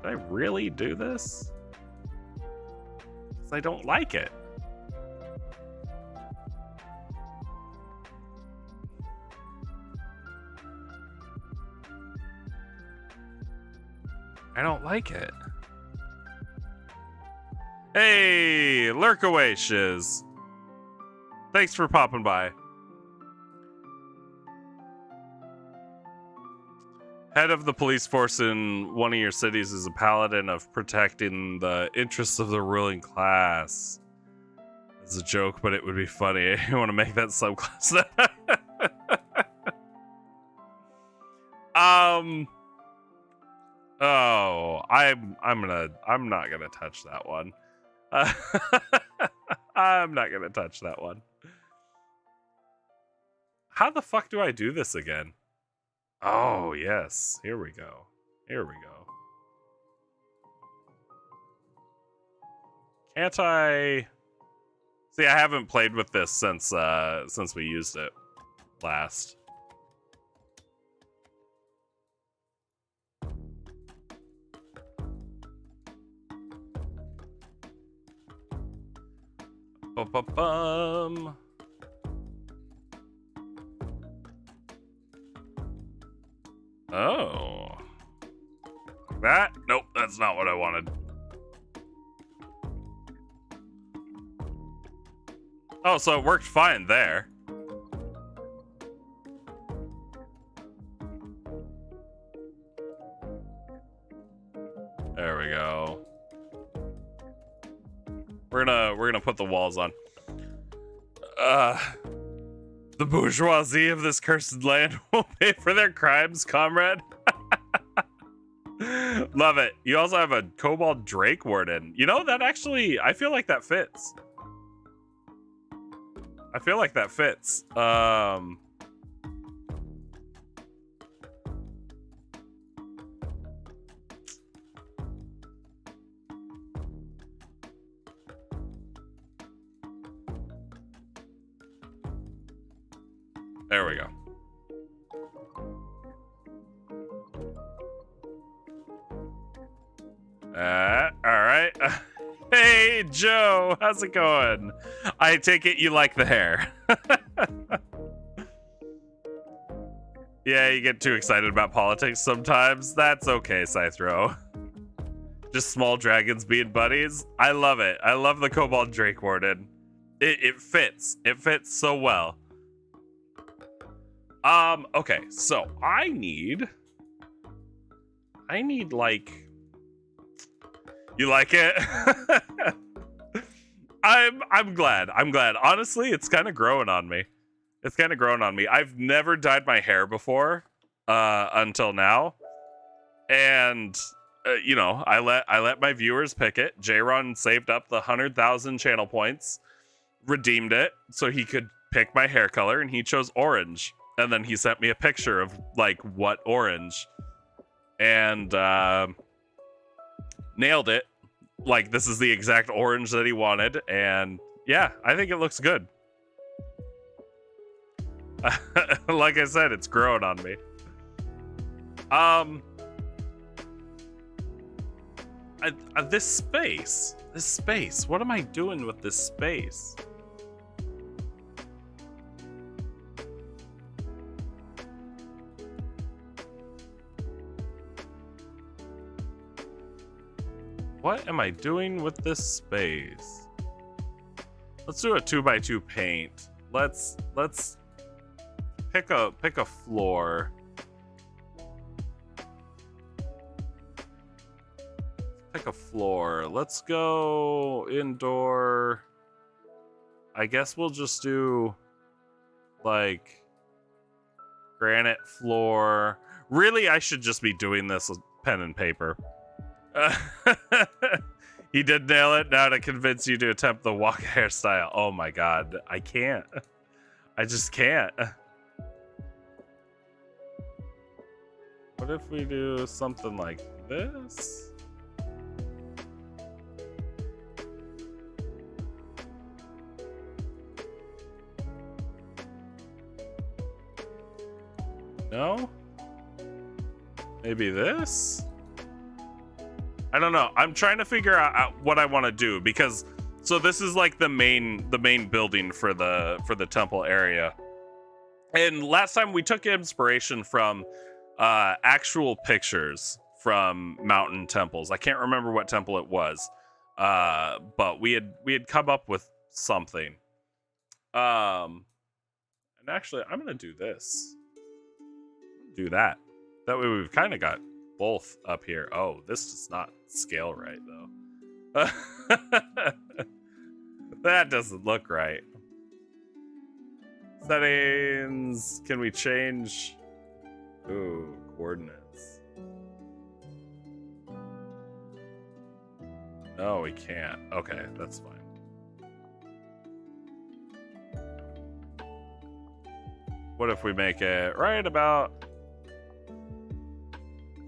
Did I really do this? Because I don't like it. I don't like it. Hey, lurk away, Shiz. Thanks for popping by. Head of the police force in one of your cities is a paladin of protecting the interests of the ruling class. It's a joke, but it would be funny. You want to make that subclass? Oh, I'm not gonna touch that one. I'm not gonna touch that one. How the fuck do I do this again? Oh, yes. Here we go. Here we go. Can't I... See, I haven't played with this since we used it last. Bum. Oh. That? Nope, that's not what I wanted. Oh, so it worked fine there. There we go. We're gonna put the walls on. The bourgeoisie of this cursed land will pay for their crimes, comrade. Love it. You also have a Kobold Drake Warden. You know, that actually, I feel like that fits. I feel like that fits. There we go. All right. Hey, Joe, how's it going? I take it you like the hair. Yeah, you get too excited about politics sometimes. That's okay, Scythro. Just small dragons being buddies. I love it. I love the Kobold Drake Warden. It fits. It fits so well. Okay, so I need like, you like it? I'm glad. I'm glad. Honestly, it's kind of growing on me. It's kind of growing on me. I've never dyed my hair before, until now. And you know, I let my viewers pick it. J-Ron saved up the 100,000 channel points, redeemed it so he could pick my hair color, and he chose orange. And then he sent me a picture of like what orange, and nailed it. Like, this is the exact orange that he wanted, and yeah, I think it looks good. Like I said, it's growing on me. This space, what am I doing with this space? What am I doing with this space? Let's do a 2x2 paint. Let's pick a floor. Pick a floor. Let's go indoor. I guess we'll just do like granite floor. Really, I should just be doing this with pen and paper. He did nail it. Now to convince you to attempt the walk hairstyle. Oh my god, I can't. I just can't. What if we do something like this? No? Maybe this? I don't know. I'm trying to figure out what I want to do, because so this is like the main building for the temple area. And last time we took inspiration from actual pictures from mountain temples. I can't remember what temple it was. But we had come up with something. And actually I'm going to do this. Do that. That way we've kind of got both up here. Oh, this does not scale right though. That doesn't look right. Settings. Can we change? Ooh, coordinates. No, we can't. Okay, that's fine. What if we make it right about...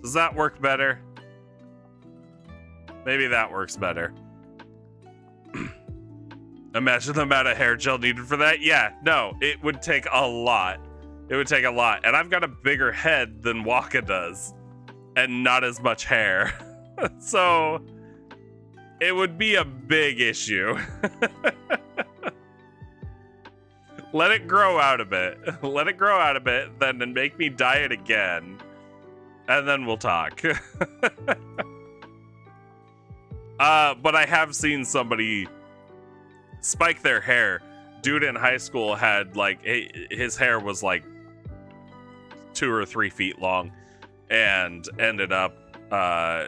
Does that work better? Maybe that works better. Imagine the amount of hair gel needed for that. Yeah, no, it would take a lot. It would take a lot. And I've got a bigger head than Waka does. And not as much hair. So, it would be a big issue. Let it grow out a bit. Let it grow out a bit, then make me dye it again. And then we'll talk. But I have seen somebody spike their hair. Dude in high school had like, his hair was like 2 or 3 feet long and ended up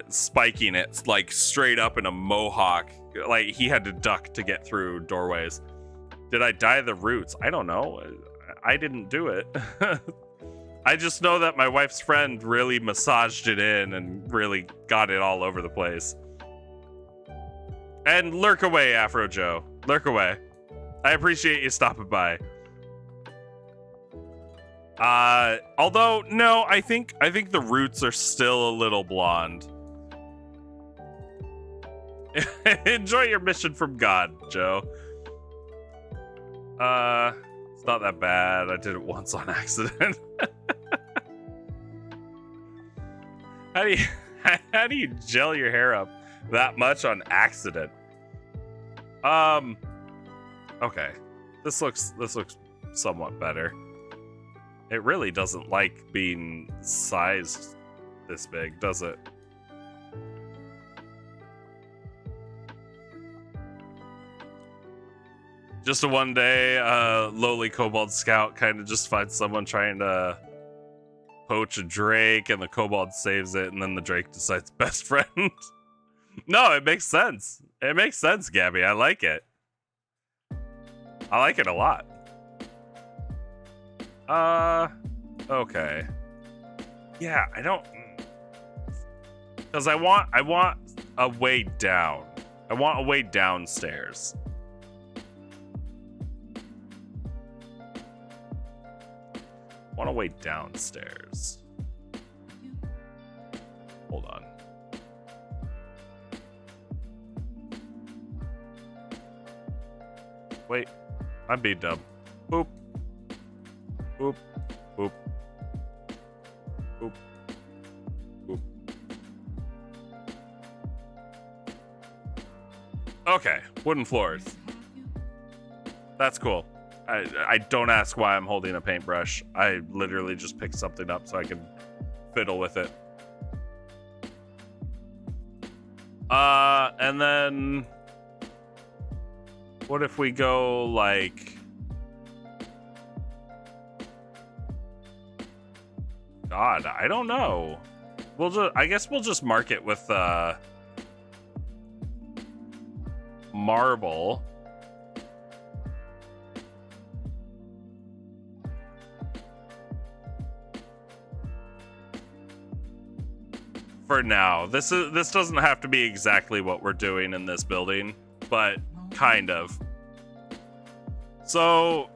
spiking it like straight up in a mohawk. Like he had to duck to get through doorways. Did I dye the roots? I don't know. I didn't do it. I just know that my wife's friend really massaged it in and really got it all over the place. And lurk away, Afro Joe. Lurk away. I appreciate you stopping by. Although, no, I think the roots are still a little blonde. Enjoy your mission from God, Joe. It's not that bad. I did it once on accident. How do you gel your hair up that much on accident? Okay. This looks somewhat better. It really doesn't like being sized this big, does it? Just a one day, lowly kobold scout kind of just finds someone trying to poach a drake, and the kobold saves it, and then the drake decides best friend. No, it makes sense. It makes sense, Gabby. I like it. I like it a lot. Okay. Yeah, I don't... Because I want a way down. I want a way downstairs. I want a way downstairs. Hold on. Wait, I'm being dumb. Boop. Boop. Boop. Boop. Boop. Okay, wooden floors. That's cool. I don't ask why I'm holding a paintbrush. I literally just picked something up so I can fiddle with it. And then... What if we go, like... God, I don't know. I guess we'll just mark it with, marble. For now. This doesn't have to be exactly what we're doing in this building, but kind of. So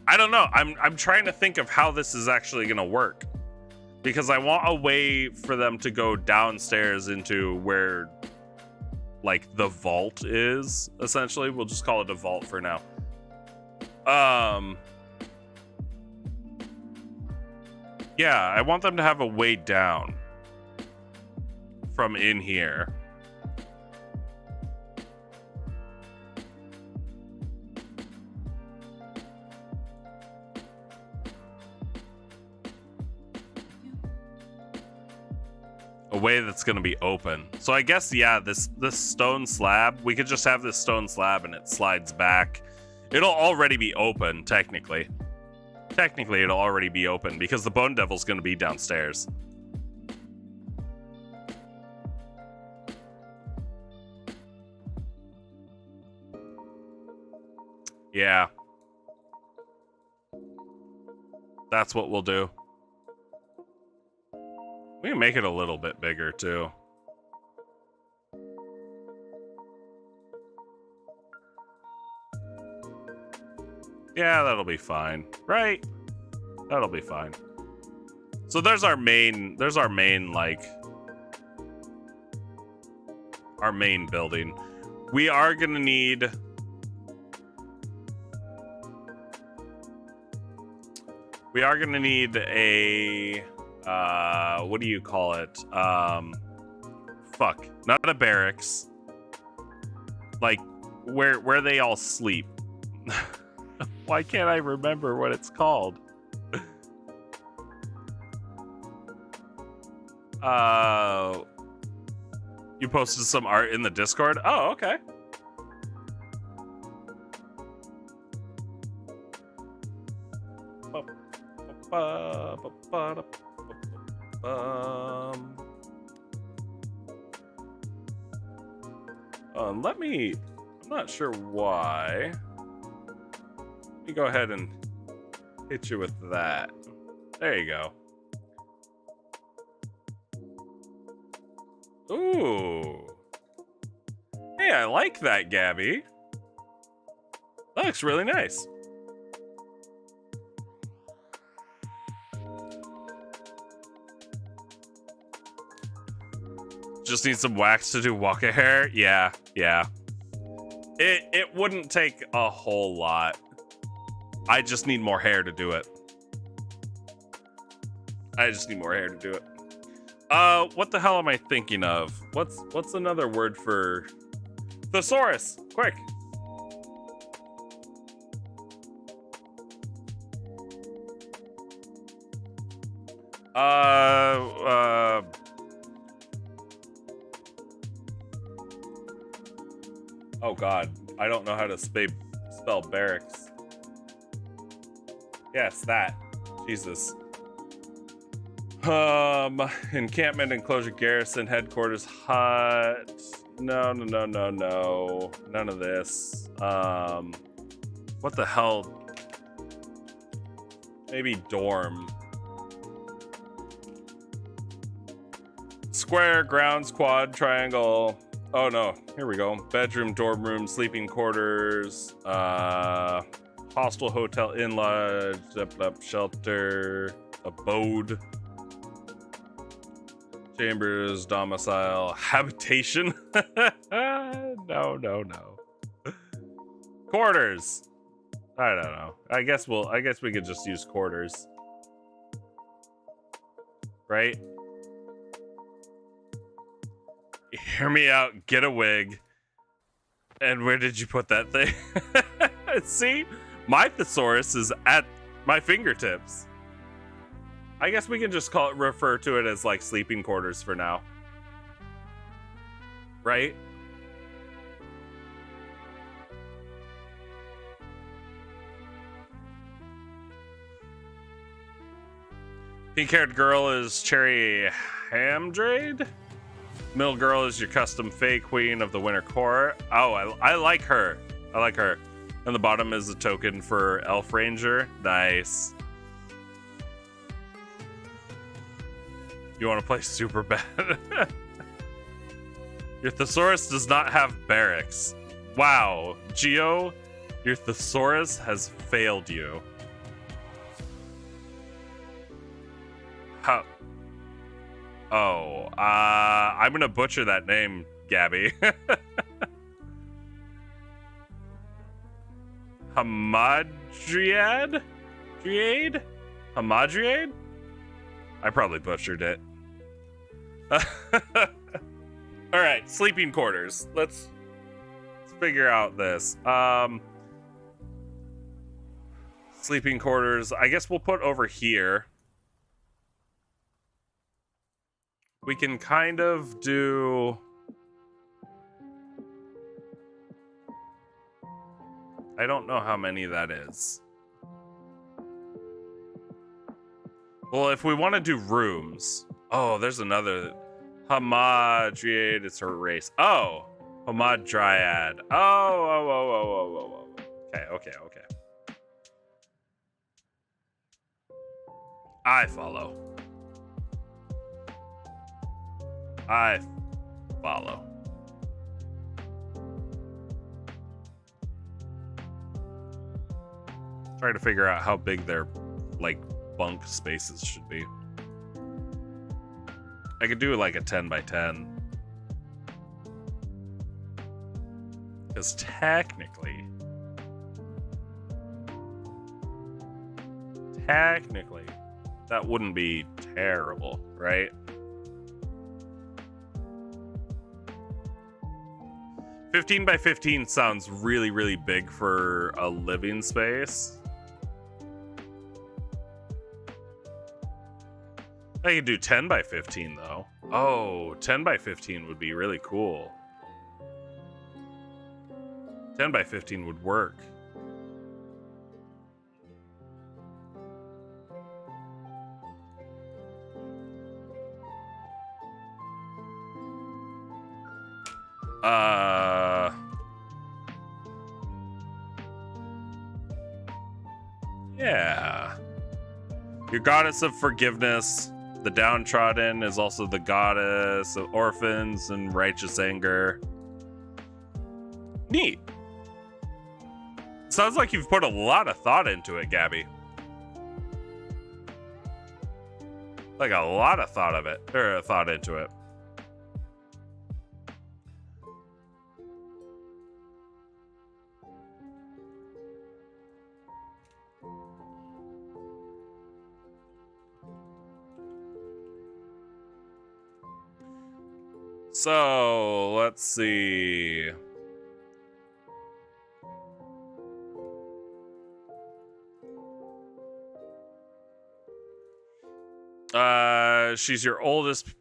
I don't know. I'm trying to think of how this is actually going to work, because I want a way for them to go downstairs into where, like, the vault is, essentially. We'll just call it a vault for now. Yeah, I want them to have a way down from in here. A way that's going to be open. So I guess, yeah, this stone slab, we could just have this stone slab and it slides back. It'll already be open, technically. Technically, it'll already be open because the Bone Devil's going to be downstairs. Yeah. That's what we'll do. We can make it a little bit bigger, too. Yeah, that'll be fine, right? That'll be fine. So there's our main, like, our main building. We are gonna need... We are gonna need a, what do you call it? Fuck, not a barracks. Like, where they all sleep. Why can't I remember what it's called? You posted some art in the Discord? Oh, okay. I'm not sure why. Let me go ahead and hit you with that. There you go. Ooh. Hey, I like that, Gabby. That looks really nice. Just need some wax to do Waka hair. Yeah. It wouldn't take a whole lot. I just need more hair to do it. What the hell am I thinking of? What's another word for thesaurus? Quick. Oh god, I don't know how to spell barracks. Yes, that. Jesus. Encampment, enclosure, garrison, headquarters, hut. No. None of this. What the hell? Maybe dorm. Square, grounds, quad, triangle. Oh no, here we go. Bedroom, dorm room, sleeping quarters, hostel, hotel, inn, lodge, shelter, abode, chambers, domicile, habitation. No. Quarters. I don't know. I guess we could just use quarters. Right? Hear me out, get a wig. And where did you put that thing? See? My thesaurus is at my fingertips. I guess we can just refer to it as like sleeping quarters for now. Right? Pink-haired girl is Cherry Hamdrade. Middle girl is your custom Fey Queen of the Winter Court. Oh, I like her. And the bottom is a token for Elf Ranger. Nice. You want to play super bad? Your thesaurus does not have barracks. Wow, Geo, your thesaurus has failed you. How? Oh, I'm gonna butcher that name, Gabby. Hamadryad? Hamadryad? I probably butchered it. Alright, sleeping quarters. Let's figure out this. Sleeping quarters, I guess we'll put over here. We can kind of do... I don't know how many that is. Well, if we want to do rooms... Oh, there's another... Hamadryad, it's her race. Oh! Hamadryad. Oh. Okay. I follow. Trying to figure out how big their, like, bunk spaces should be. I could do like a 10 by 10. Because technically, that wouldn't be terrible, right? 15 by 15 sounds really, really big for a living space. I could do 10 by 15 though. Oh, 10 by 15 would be really cool. 10 by 15 would work. Yeah. Your goddess of forgiveness. The downtrodden is also the goddess of orphans and righteous anger. Neat. Sounds like you've put a lot of thought into it, Gabby. Like a lot of thought into it. So let's see. She's your oldest.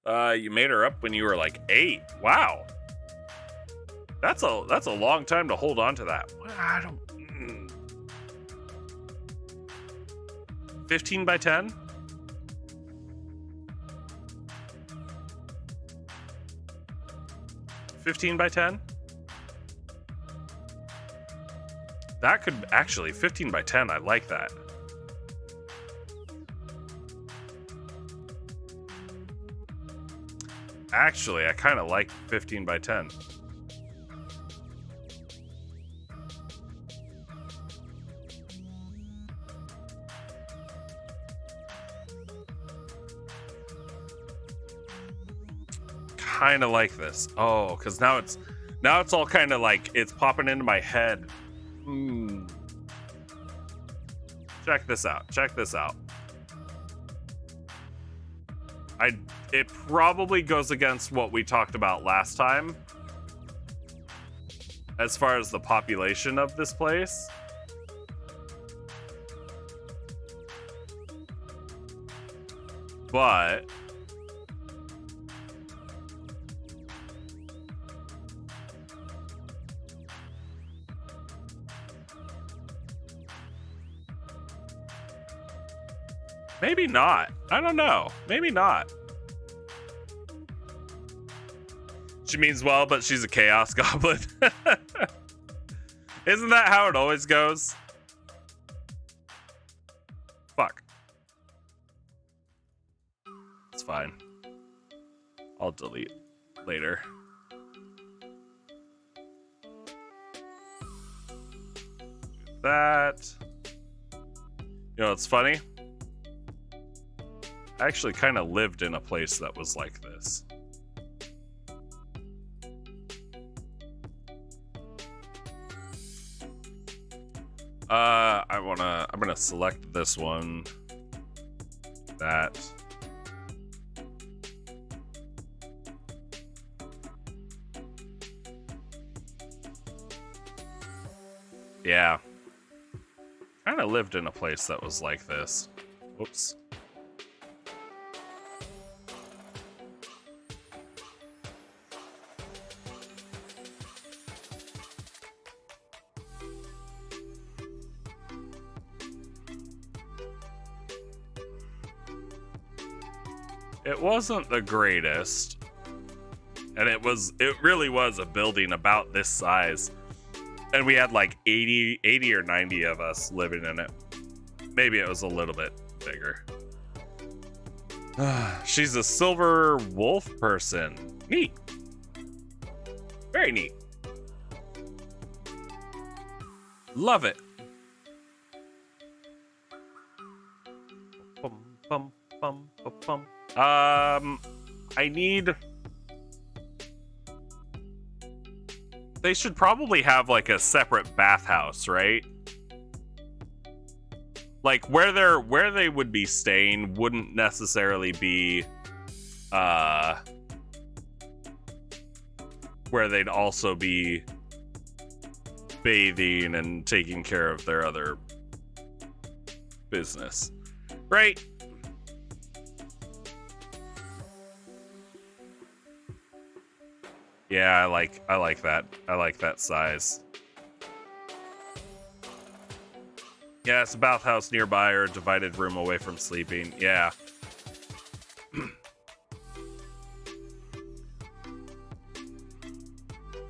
You made her up when you were like 8. Wow. That's a long time to hold on to that. I don't. 15 by 10? $15 by $10? That could actually $15 by $10. I like that. Actually, I kind of like $15 by $10. Kind of like this. Oh, because now it's all kind of like it's popping into my head. Check this out. It probably goes against what we talked about last time as far as the population of this place. But maybe not. I don't know. Maybe not. She means well, but she's a chaos goblin. Isn't that how it always goes? Fuck. It's fine. I'll delete later. Do that. You know, it's funny. I actually kind of lived in a place that was like this. I'm gonna select this one. That. Yeah. Kind of lived in a place that was like this. Whoops. It wasn't the greatest, and it really was a building about this size, and we had like 80 or 90 of us living in it. Maybe it was a little bit bigger. She's a silver wolf person. Neat. Very neat. Love it. Bum, bum, bum, bum, bum. I need... They should probably have like a separate bathhouse, right? Like where they would be staying wouldn't necessarily be where they'd also be bathing and taking care of their other business. Right? Yeah, I like that. I like that size. Yeah, it's a bathhouse nearby or a divided room away from sleeping. Yeah.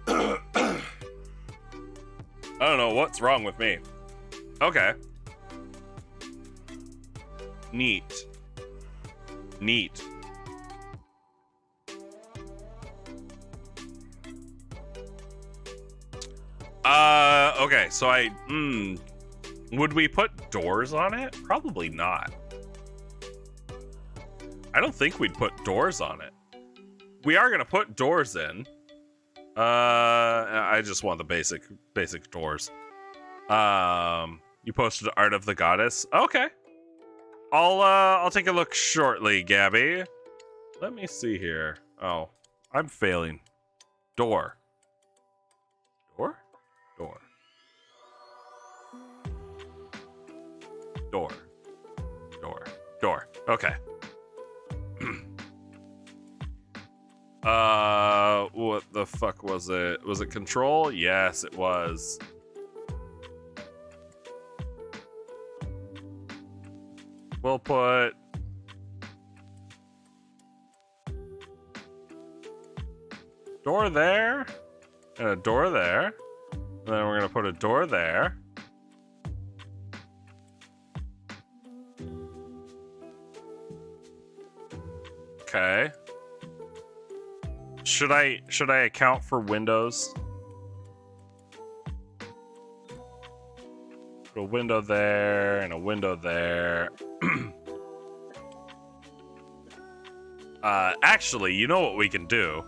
I don't know what's wrong with me. Okay. Neat. Okay, so would we put doors on it? Probably not. I don't think we'd put doors on it. We are gonna put doors in. I just want the basic doors. You posted Art of the Goddess. Okay. I'll take a look shortly, Gabby. Let me see here. Oh, I'm failing. Door. Door? Door. Door. Door. Door. Okay. What the fuck was it? Was it control? Yes, it was. We'll put door there and a door there. And then we're gonna put a door there. Okay. Should I account for windows? Put a window there and a window there. Actually, you know what we can do?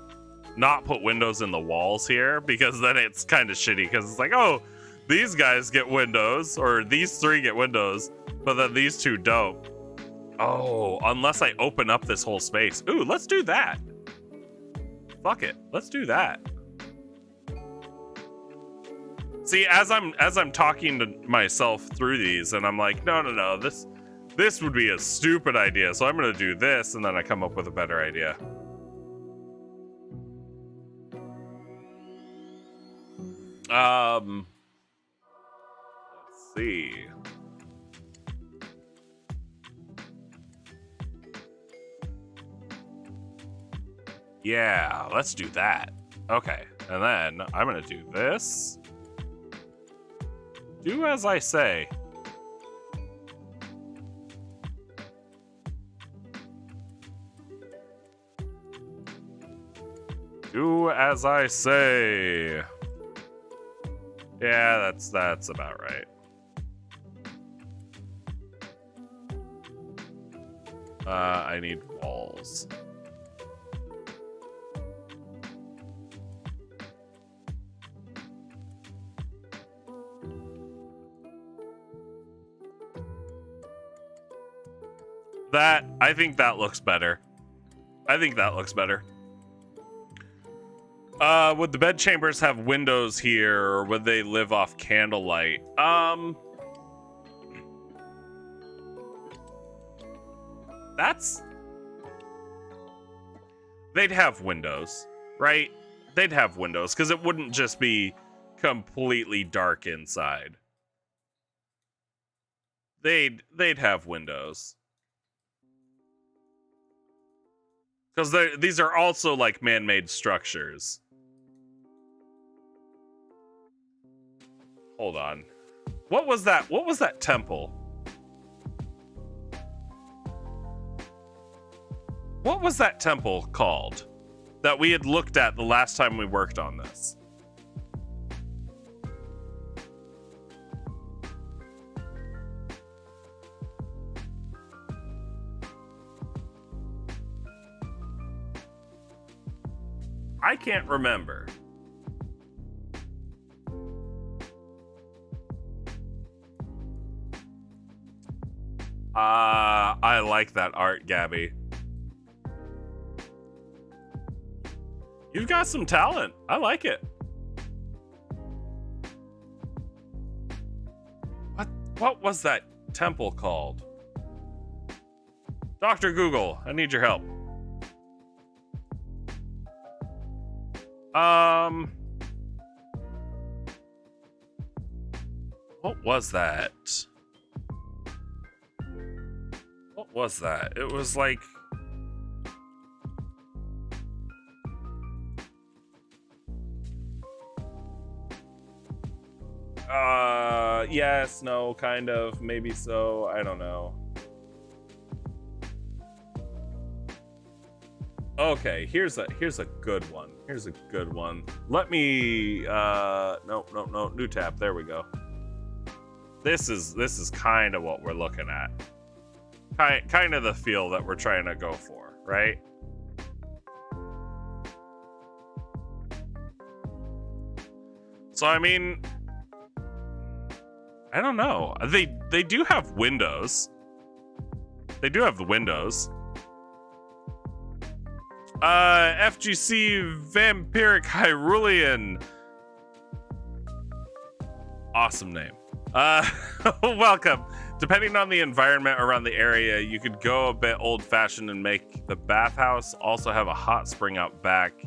Not put windows in the walls here, because then it's kind of shitty, because it's like, oh, these guys get windows, or these three get windows, but then these two don't. Oh, unless I open up this whole space. Ooh, let's do that. Fuck it. Let's do that. See, as I'm talking to myself through these, and I'm like, no, this would be a stupid idea, so I'm gonna do this, and then I come up with a better idea. Let's see. Yeah, let's do that. Okay, and then I'm gonna do this. Do as I say. Do as I say. Yeah, that's about right. I need walls. I think that looks better. Would the bed chambers have windows here, or would they live off candlelight? They'd have windows, right? They'd have windows, because it wouldn't just be completely dark inside. They'd have windows. Because these are also like man-made structures. Hold on. What was that? What was that temple? What was that temple called that we had looked at the last time we worked on this? I can't remember. I like that art, Gabby. You've got some talent. I like it. What was that temple called? Dr. Google, I need your help. What was that? What was that? It was like... yes, no, kind of, maybe so, I don't know. Okay, here's a good one. Here's a good one. Let me no, new tab. There we go. This is kind of what we're looking at. Kind of the feel that we're trying to go for, right? So I mean, I don't know. They do have windows. They do have the windows. FGC Vampiric Hyrulean. Awesome name. Welcome. Depending on the environment around the area, you could go a bit old-fashioned and make the bathhouse also have a hot spring out back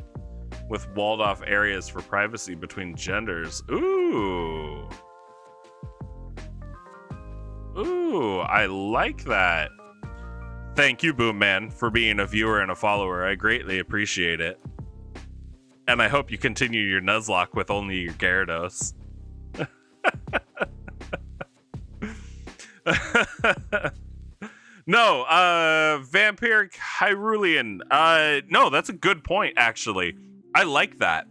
with walled-off areas for privacy between genders. Ooh. Ooh, I like that. Thank you, Boom Man, for being a viewer and a follower. I greatly appreciate it. And I hope you continue your Nuzlocke with only your Gyarados. No, Vampiric Hyrulean. No, that's a good point, actually. I like that.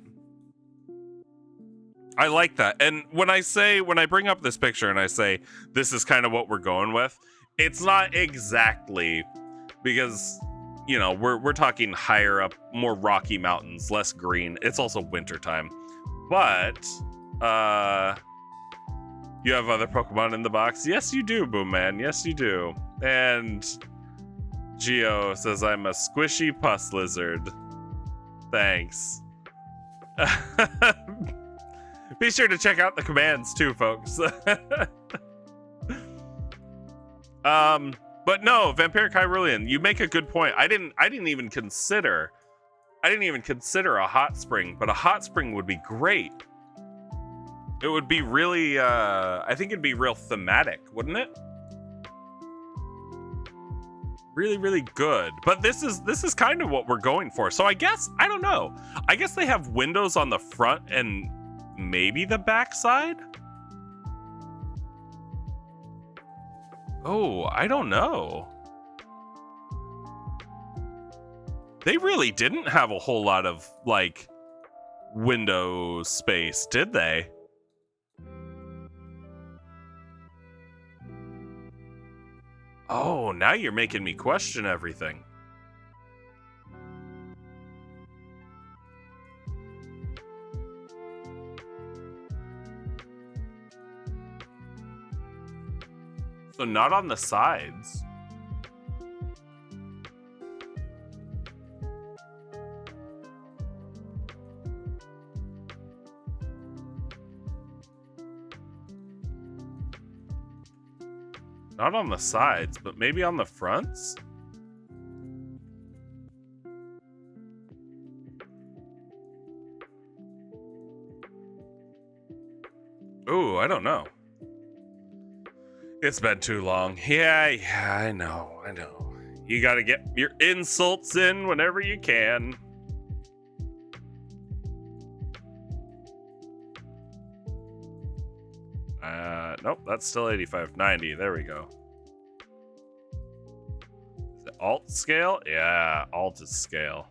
I like that. And when I bring up this picture and I say, this is kind of what we're going with, it's not exactly, because, you know, we're talking higher up, more rocky mountains, less green. It's also wintertime. But, you have other Pokemon in the box? Yes, you do, Boom Man. Yes, you do. And Geo says, I'm a squishy pus lizard. Thanks. Be sure to check out the commands too, folks. But no, Vampiric Hyrulean, you make a good point. I didn't even consider a hot spring, but a hot spring would be great. It would be really, I think it'd be real thematic, wouldn't it? Really, really good. But this is kind of what we're going for. So I guess, I don't know. I guess they have windows on the front and maybe the back side? Oh, I don't know. They really didn't have a whole lot of, like, window space, did they? Oh, now you're making me question everything. So not on the sides. Not on the sides, but maybe on the fronts? Ooh, I don't know. It's been too long. Yeah, I know. You gotta get your insults in whenever you can. Nope, that's still 8590. There we go. Is it alt scale? Yeah, alt is scale.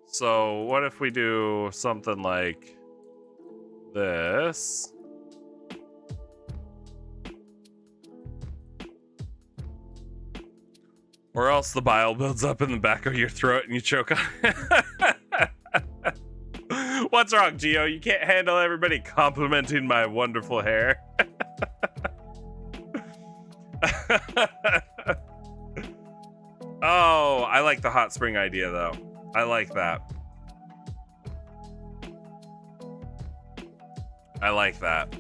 So what if we do something like this? Or else the bile builds up in the back of your throat and you choke on it. What's wrong, Gio? You can't handle everybody complimenting my wonderful hair. Oh, I like the hot spring idea, though. I like that. I like that.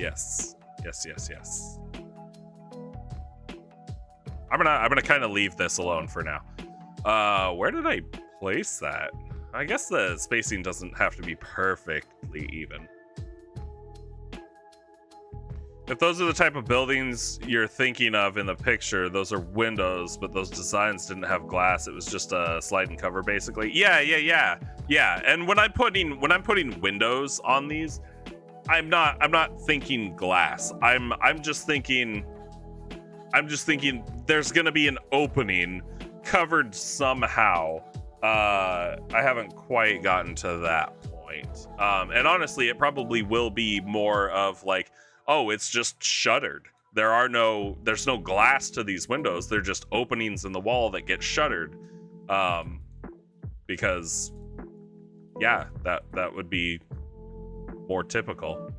Yes. Yes. I'm gonna kind of leave this alone for now. Where did I place that? I guess the spacing doesn't have to be perfectly even. If those are the type of buildings you're thinking of in the picture, those are windows, but those designs didn't have glass. It was just a slide and cover, basically. Yeah. And when I'm putting windows on these, I'm not thinking glass. I'm just thinking there's gonna be an opening covered somehow. I haven't quite gotten to that point. And honestly, it probably will be more of like, oh, it's just shuttered. There's no glass to these windows. They're just openings in the wall that get shuttered. Because yeah, that would be more typical.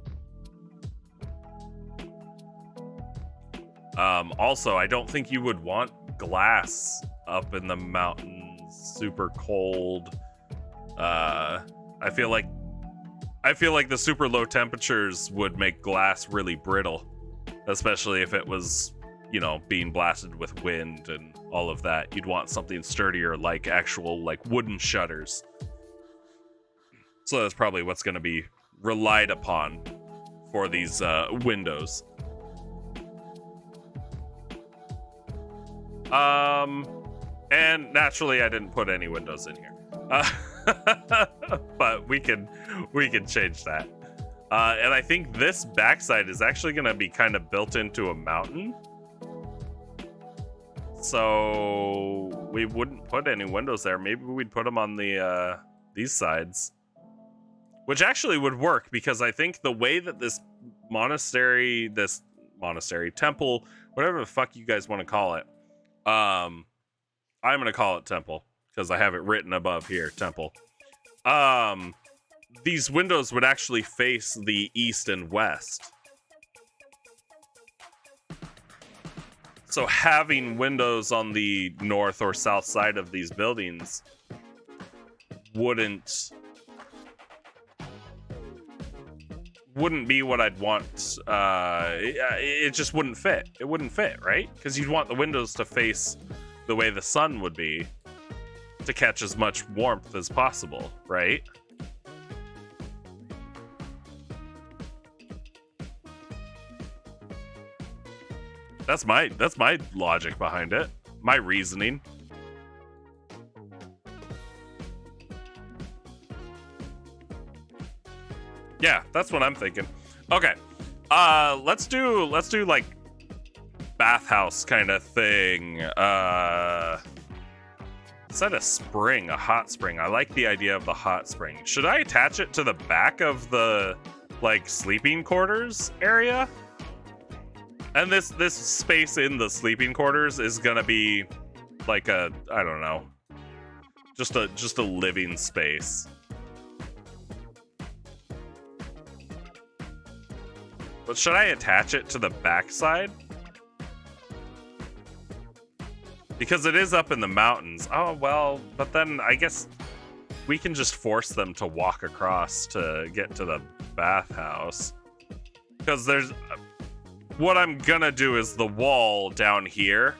Also, I don't think you would want glass up in the mountains, super cold. I feel like the super low temperatures would make glass really brittle, especially if it was, you know, being blasted with wind and all of that. You'd want something sturdier, like actual like wooden shutters. So that's probably what's going to be relied upon for these windows. And naturally I didn't put any windows in here. But we can change that. And I think this backside is actually going to be kind of built into a mountain. So we wouldn't put any windows there. Maybe we'd put them on the these sides. Which actually would work, because I think the way that this temple, whatever the fuck you guys want to call it, I'm going to call it temple because I have it written above here, temple. These windows would actually face the east and west. So having windows on the north or south side of these buildings wouldn't be what I'd want. It just wouldn't fit. It wouldn't fit, right? Because you'd want the windows to face the way the sun would be to catch as much warmth as possible, right? That's my logic behind it. My reasoning. Yeah, that's what I'm thinking. Okay. Let's do like bathhouse kind of thing. Instead of spring, a hot spring. I like the idea of the hot spring. Should I attach it to the back of the like sleeping quarters area? And this space in the sleeping quarters is gonna be like a, I don't know, just a living space. But should I attach it to the backside? Because it is up in the mountains. Oh, well, but then I guess we can just force them to walk across to get to the bathhouse. Because there's... What I'm gonna do is the wall down here.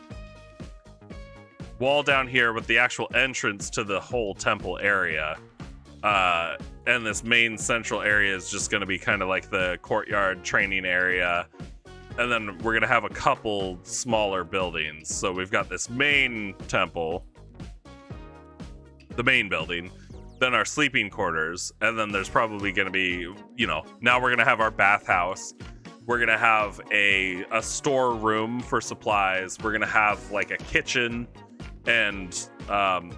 Wall down here with the actual entrance to the whole temple area. And this main central area is just going to be kind of like the courtyard training area. And then we're going to have a couple smaller buildings. So we've got this main temple, the main building, then our sleeping quarters. And then there's probably going to be, you know, now we're going to have our bathhouse. We're going to have a storeroom for supplies. We're going to have like a kitchen and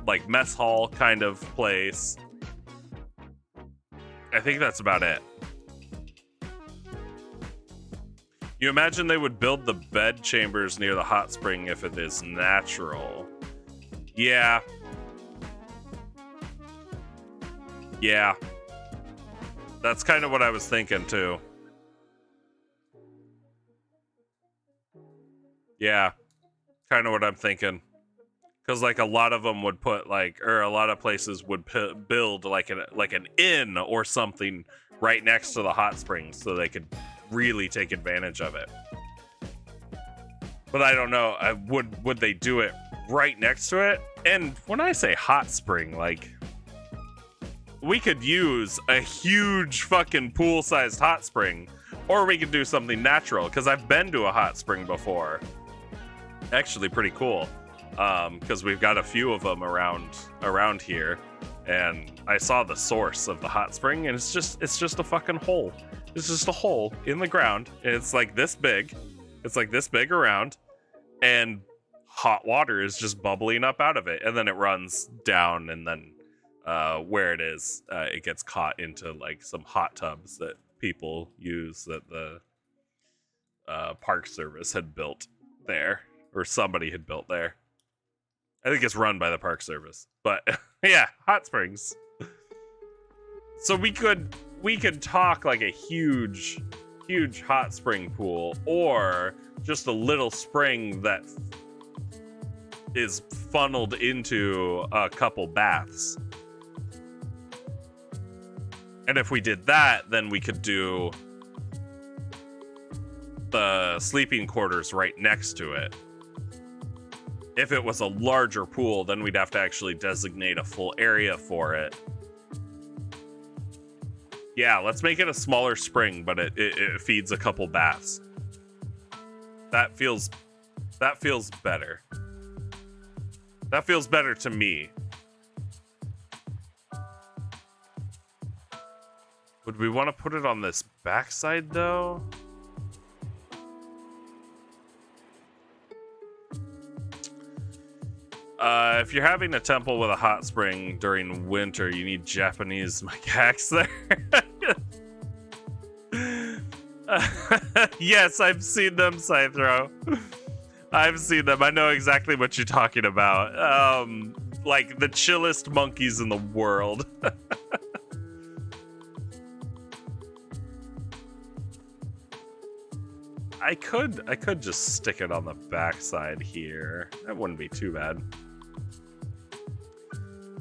like mess hall kind of place. I think that's about it. You imagine they would build the bed chambers near the hot spring if it is natural. Yeah. Yeah. That's kind of what I was thinking too. Yeah. Kind of what I'm thinking. Because like a lot of them would put like, or a lot of places would build like an inn or something right next to the hot springs so they could really take advantage of it. But I don't know. Would they do it right next to it? And when I say hot spring, like we could use a huge fucking pool-sized hot spring, or we could do something natural. Because I've been to a hot spring before. Actually, pretty cool. Because we've got a few of them around here, and I saw the source of the hot spring, and it's just a fucking hole. It's just a hole in the ground, and it's like this big. It's like this big around, and hot water is just bubbling up out of it, and then it runs down, and then where it is, it gets caught into like some hot tubs that people use that the Park Service had built there, or somebody had built there. I think it's run by the Park Service, but yeah, hot springs. So we could we could talk like a huge hot spring pool, or just a little spring that is funneled into a couple baths. And if we did that, then we could do the sleeping quarters right next to it. If it was a larger pool, then we'd have to actually designate a full area for it. Yeah, let's make it a smaller spring, but it feeds a couple baths. That feels better. That feels better to me. Would we want to put it on this backside though? If you're having a temple with a hot spring during winter, you need Japanese macaques there. Yes, I've seen them, Scythro. I've seen them. I know exactly what you're talking about. Like the chillest monkeys in the world. I could just stick it on the backside here. That wouldn't be too bad.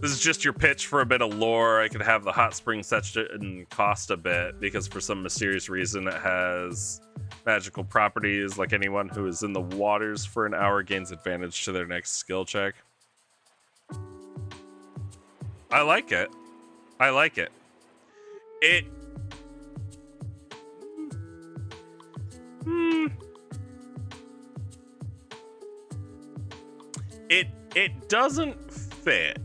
This is just your pitch for a bit of lore. I could have the hot spring section cost a bit because for some mysterious reason it has magical properties, like anyone who is in the waters for an hour gains advantage to their next skill check. I like it. I like it. It doesn't fit.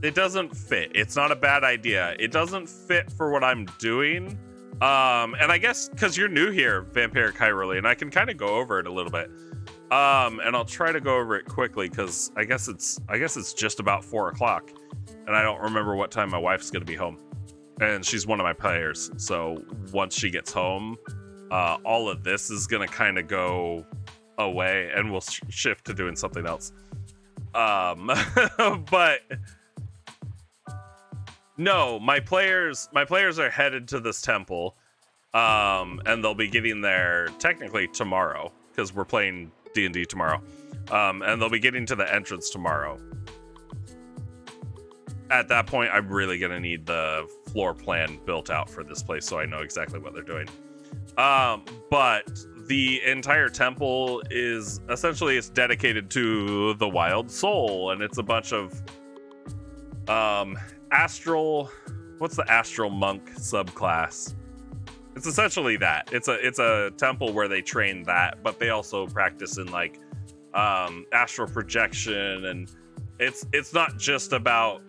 It doesn't fit. It's not a bad idea. It doesn't fit for what I'm doing. And I guess because you're new here, Vampire Kyroli, and I can kind of go over it a little bit. And I'll try to go over it quickly because I guess it's just about 4 o'clock, and I don't remember what time my wife's gonna be home. And she's one of my players, so once she gets home, all of this is gonna kind of go away, and we'll shift to doing something else. But no, my players are headed to this temple, and they'll be getting there technically tomorrow because we're playing D&D tomorrow, and they'll be getting to the entrance tomorrow. At that point, I'm really gonna need the floor plan built out for this place so I know exactly what they're doing. But the entire temple is essentially, it's dedicated to the wild soul, and it's a bunch of astral, what's the astral monk subclass? It's essentially that. It's a temple where they train that, but they also practice in like astral projection, and it's not just about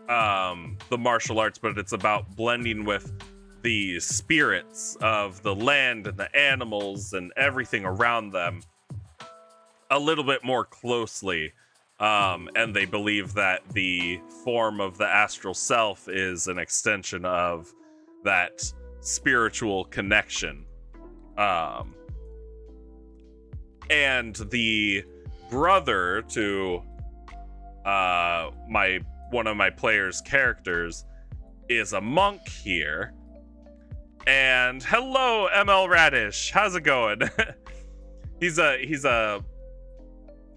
the martial arts, but it's about blending with the spirits of the land and the animals and everything around them a little bit more closely. And they believe that the form of the astral self is an extension of that spiritual connection. And the brother to one of my players' characters is a monk here. And hello, ML Radish. How's it going?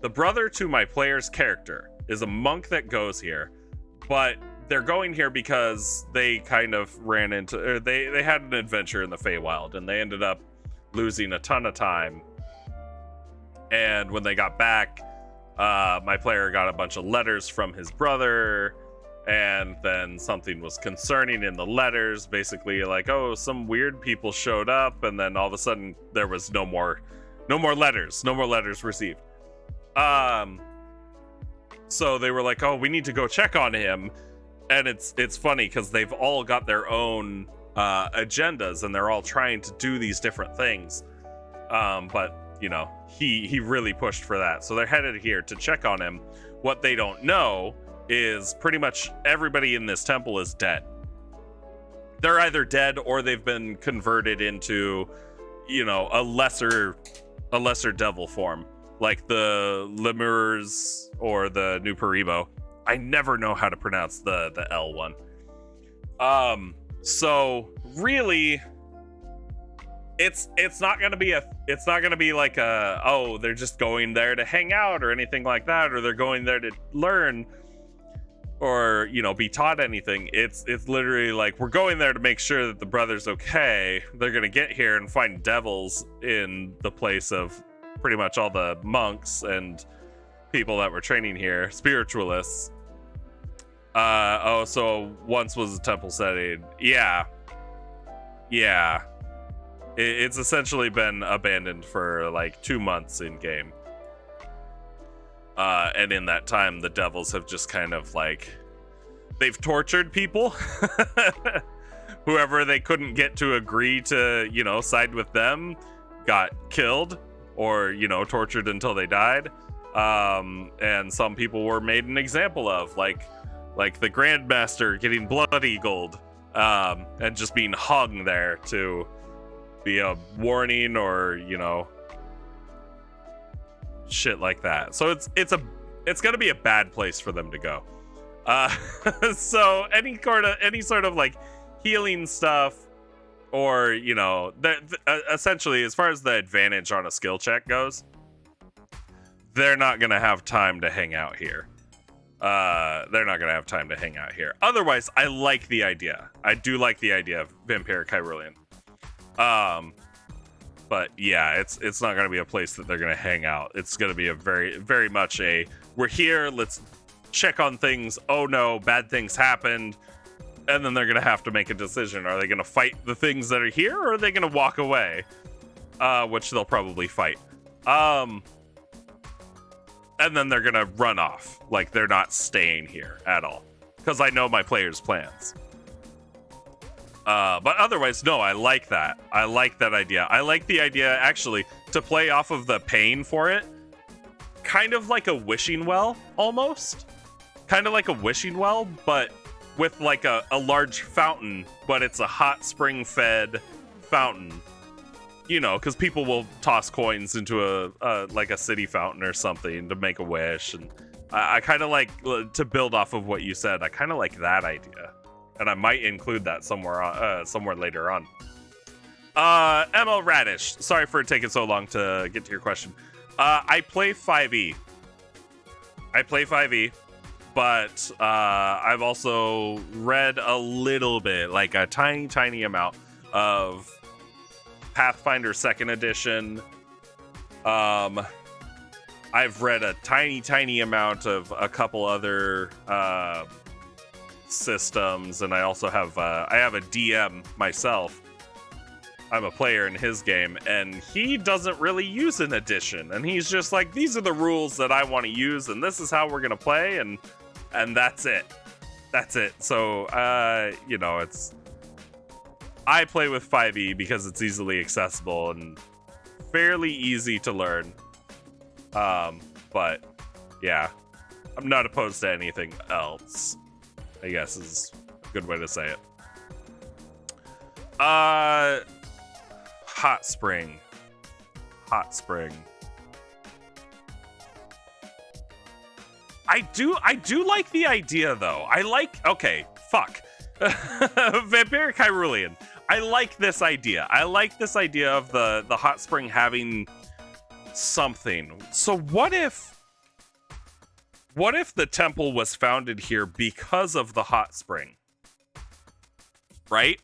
The brother to my player's character is a monk that goes here, but they're going here because they kind of ran into, or they had an adventure in the Feywild, and they ended up losing a ton of time. And when they got back, my player got a bunch of letters from his brother, and then something was concerning in the letters, basically like, oh, some weird people showed up, and then all of a sudden there was no more letters received. So they were like, oh, we need to go check on him. And it's funny because they've all got their own agendas, and they're all trying to do these different things. But you know, he really pushed for that. So they're headed here to check on him. What they don't know is pretty much everybody in this temple is dead. They're either dead or they've been converted into, you know, a lesser devil form, like the lemurs or the Nuparibo. I never know how to pronounce the L one. So really, it's not gonna be like a, oh, they're just going there to hang out or anything like that, or they're going there to learn or, you know, be taught anything. It's literally like, we're going there to make sure that the brother's okay. They're gonna get here and find devils in the place of pretty much all the monks and people that were training here, spiritualists. Oh, so once was a temple setting. Yeah. It's essentially been abandoned for like 2 months in game. And in that time, the devils have just kind of like, they've tortured people. Whoever they couldn't get to agree to, you know, side with them got killed or, you know, tortured until they died. And some people were made an example of, like the Grandmaster getting blood eagled, and just being hung there to be a warning or, you know, shit like that. So it's gonna be a bad place for them to go. So any sort of like healing stuff, or, you know, essentially, as far as the advantage on a skill check goes, they're not gonna have time to hang out here. Otherwise, I like the idea. I do like the idea of Vampiric Hyrulean. But yeah, it's not going to be a place that they're going to hang out. It's going to be a very, very much a, we're here, let's check on things. Oh no, bad things happened. And then they're going to have to make a decision. Are they going to fight the things that are here, or are they going to walk away? Which they'll probably fight. And then they're going to run off. Like, they're not staying here at all. Because I know my players' plans. But otherwise, no, I like that. I like that idea. I like the idea, actually, to play off of the pain for it. Kind of like a wishing well, almost. Kind of like a wishing well, but with like a large fountain, but it's a hot spring-fed fountain. You know, because people will toss coins into like a city fountain or something to make a wish. And I kind of like, to build off of what you said, I kind of like that idea. And I might include that somewhere later on. ML Radish, sorry for taking so long to get to your question. I play 5e. But I've also read a little bit, like a tiny amount of Pathfinder 2nd edition. I've read a tiny amount of a couple other systems, and I also have I have a DM myself. I'm a player in his game, and he doesn't really use an edition, and he's just like, these are the rules that I want to use, and this is how we're gonna play, and that's it. So you know, I play with 5e because it's easily accessible and fairly easy to learn. But yeah, I'm not opposed to anything else, I guess is a good way to say it. Hot spring. I do like the idea, though. Okay, fuck. Vampiric Hyrulean. I like this idea. I like this idea of the hot spring having something. So what if the temple was founded here because of the hot spring? Right?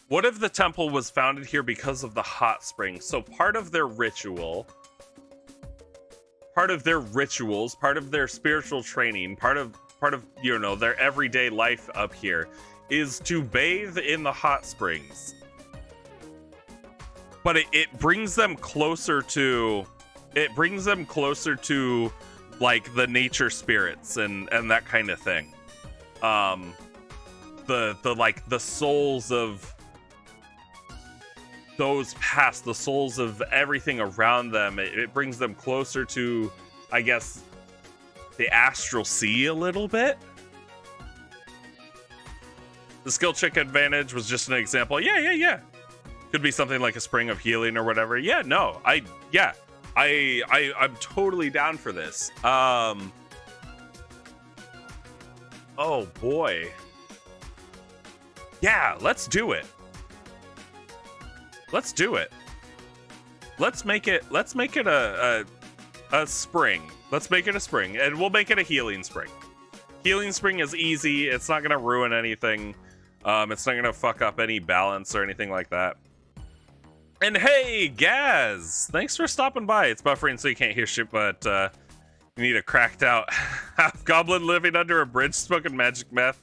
What if the temple was founded here because of the hot spring? So part of their rituals, part of their spiritual training, part of you know, their everyday life up here is to bathe in the hot springs. But it brings them closer to like the nature spirits and that kind of thing. The souls of those past, the souls of everything around them. It brings them closer to, I guess, the astral sea a little bit. The skill check advantage was just an example. Yeah. Could be something like a spring of healing or whatever. Yeah, no. I'm totally down for this. Oh boy. Yeah, let's do it. Let's do it. Let's make it a spring. Let's make it a spring, and we'll make it a healing spring. Healing spring is easy. It's not gonna ruin anything. It's not gonna fuck up any balance or anything like that. And hey, Gaz, thanks for stopping by. It's buffering so you can't hear shit, but you need a cracked out half goblin living under a bridge smoking magic meth.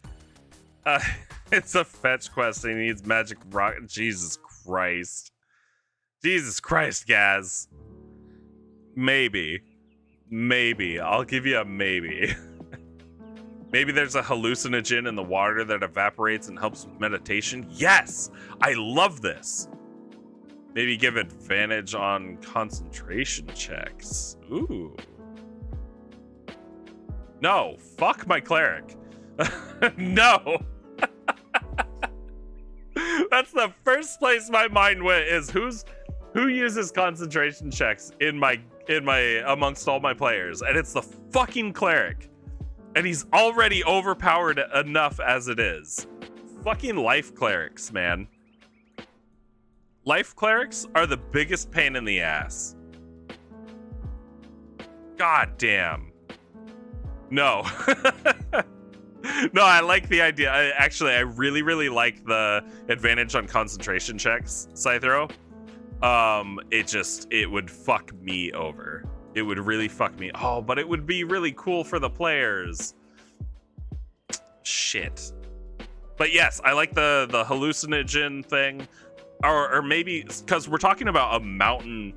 It's a fetch quest and he needs magic rock. Jesus Christ. Jesus Christ, Gaz. Maybe. I'll give you a maybe. Maybe there's a hallucinogen in the water that evaporates and helps with meditation. Yes! I love this. Maybe give advantage on concentration checks. Ooh. No, fuck my cleric. No. That's the first place my mind went, is who uses concentration checks in my amongst all my players, and it's the fucking cleric. And he's already overpowered enough as it is. Fucking life clerics, man. Life clerics are the biggest pain in the ass. God damn. No. No, I like the idea. I really, really like the advantage on concentration checks, Scythero. It would fuck me over. It would really fuck me. Oh, but it would be really cool for the players. Shit. But yes, I like the hallucinogen thing. Or maybe, because we're talking about a mountain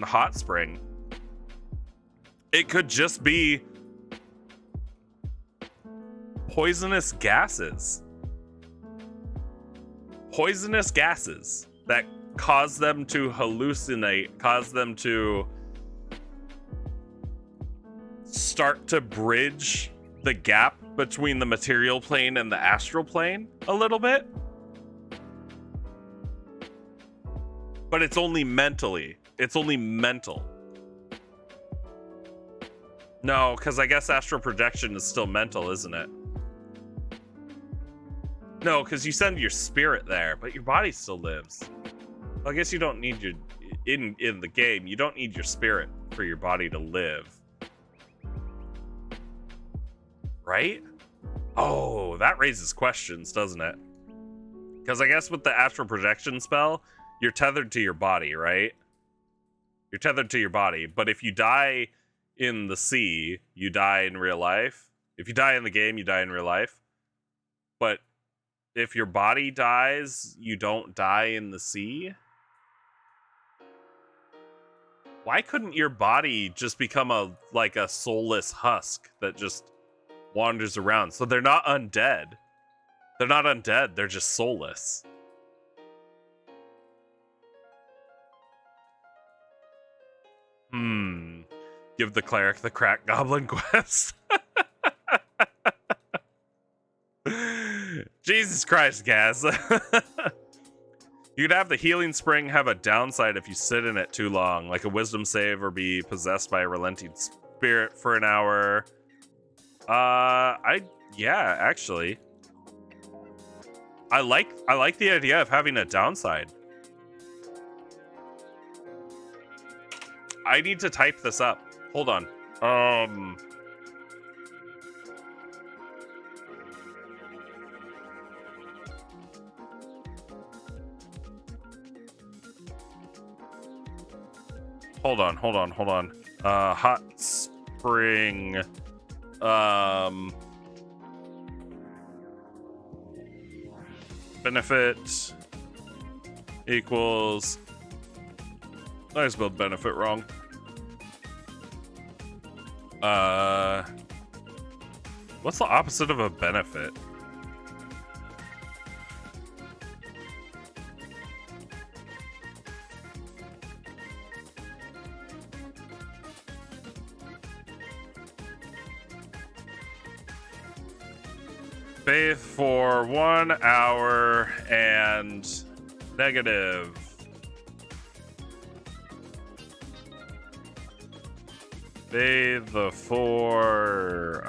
hot spring. It could just be poisonous gases. Poisonous gases that cause them to hallucinate, cause them to start to bridge the gap between the material plane and the astral plane a little bit. But it's only mentally. It's only mental. No, because I guess astral projection is still mental, isn't it? No, because you send your spirit there, but your body still lives. I guess you don't need your in the game. You don't need your spirit for your body to live, right? Oh, that raises questions, doesn't it? Because I guess with the astral projection spell, you're tethered to your body, right? You're tethered to your body, but if you die in the sea, you die in real life. If you die in the game, you die in real life. But if your body dies, you don't die in the sea. Why couldn't your body just become a soulless husk that just wanders around? So they're not undead. They're not undead, they're just soulless. Give the cleric the crack goblin quest. Jesus Christ, Gaz. You could have the healing spring have a downside if you sit in it too long, like a wisdom save or be possessed by a relenting spirit for an hour. Yeah, actually. I like the idea of having a downside. I need to type this up. Hold on. Hold on. Hot spring. Benefit equals. I spelled benefit wrong. What's the opposite of a benefit? Bathe for 1 hour and negative. Bathe for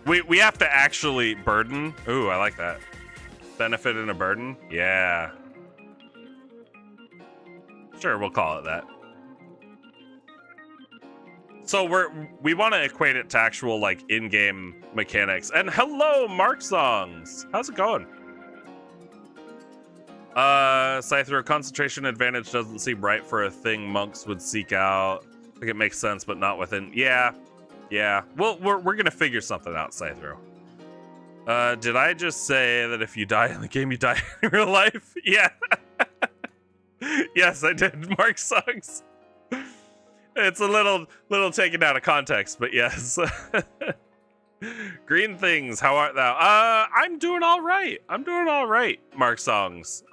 We have to actually burden. Ooh, I like that. Benefit and a burden. Yeah. Sure, we'll call it that. So we want to equate it to actual like in-game mechanics. And hello, Mark Songs. How's it going? Scyther, concentration advantage doesn't seem right for a thing monks would seek out. I think it makes sense, but not within. Yeah. Well, we're gonna figure something out, Scyther. Did I just say that if you die in the game, you die in real life? Yeah. Yes, I did. Mark Songs. It's a little taken out of context, but yes. Green Things, how art thou? I'm doing all right, Mark Songs.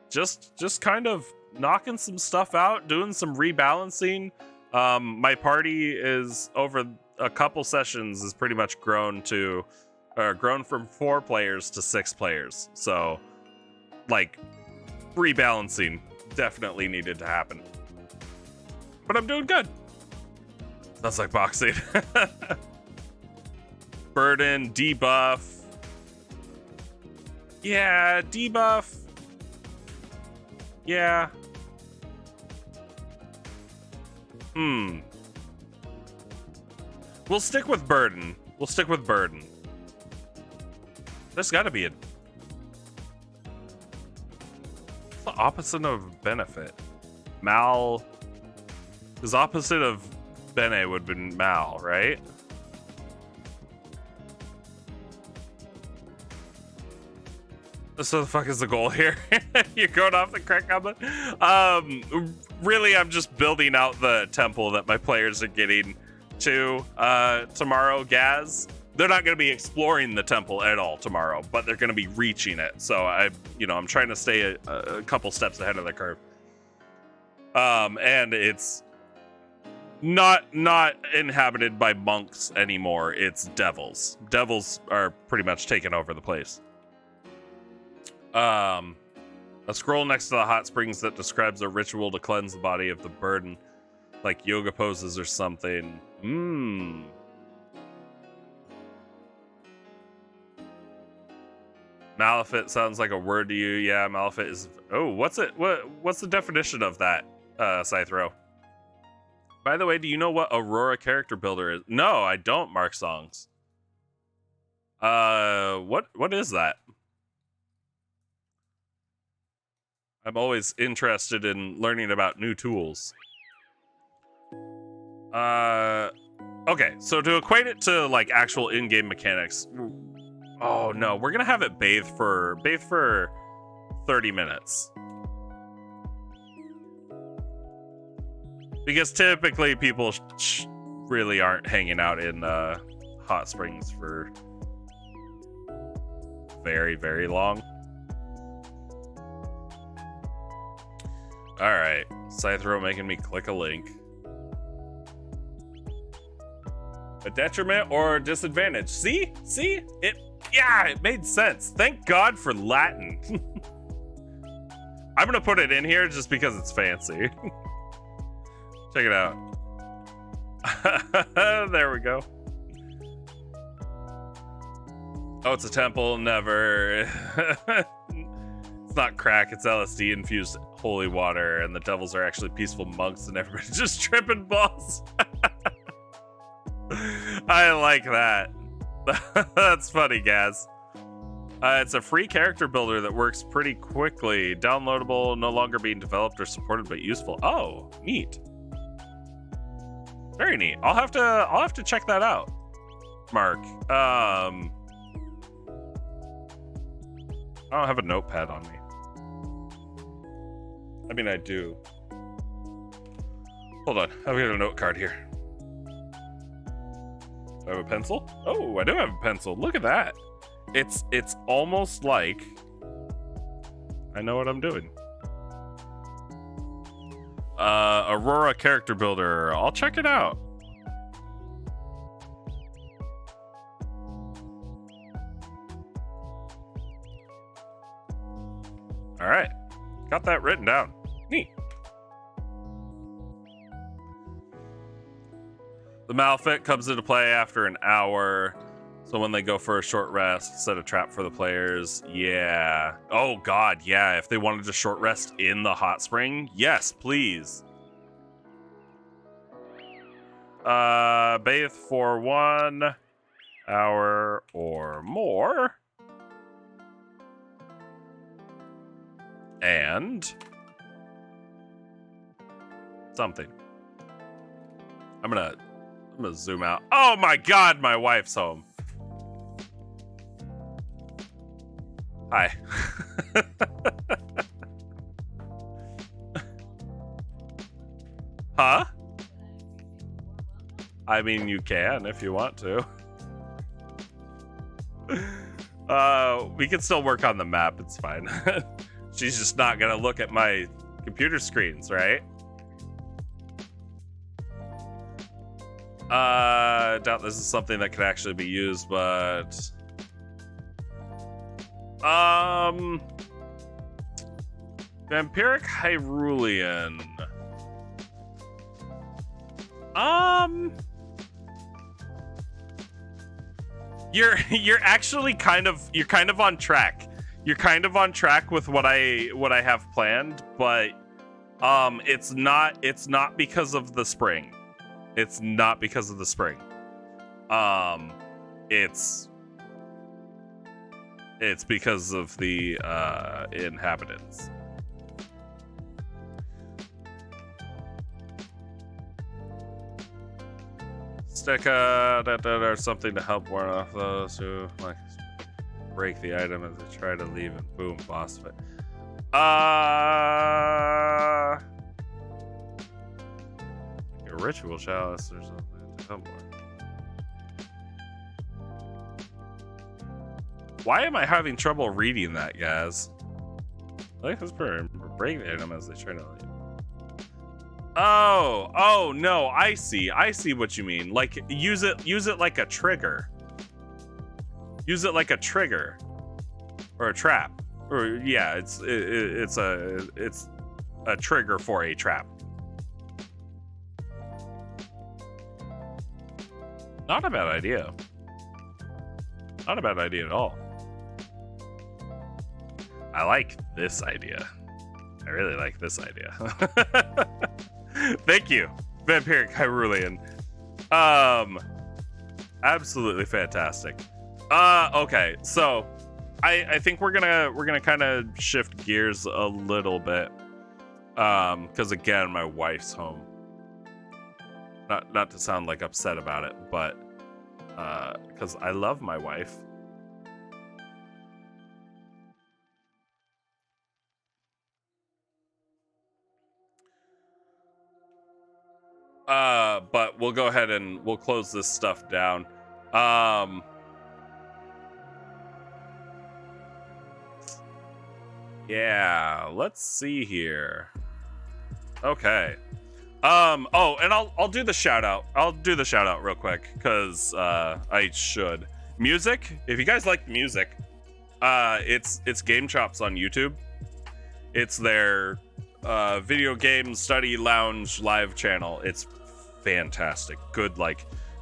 Just kind of knocking some stuff out, doing some rebalancing. My party is over a couple sessions is pretty much grown from 4 players to 6 players. So, like, rebalancing definitely needed to happen. But I'm doing good. Sounds like boxing. Burden, debuff. Yeah, debuff. Yeah. We'll stick with burden. There's gotta be what's the opposite of benefit? Mal. Because opposite of bene would have been mal, right? So the fuck is the goal here? You're going off the correct combo? Really, I'm just building out the temple that my players are getting to tomorrow, Gaz. They're not going to be exploring the temple at all tomorrow, but they're going to be reaching it. So I'm trying to stay a couple steps ahead of the curve. And it's not inhabited by monks anymore. It's devils. Devils are pretty much taking over the place. A scroll next to the hot springs that describes a ritual to cleanse the body of the burden, like yoga poses or something. Malefit sounds like a word to you. Yeah, Malefit is. Oh, what's the definition of that, Scythro? By the way, do you know what Aurora character builder is? No, I don't, Mark Songs. What is that? I'm always interested in learning about new tools. Okay, so to equate it to like actual in-game mechanics, oh no, we're gonna have it bathe for 30 minutes. Because typically people really aren't hanging out in hot springs for very, very long. Alright, Scythro making me click a link. A detriment or disadvantage? See? It made sense. Thank God for Latin. I'm gonna put it in here just because it's fancy. Check it out. There we go. Oh, it's a temple. Never. It's not crack, it's LSD infused holy water, and the devils are actually peaceful monks, and everybody's just tripping balls. I like that. That's funny, Gaz. It's a free character builder that works pretty quickly. Downloadable, no longer being developed or supported, but useful. Oh, neat. Very neat. I'll have to check that out, Mark. I don't have a notepad on me. I mean, I do. Hold on. I've got a note card here. Do I have a pencil? Oh, I do have a pencil. Look at that. It's almost like I know what I'm doing. Aurora character builder. I'll check it out. All right. Got that written down. Neat. The malfit comes into play after an hour. So when they go for a short rest, set a trap for the players. Yeah. Oh God, yeah. If they wanted to short rest in the hot spring, yes, please. Bathe for 1 hour or more. And something. I'm gonna zoom out. Oh my God, my wife's home. Hi. Huh? I mean, you can if you want to. We can still work on the map. It's fine. She's just not gonna look at my computer screens, right? I doubt this is something that could actually be used, but Vampiric Hyrulean. You're actually kind of on track. You're kind of on track with what I have planned, but it's not because of the spring. It's not because of the spring. It's because of the inhabitants. Stick or something to help warn off those who like break the item as they try to leave, and boom, boss fight. A ritual chalice or something to help warn. Why am I having trouble reading that, guys? Like this for break the item as they try to leave. Oh no, I see what you mean. Like use it like a trigger. Use it like a trigger or a trap. Or yeah, it's a trigger for a trap. Not a bad idea. Not a bad idea at all. I like this idea. I really like this idea. Thank you, Vampiric Hyrulean. Absolutely fantastic. Okay, so I think we're gonna kind of shift gears a little bit. Because again, my wife's home. Not to sound like upset about it, but because I love my wife. But we'll go ahead and we'll close this stuff down. Yeah, let's see here. Okay. Oh, and I'll do the shout out. I'll do the shout out real quick because I should. Music. If you guys like music, it's GameChops on YouTube. It's their video game study lounge live channel. It's fantastic. Good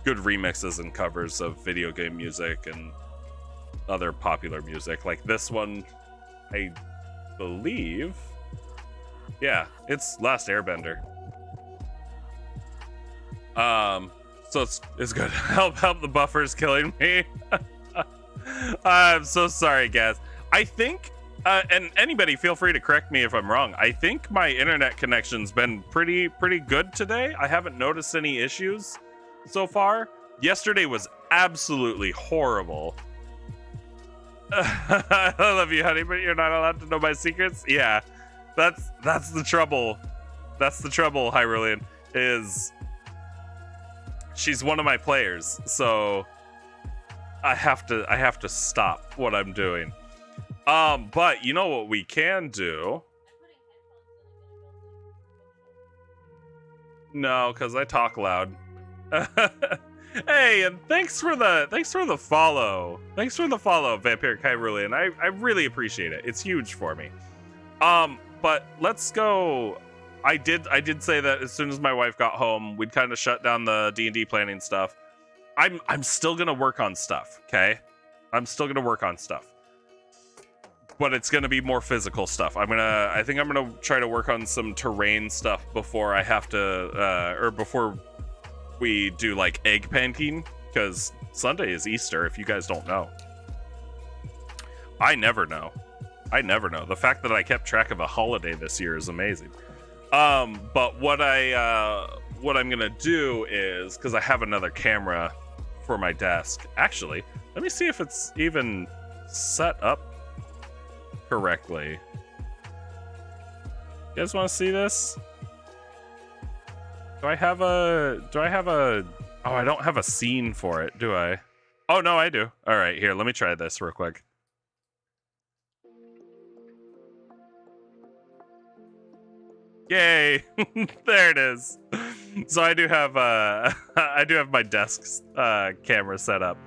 remixes and covers of video game music and other popular music. Like this one, I believe. Yeah, it's Last Airbender. So it's good. Help the buffer's killing me. I'm so sorry, guys. I think and anybody feel free to correct me if I'm wrong. I think my internet connection's been pretty good today. I haven't noticed any issues so far. Yesterday was absolutely horrible. I love you, honey, but you're not allowed to know my secrets. Yeah, that's the trouble. That's the trouble, Hyrulean, is she's one of my players, so I have to stop what I'm doing. But you know what we can do? No, because I talk loud. Hey, and thanks for the follow. Thanks for the follow, Vampiric Hyrulean. I really appreciate it. It's huge for me. But let's go I did say that as soon as my wife got home, we'd kind of shut down the D&D planning stuff. I'm still gonna work on stuff, okay? I'm still gonna work on stuff, but it's gonna be more physical stuff. I think I'm gonna try to work on some terrain stuff before I have to, or before we do like egg painting, because Sunday is Easter. If you guys don't know, I never know. The fact that I kept track of a holiday this year is amazing. But what I'm gonna do is, because I have another camera for my desk. Actually, let me see if it's even set up correctly. You guys want to see this? Do I have a? Oh, I don't have a scene for it, do I? Oh no, I do. All right, here. Let me try this real quick. Yay! There it is. So I do have my desk's camera set up.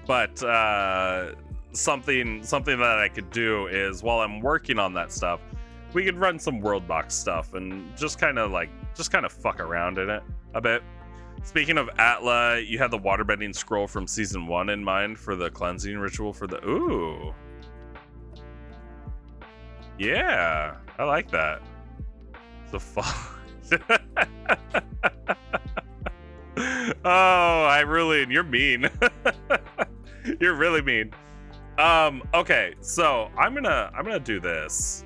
But something that I could do is, while I'm working on that stuff, we could run some world box stuff and just kind of fuck around in it a bit. Speaking of Atla, you had the waterbending scroll from season 1 in mind for the cleansing ritual for the... Ooh. Yeah, I like that. The fuck. Oh, Irulin, you're mean. You're really mean. Okay, so I'm gonna do this.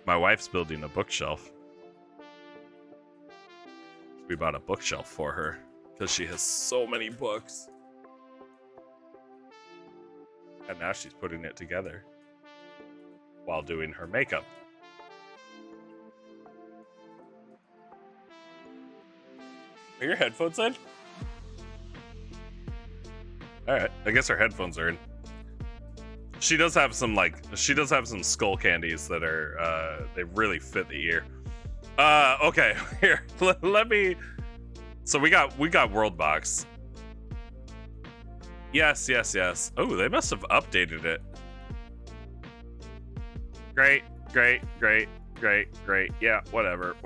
My wife's building a bookshelf. We bought a bookshelf for her because she has so many books. And now she's putting it together while doing her makeup. Are your headphones in? Alright, I guess her headphones are in. She does have some skull candies that are they really fit the ear. Okay, here. Let me. So we got World Box. Yes. Oh, they must have updated it. Great. Yeah, whatever.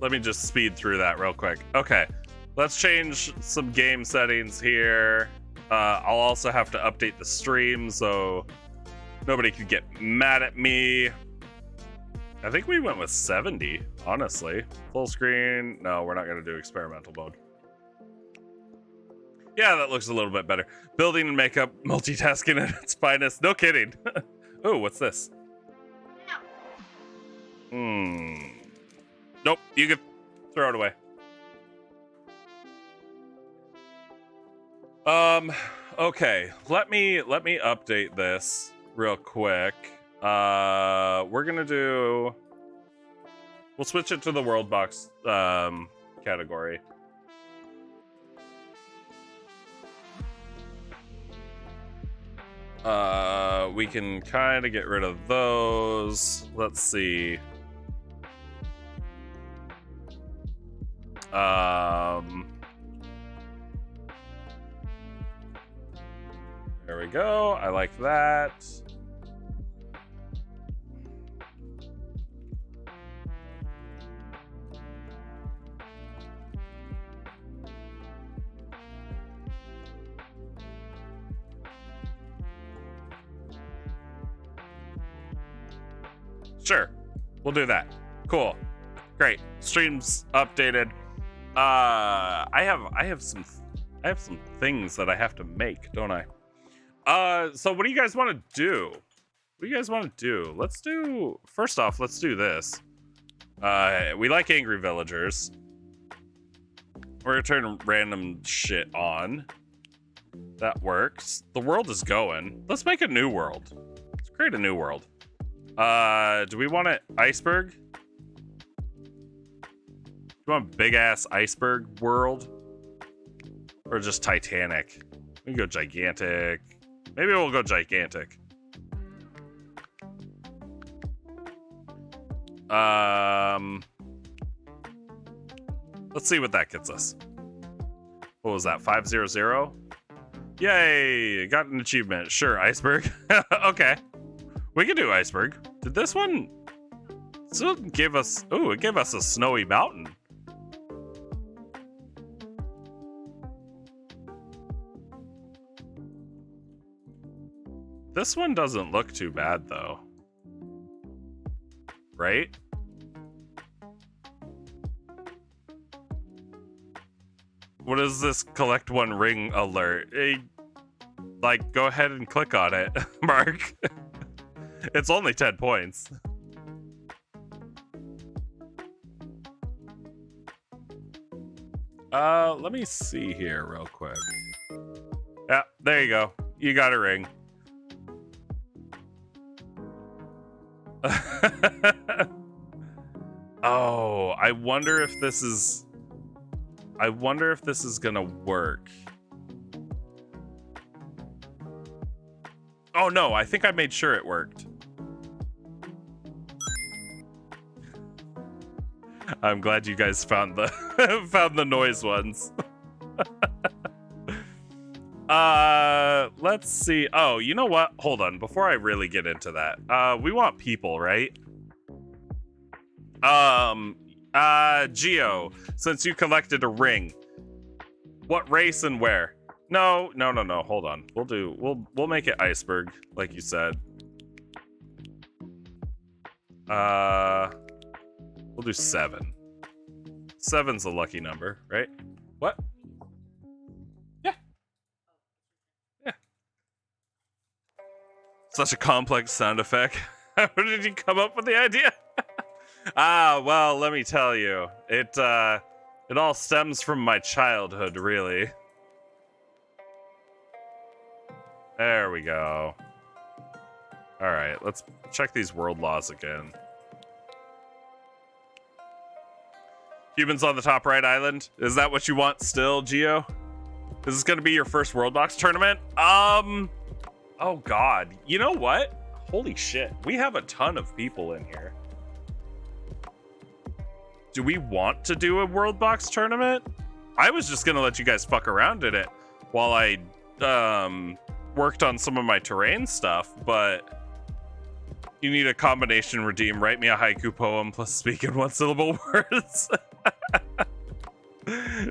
Let me just speed through that real quick. Okay. Let's change some game settings here. I'll also have to update the stream so nobody could get mad at me. I think we went with 70, honestly. Full screen. No, we're not going to do experimental mode. Yeah, that looks a little bit better. Building and makeup, multitasking at its finest. No kidding. Oh, what's this? Nope, you can throw it away. Okay, let me update this real quick. We'll switch it to the World Box category. We can kind of get rid of those. Let's see. There we go. I like that. Sure. We'll do that. Cool. Great. Stream's updated. I have some things that I have to make, don't I? So what do you guys want to do? First off, let's do this. We like angry villagers. We're gonna turn random shit on. That works. The world is going. Let's make a new world. Let's create a new world. Do we want it iceberg? Do you want big ass iceberg world? Or just Titanic? We can go gigantic. Maybe we'll go gigantic. Let's see what that gets us. What was that? 500? Yay! Got an achievement. Sure, iceberg. Okay. We can do iceberg. Did this one still give us... Ooh, it gave us a snowy mountain. This one doesn't look too bad, though. Right? What is this collect one ring alert? Hey, like, go ahead and click on it, Mark. It's only 10 points. Let me see here real quick. Yeah, there you go. You got a ring. Oh, I wonder if this is gonna work. Oh no, I think I made sure it worked. I'm glad you guys found the found the noise ones. Let's see. Oh, you know what? Hold on. Before I really get into that, we want people, right? Geo, since you collected a ring, what race and where? No. Hold on. We'll make it iceberg, like you said. We'll do 7. 7's a lucky number, right? What? Yeah. Such a complex sound effect. How did you come up with the idea? Well, let me tell you. It all stems from my childhood, really. There we go. Alright, let's check these world laws again. Humans on the top right island. Is that what you want still, Geo? Is this gonna be your first World Box tournament? Oh god. You know what? Holy shit. We have a ton of people in here. Do we want to do a World Box tournament? I was just gonna let you guys fuck around in it while I worked on some of my terrain stuff, but you need a combination redeem. Write me a haiku poem plus speak in one-syllable words.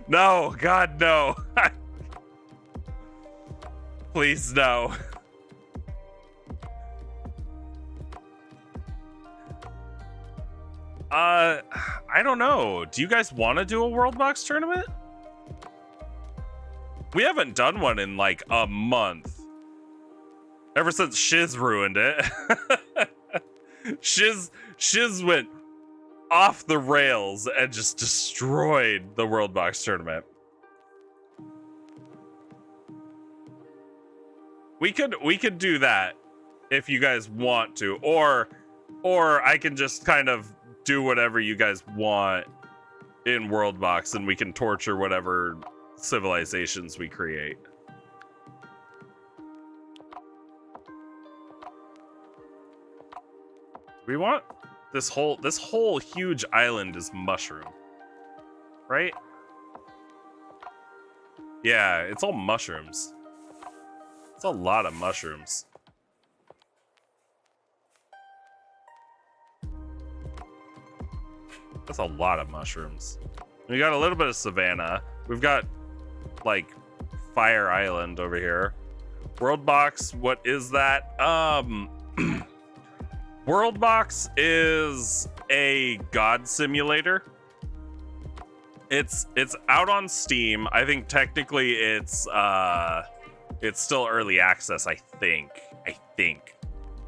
No, God, no. Please, no. I don't know. Do you guys want to do a World Box tournament? We haven't done one in like a month. Ever since Shiz ruined it. Shiz went off the rails and just destroyed the World Box tournament. We could do that if you guys want to, or I can just kind of do whatever you guys want in World Box, and we can torture whatever civilizations we create. We want this whole huge island is mushroom, right? Yeah, it's all mushrooms. It's a lot of mushrooms. That's a lot of mushrooms. We got a little bit of savanna. We've got like Fire Island over here. World Box, what is that? World Box is a god simulator. It's out on Steam. I think technically it's still early access, I think.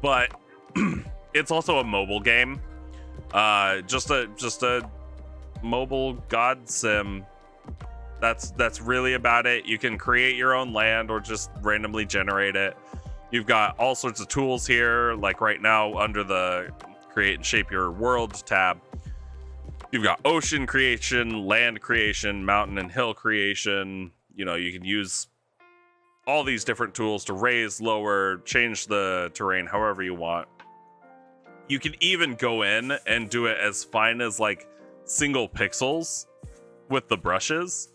But it's also a mobile game. Just a mobile god sim. That's really about it. You can create your own land or just randomly generate it. You've got all sorts of tools here, like right now under the create and shape your world tab. You've got ocean creation, land creation, mountain and hill creation. You know, you can use all these different tools to raise, lower, change the terrain however you want. You can even go in and do it as fine as like single pixels with the brushes.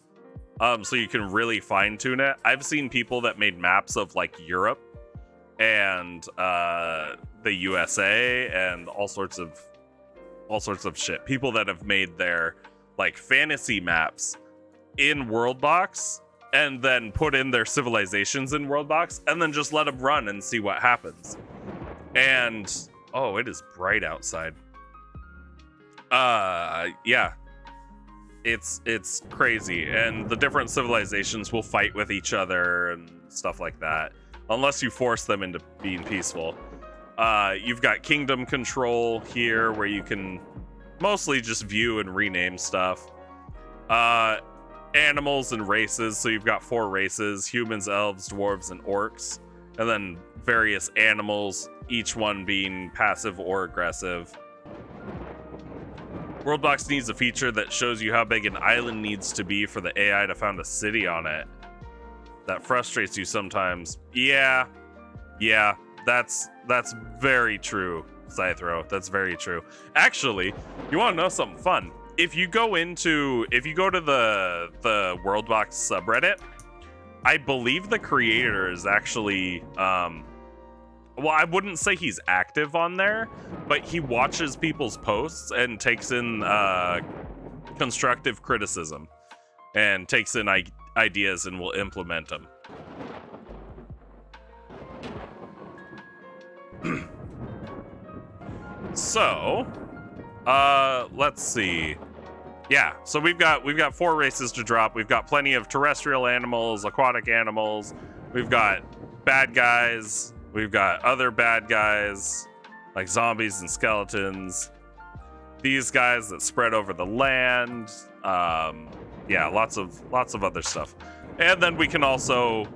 So you can really fine tune it. I've seen people that made maps of like Europe and the USA and all sorts of shit. People that have made their like fantasy maps in Worldbox and then put in their civilizations in Worldbox and then just let them run and see what happens. And oh, it is bright outside. Yeah. It's crazy, and the different civilizations will fight with each other and stuff like that, unless you force them into being peaceful. You've got kingdom control here, where you can mostly just view and rename stuff. Animals and races, so you've got 4 races: humans, elves, dwarves, and orcs, and then various animals, each one being passive or aggressive. Worldbox needs a feature that shows you how big an island needs to be for the AI to found a city on it. That frustrates you sometimes. Yeah, that's very true, Scythro. That's very true. Actually, you want to know something fun? If you go to the Worldbox subreddit, I believe the creator is actually well, I wouldn't say he's active on there, but he watches people's posts and takes in constructive criticism and takes in ideas and will implement them. So, let's see. Yeah, so we've got 4 races to drop. We've got plenty of terrestrial animals, aquatic animals. We've got bad guys. We've got other bad guys, like zombies and skeletons. These guys that spread over the land. Yeah, lots of other stuff. And then we can also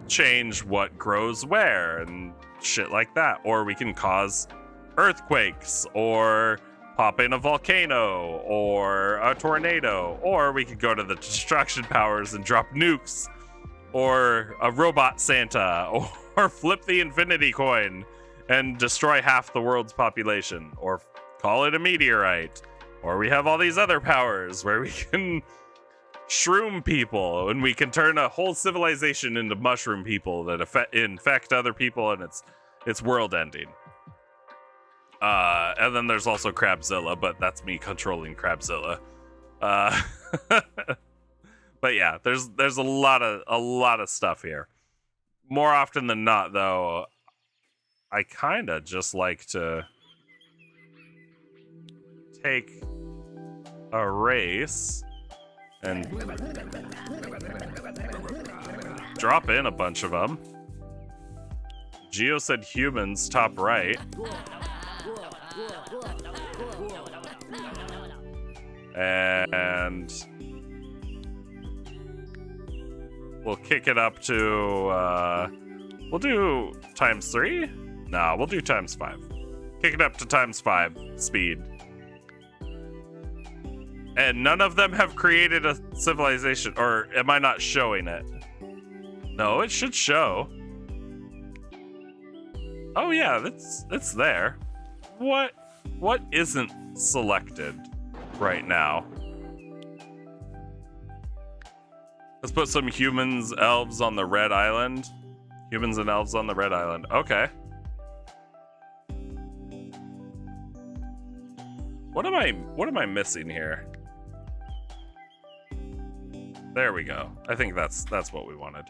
change what grows where and shit like that. Or we can cause earthquakes, or pop in a volcano, or a tornado. Or we could go to the destruction powers and drop nukes, or a robot Santa, or flip the infinity coin and destroy half the world's population, or call it a meteorite. Or we have all these other powers where we can shroom people, and we can turn a whole civilization into mushroom people that infect other people, and it's world ending. And then there's also Crabzilla, but that's me controlling Crabzilla. But yeah, there's a lot of stuff here. More often than not, though, I kind of just like to take a race and drop in a bunch of them. Geo said humans, top right. And we'll kick it up to, we'll do ×3? No, we'll do ×5. Kick it up to ×5 speed. And none of them have created a civilization, or am I not showing it? No, it should show. Oh yeah, it's there. What isn't selected right now? Let's put some humans, elves on the red island. Humans and elves on the red island. Okay. What am I missing here? There we go. I think that's what we wanted.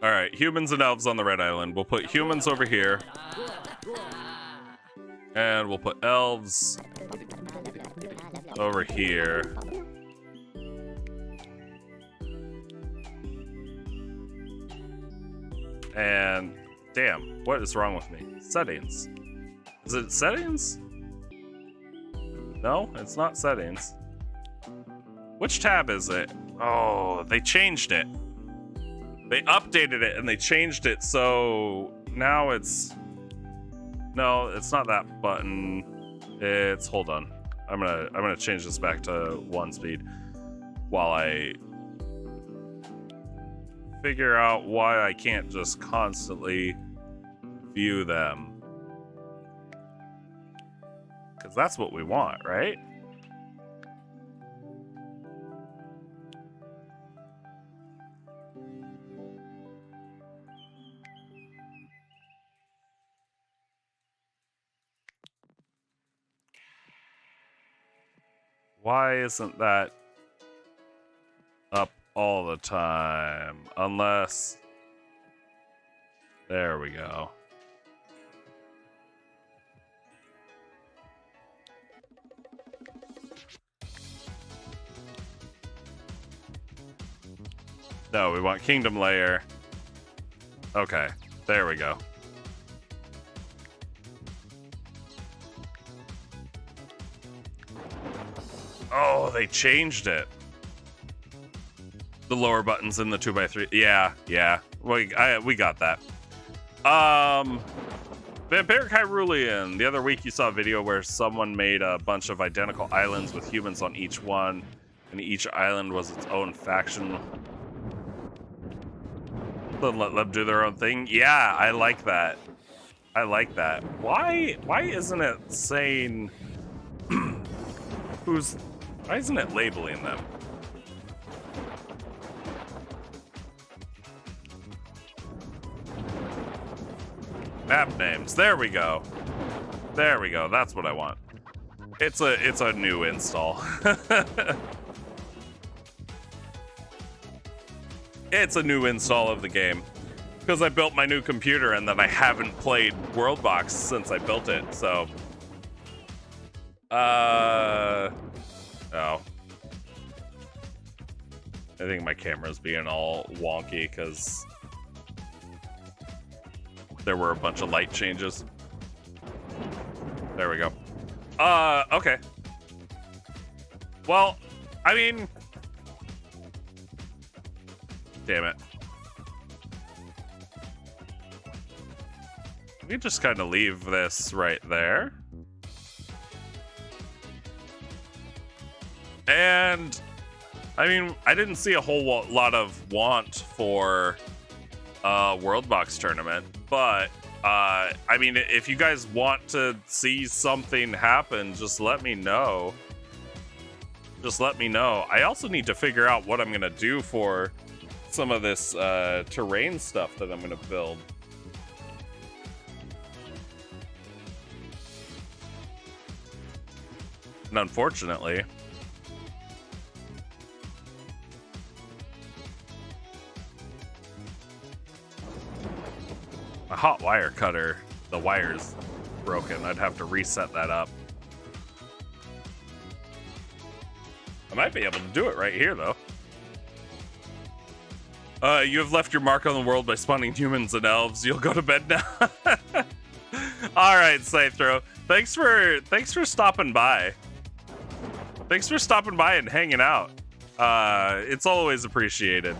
All right, humans and elves on the red island. We'll put humans over here. And we'll put elves over here. And damn, what is wrong with me? Settings. Is it settings? No, it's not settings. Which tab is it? Oh, they changed it. They updated it and they changed it, so now it's... No, it's not that button. It's... Hold on. I'm gonna change this back to 1 speed while I figure out why I can't just constantly view them. Because that's what we want, right? Why isn't that up all the time? Unless... There we go. No, we want Kingdom Layer. Okay, there we go. Oh, they changed it. The lower buttons in the 2x3. Yeah. We got that. Vampiric Hyrulean. The other week you saw a video where someone made a bunch of identical islands with humans on each one, and each island was its own faction. Then let them do their own thing. Yeah, I like that. I like that. Why isn't it saying why isn't it labeling them? Map names. There we go. There we go. That's what I want. It's a new install. It's a new install of the game. Because I built my new computer and then I haven't played Worldbox since I built it, so... Oh. I think my camera's being all wonky because there were a bunch of light changes. There we go. Okay. Well, I mean... Damn it. We just kind of leave this right there. And, I mean, I didn't see a whole lot of want for a Worldbox tournament, but, I mean, if you guys want to see something happen, just let me know. Just let me know. I also need to figure out what I'm going to do for some of this terrain stuff that I'm going to build. And unfortunately, my hot wire cutter, the wire's broken. I'd have to reset that up. I might be able to do it right here, though. You have left your mark on the world by spawning humans and elves. You'll go to bed now. All right, Scythro. Thanks for stopping by. Thanks for stopping by and hanging out. It's always appreciated.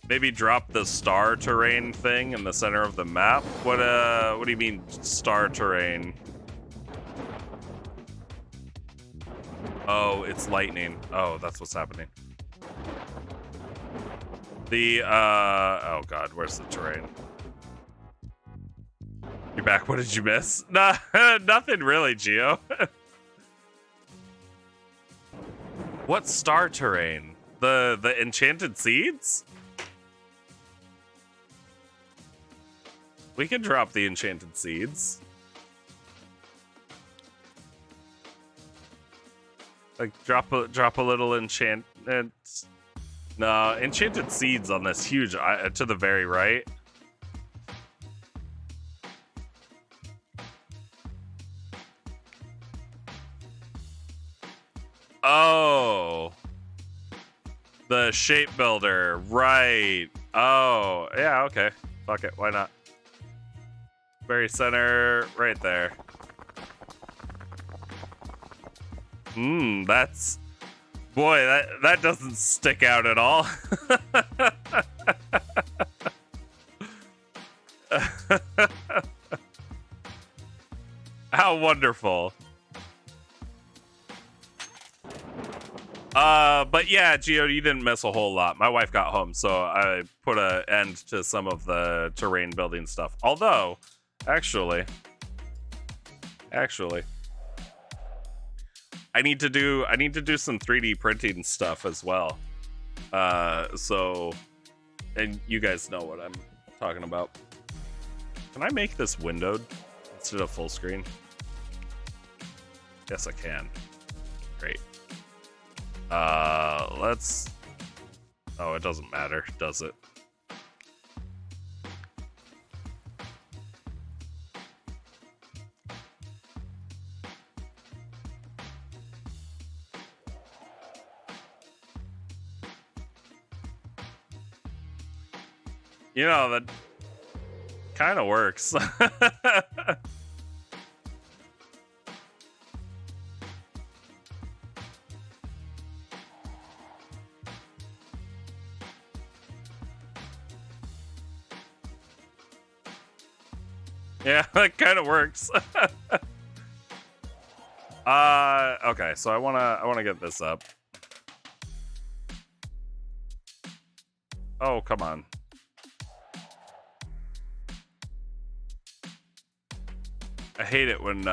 Maybe drop the star terrain thing in the center of the map. What do you mean star terrain? Oh, it's lightning. Oh, that's what's happening. Oh god, where's the terrain? You're back. What did you miss? Nah, nothing really, Geo. What star terrain? The enchanted seeds? We can drop the enchanted seeds. Like drop a little enchantment. No, enchanted seeds on this huge to the very right. Oh, the shape builder, right? Oh, yeah, okay. Fuck it, why not? Very center, right there. That's... Boy, that doesn't stick out at all. How wonderful. But yeah, Gio, you didn't miss a whole lot. My wife got home, so I put an end to some of the terrain building stuff. Although, actually, I need to do some 3D printing stuff as well. So, and you guys know what I'm talking about. Can I make this windowed instead of full screen? Yes, I can. Great. Let's... Oh, it doesn't matter, does it? You know, that kind of works. Yeah, that kind of works. Okay, so I wanna get this up. Oh, come on. I hate it when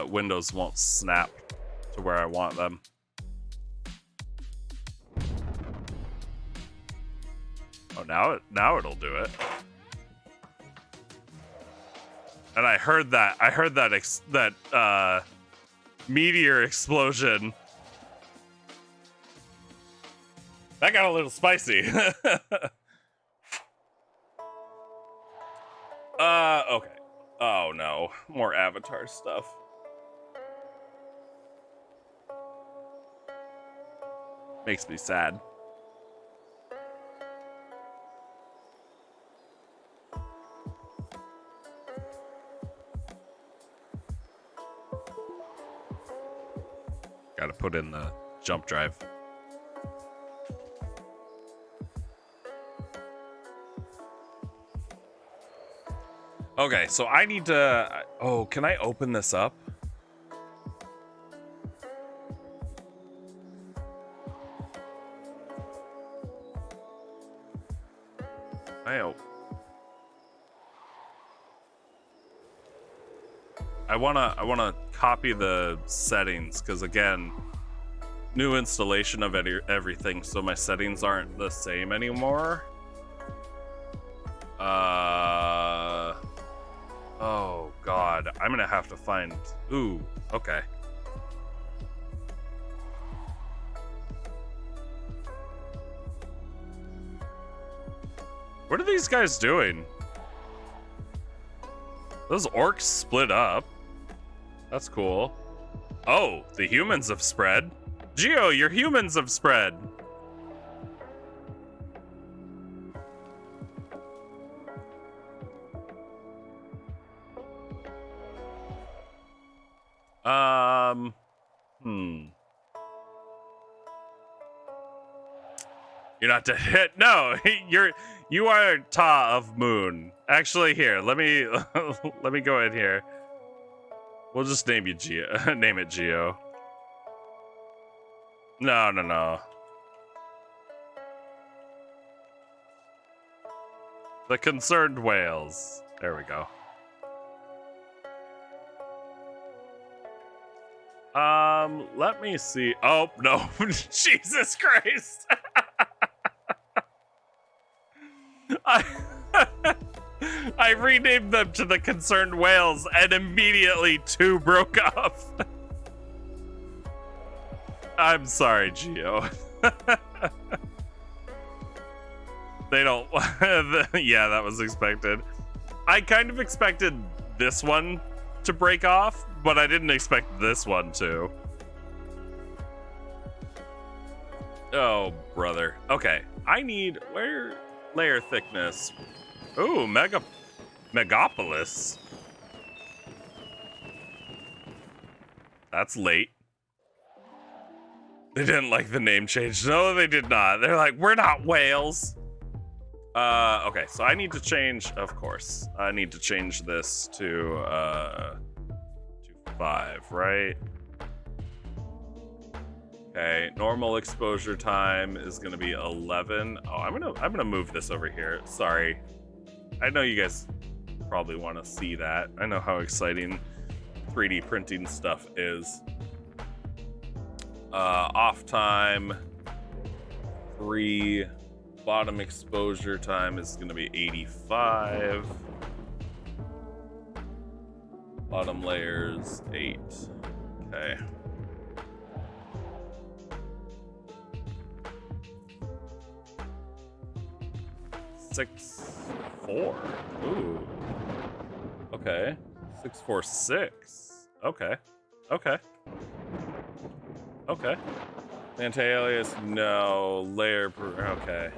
windows won't snap to where I want them. Oh, now it'll do it. And I heard that meteor explosion. That got a little spicy. Okay. Oh no, more Avatar stuff. Makes me sad. Gotta put in the jump drive. Okay, so I need to... Oh, can I open this up? I wanna copy the settings, because again, new installation of everything, so my settings aren't the same anymore. Oh god, I'm gonna have to find... Ooh, okay. What are these guys doing? Those orcs split up. That's cool. Oh, the humans have spread. Gio, your humans have spread. You're not to hit. No, you are Ta of Moon. Actually, here, let me let me go in here. We'll just name you Gio. Name it Gio. No. The Concerned Whales. There we go. Let me see. Oh, no. Jesus Christ. I renamed them to the Concerned Whales, and immediately two broke off. I'm sorry, Gio. They don't... Yeah, that was expected. I kind of expected this one to break off, but I didn't expect this one to. Oh, brother. Okay, I need... Where... Layer thickness. Ooh, Megapolis. That's late. They didn't like the name change. No, they did not. They're like, we're not whales. Okay, so I need to change, of course. I need to change this to 5, right? Okay, normal exposure time is gonna be 11. Oh, I'm gonna move this over here. Sorry, I know you guys probably want to see that. I know how exciting 3D printing stuff is. Off time 3. Bottom exposure time is gonna be 85. Bottom layers 8. Okay. Six, 4. Ooh. Okay. 6, 4, 6. Okay. Okay. Okay. Anti-alias, no. Layer, okay.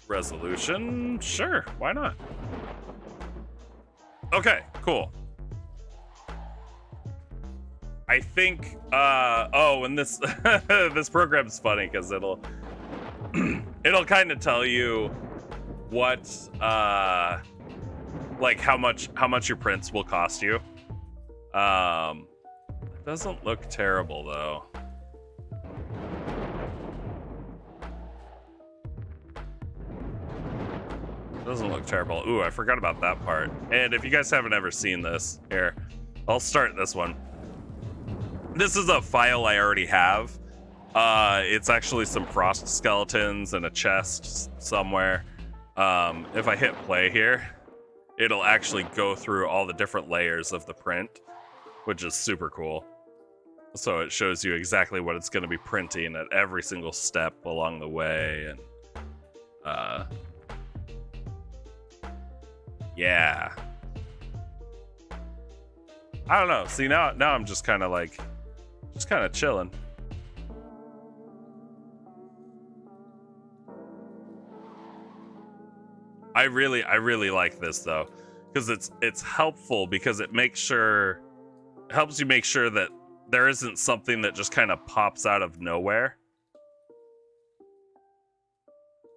Resolution, sure. Why not? Okay, cool. I think, oh, and this, this program's funny because it'll kind of tell you what, like how much your prints will cost you. It doesn't look terrible though. Doesn't look terrible. Ooh, I forgot about that part. And if you guys haven't ever seen this, here, I'll start this one. This is a file I already have. It's actually some frost skeletons and a chest somewhere. If I hit play here, it'll actually go through all the different layers of the print, which is super cool. So it shows you exactly what it's going to be printing at every single step along the way. And yeah. I don't know. See, now I'm just kind of like, chilling. I really like this though, because it's helpful because it helps you make sure that there isn't something that just kind of pops out of nowhere.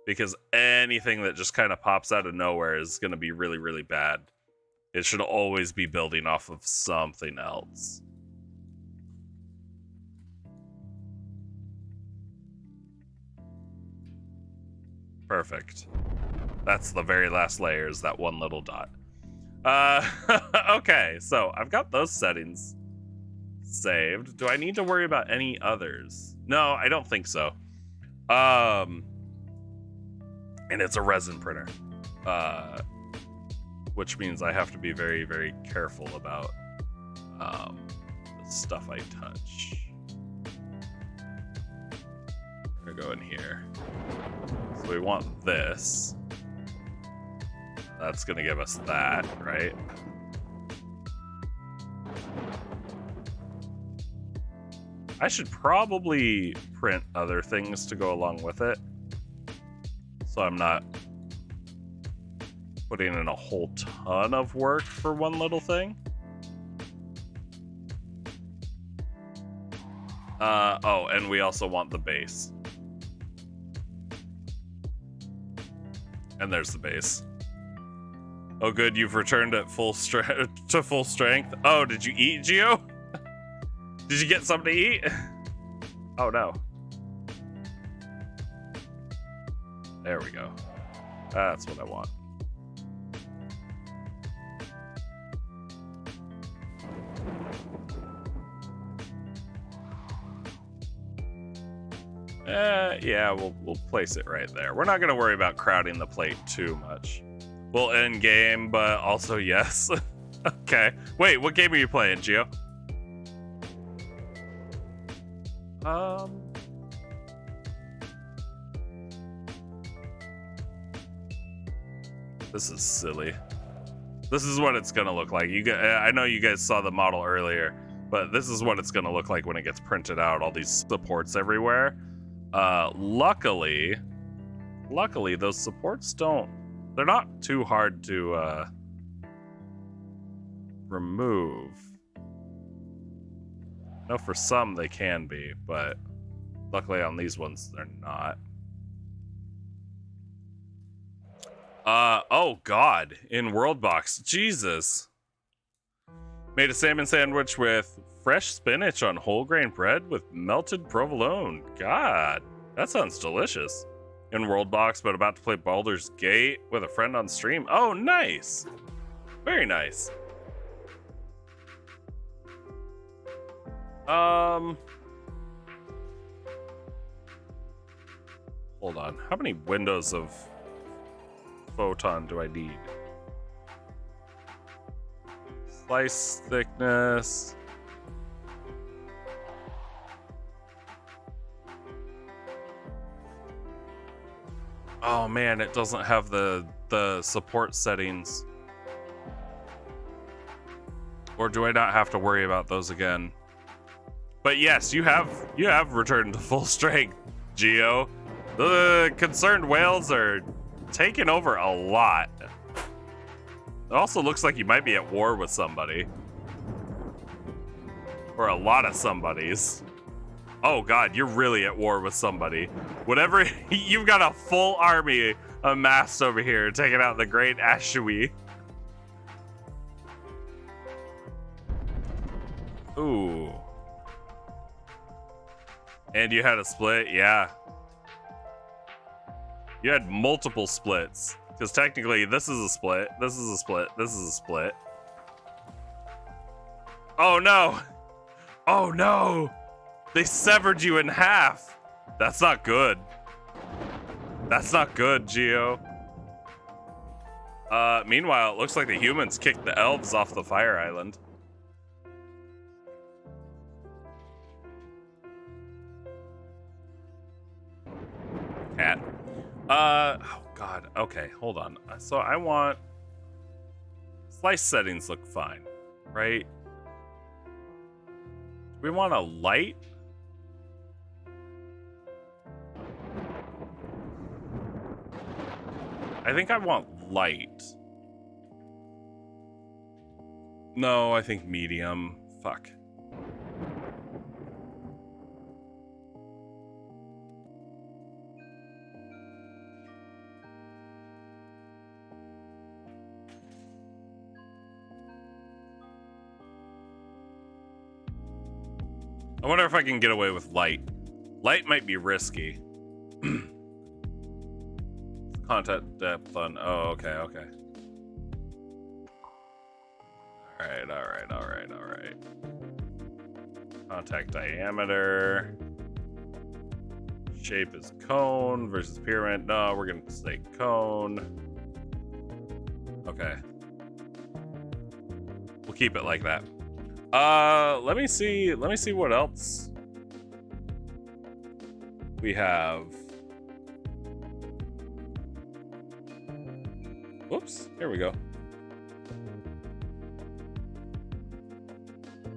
Because anything that just kind of pops out of nowhere is going to be really, really bad. It should always be building off of something else. Perfect. That's the very last layer, is that one little dot. Okay, so I've got those settings saved. Do I need to worry about any others? No, I don't think so. And it's a resin printer, which means I have to be very, very careful about the stuff I touch. I'm gonna go in here. So we want this. That's gonna give us that, right? I should probably print other things to go along with it, so I'm not putting in a whole ton of work for one little thing. Oh, and we also want the base. And there's the base. Oh, good, you've returned at full strength. Oh, did you eat, Geo? Did you get something to eat? Oh no. There we go. That's what I want. Yeah, we'll place it right there. We're not gonna worry about crowding the plate too much. We'll end game, but also yes. Okay. Wait, what game are you playing, Gio? This is silly. This is what it's gonna look like. I know you guys saw the model earlier, but this is what it's gonna look like when it gets printed out. All these supports everywhere. Luckily, those supports they're not too hard to remove. No, for some they can be, but luckily on these ones they're not. Oh god, in World Box, Jesus. Made a salmon sandwich with fresh spinach on whole grain bread with melted provolone. God, that sounds delicious. In World Box, but about to play Baldur's Gate with a friend on stream. Oh, nice. Very nice. Hold on. How many windows of photon do I need? Slice thickness. Oh man, it doesn't have the support settings. Or do I not have to worry about those again? But yes, you have returned to full strength, Geo. The concerned whales are taking over a lot. It also looks like you might be at war with somebody. Or a lot of somebodies. Oh god, you're really at war with somebody. Whatever, you've got a full army amassed over here, taking out the great Ashui. Ooh. And you had a split, yeah. You had multiple splits. Because technically, this is a split, this is a split, this is a split. Oh no! Oh no! They severed you in half! That's not good. That's not good, Geo. Meanwhile, it looks like the humans kicked the elves off the fire island. Cat. Oh god, okay, hold on. So I want... Slice settings look fine, right? Do we want a light? I think I want light. No, I think medium. Fuck. I wonder if I can get away with light. Light might be risky. Content depth on... Oh, okay, okay. Alright. Contact diameter. Shape is cone versus pyramid. No, we're gonna say cone. Okay. We'll keep it like that. Let me see what else we have. Whoops, here we go.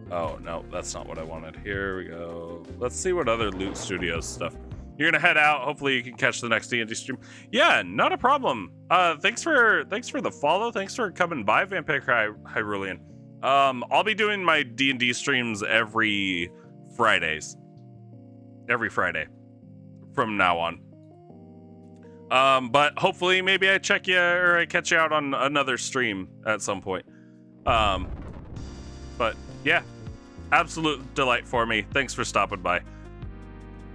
Oh, no, that's not what I wanted. Here we go. Let's see what other Loot Studios stuff. You're gonna head out. Hopefully you can catch the next D&D stream. Yeah, not a problem. Thanks for the follow. Thanks for coming by, Vampire Hyrulean. I'll be doing my D&D streams every Fridays. Every Friday from now on. But hopefully maybe I check you or I catch you out on another stream at some point. But yeah, absolute delight for me. Thanks for stopping by.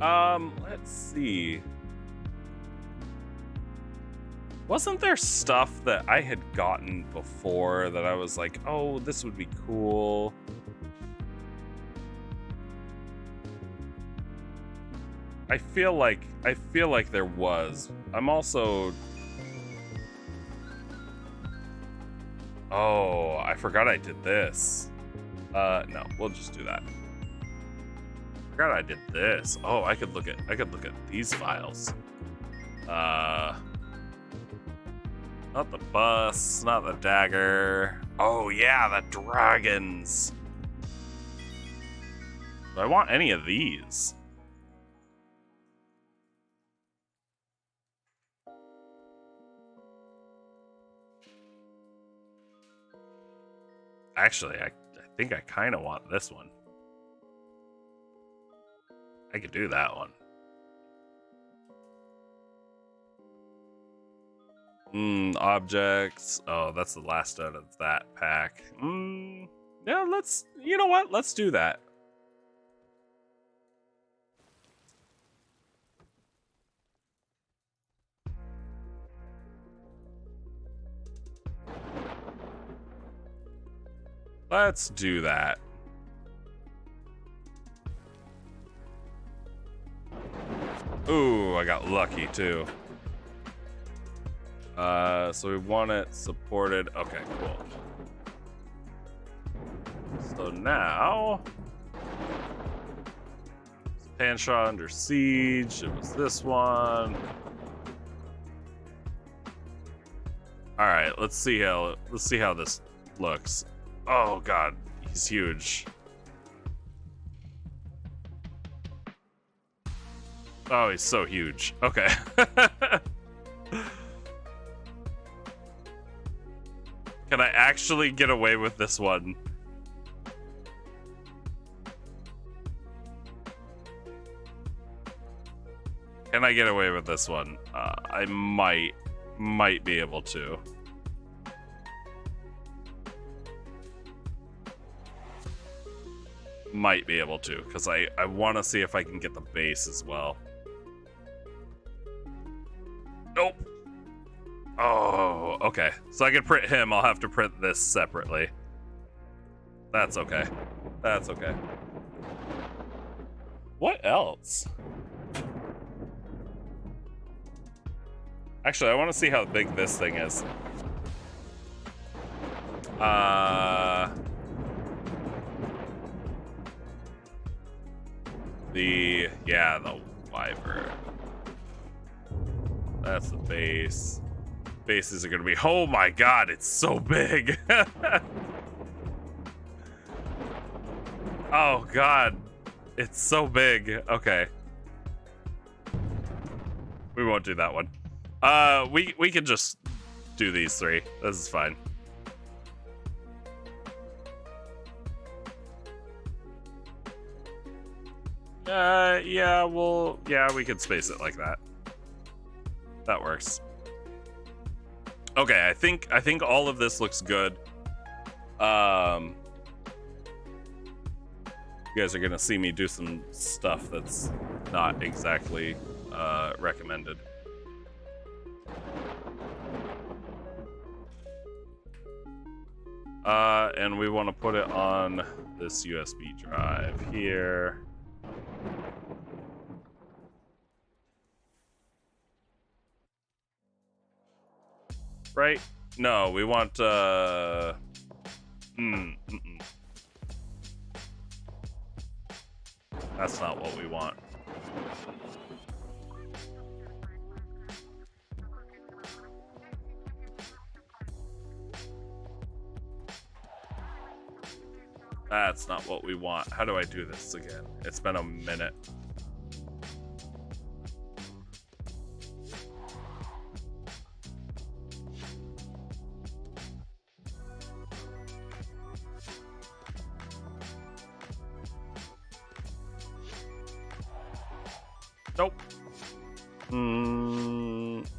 Let's see. Wasn't there stuff that I had gotten before that I was like, oh, this would be cool? I feel like there was. I'm also... Oh, I forgot I did this. No, we'll just do that. Forgot I did this. Oh, I could look at these files. Not the bus, not the dagger. Oh yeah, the dragons. Do I want any of these? Actually, I think I kind of want this one. I could do that one. Objects. Oh, that's the last out of that pack. Yeah, Yeah, you know what? Let's do that. Let's do that. Ooh, I got lucky too. So we want it supported. Okay, cool. So now, Panshaw Under Siege. It was this one. All right, let's see how this looks. Oh god, he's huge. Oh, he's so huge. Okay. Can I actually get away with this one? Can I get away with this one? I might be able to. Might be able to, because I want to see if I can get the base as well. Nope. Oh, okay. So I can print him. I'll have to print this separately. That's okay. That's okay. What else? Actually, I want to see how big this thing is. The Wyvern. That's the base. Bases are gonna be, oh my god, it's so big. Oh god, it's so big. Okay, we won't do that one. We can just do these three. This is fine. Yeah, we could space it like that. That works. Okay, I think all of this looks good. You guys are gonna see me do some stuff that's not exactly recommended. And we want to put it on this USB drive here. Right? No, we want That's not what we want. That's not what we want. How do I do this again? It's been a minute. Nope.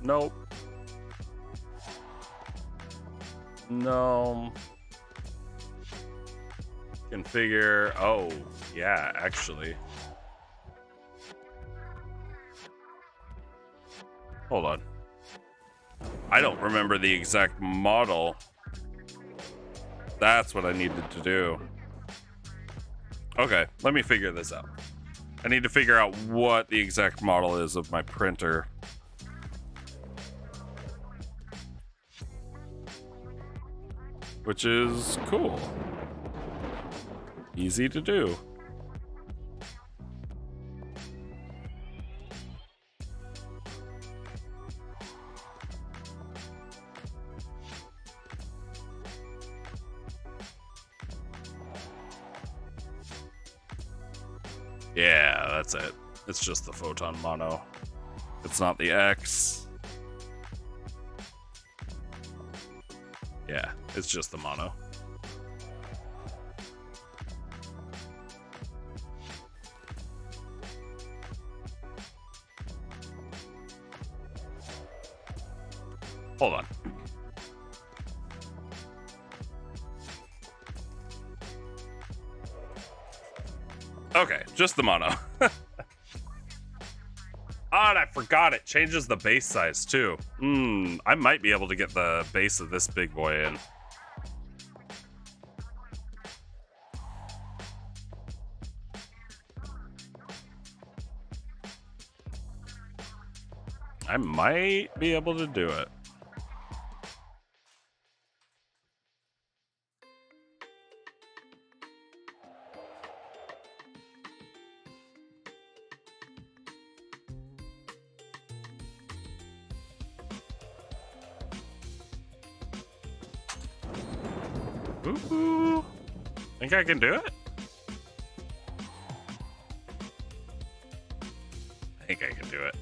Nope. No. Configure. Oh, yeah, actually. Hold on. I don't remember the exact model. That's what I needed to do. Okay, let me figure this out. I need to figure out what the exact model is of my printer. Which is cool. Easy to do. Yeah, that's it. It's just the photon mono. It's not the X. Yeah, it's just the mono. Hold on. Okay, just the mono. And I forgot it changes the base size too. I might be able to get the base of this big boy in. I might be able to do it. Ooh, think I can do it? I think I can do it.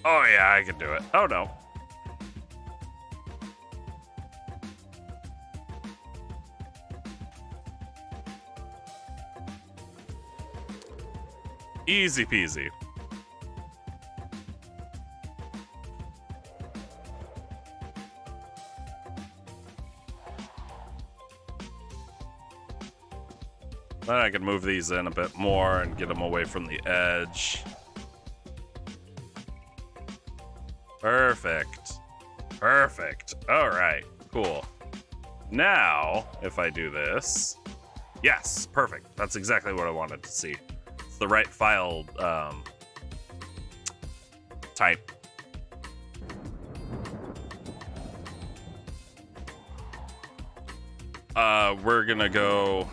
Oh yeah, I can do it. Oh no. Easy peasy. Then I can move these in a bit more and get them away from the edge. Perfect. Perfect. All right, cool. Now, if I do this, yes, perfect. That's exactly what I wanted to see. It's the right file type. We're gonna go.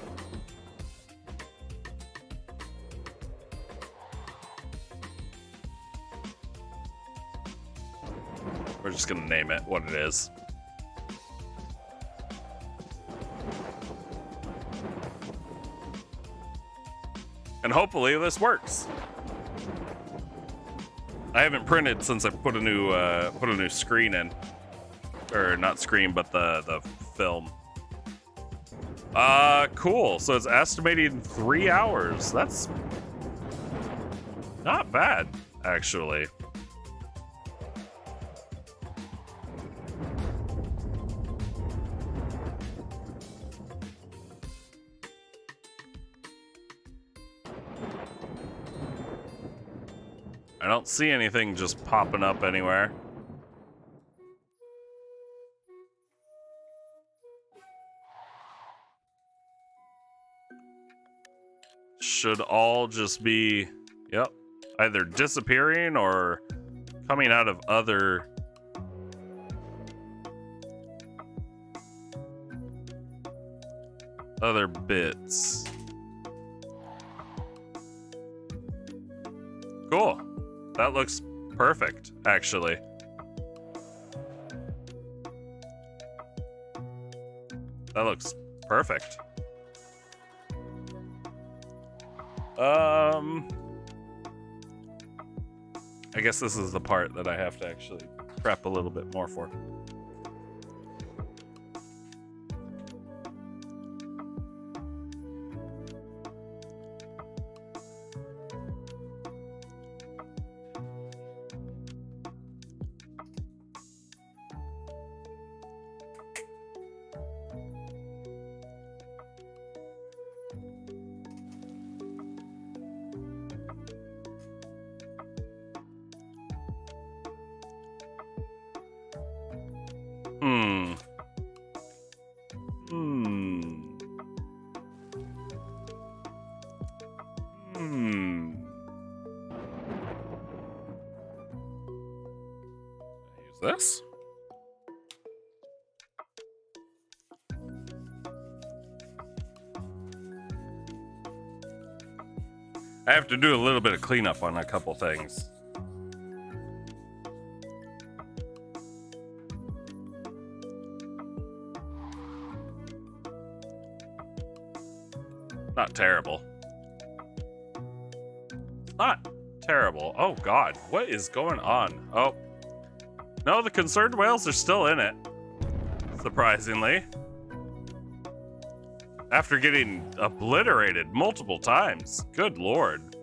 We're just gonna name it what it is. And hopefully this works. I haven't printed since I put a new screen in, or not screen, but the film. Cool. So it's estimating 3 hours. That's not bad, actually. I don't see anything just popping up anywhere. Should all just be, yep, either disappearing or coming out of other bits. Cool. That looks perfect, actually. That looks perfect. I guess this is the part that I have to actually prep a little bit more for. This? I have to do a little bit of cleanup on a couple things. Not terrible. Not terrible. Oh God, what is going on? Oh. No, the concerned whales are still in it, surprisingly. After getting obliterated multiple times. Good Lord.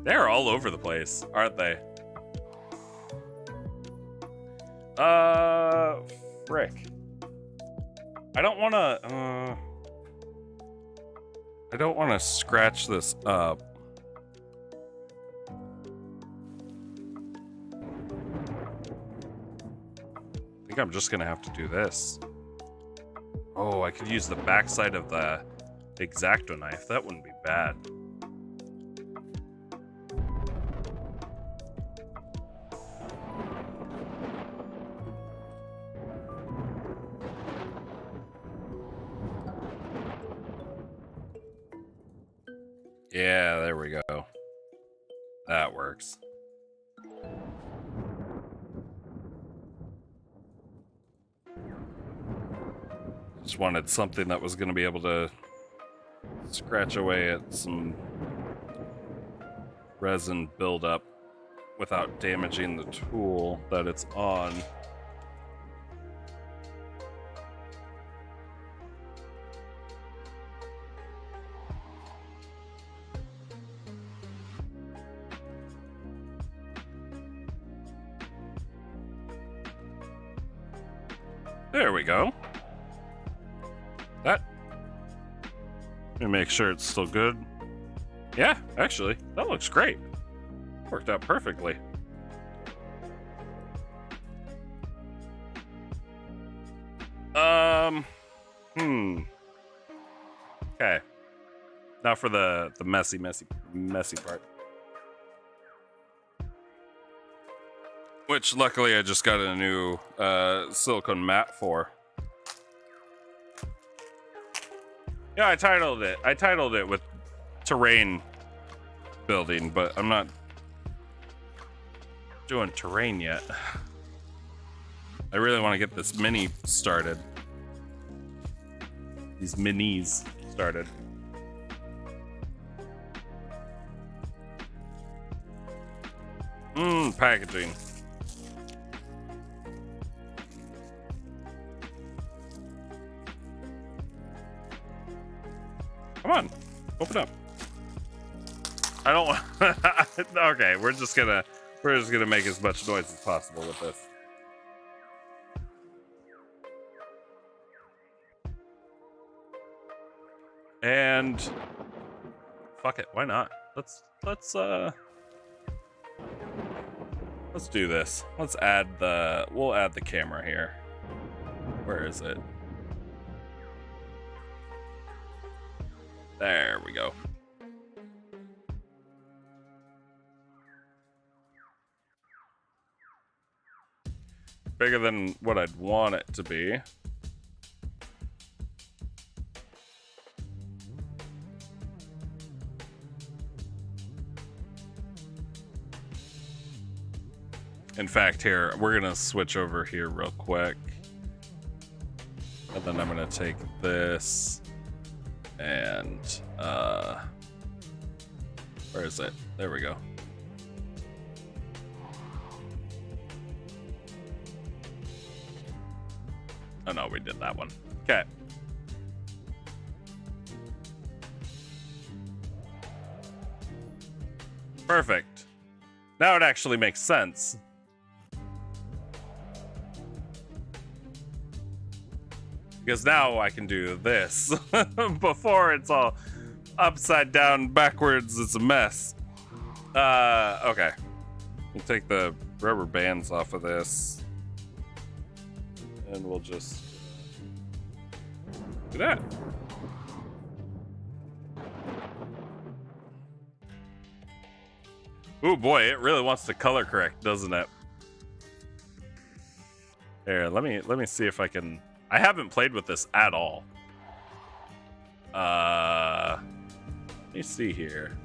They're all over the place, aren't they? frick. I don't want to scratch this up. I think I'm just gonna have to do this. Oh, I could use the backside of the X-Acto knife. That wouldn't be bad. Yeah, there we go. That works. Just wanted something that was going to be able to scratch away at some resin buildup without damaging the tool that it's on. There we go. That. Let me make sure it's still good. Yeah, actually, that looks great. Worked out perfectly. Okay. Now for the messy part. Which luckily I just got a new silicone mat for. Yeah, I titled it with terrain building, but I'm not doing terrain yet. I really want to get this mini started. These minis started. Packaging. Come on, open up. I don't want. Okay, we're just gonna make as much noise as possible with this. And fuck it, why not? Let's do this. We'll add the camera here. Where is it? There we go. Bigger than what I'd want it to be. In fact, here, we're gonna switch over here real quick. And then I'm gonna take this and where is it? There we go. Oh no, we did that one. Okay. Perfect. Now it actually makes sense. Because now I can do this. Before it's all upside down, backwards, it's a mess. Okay. We'll take the rubber bands off of this. And we'll just do that. Oh boy, it really wants to color correct, doesn't it? Here, let me see if I can. I haven't played with this at all. Let me see here.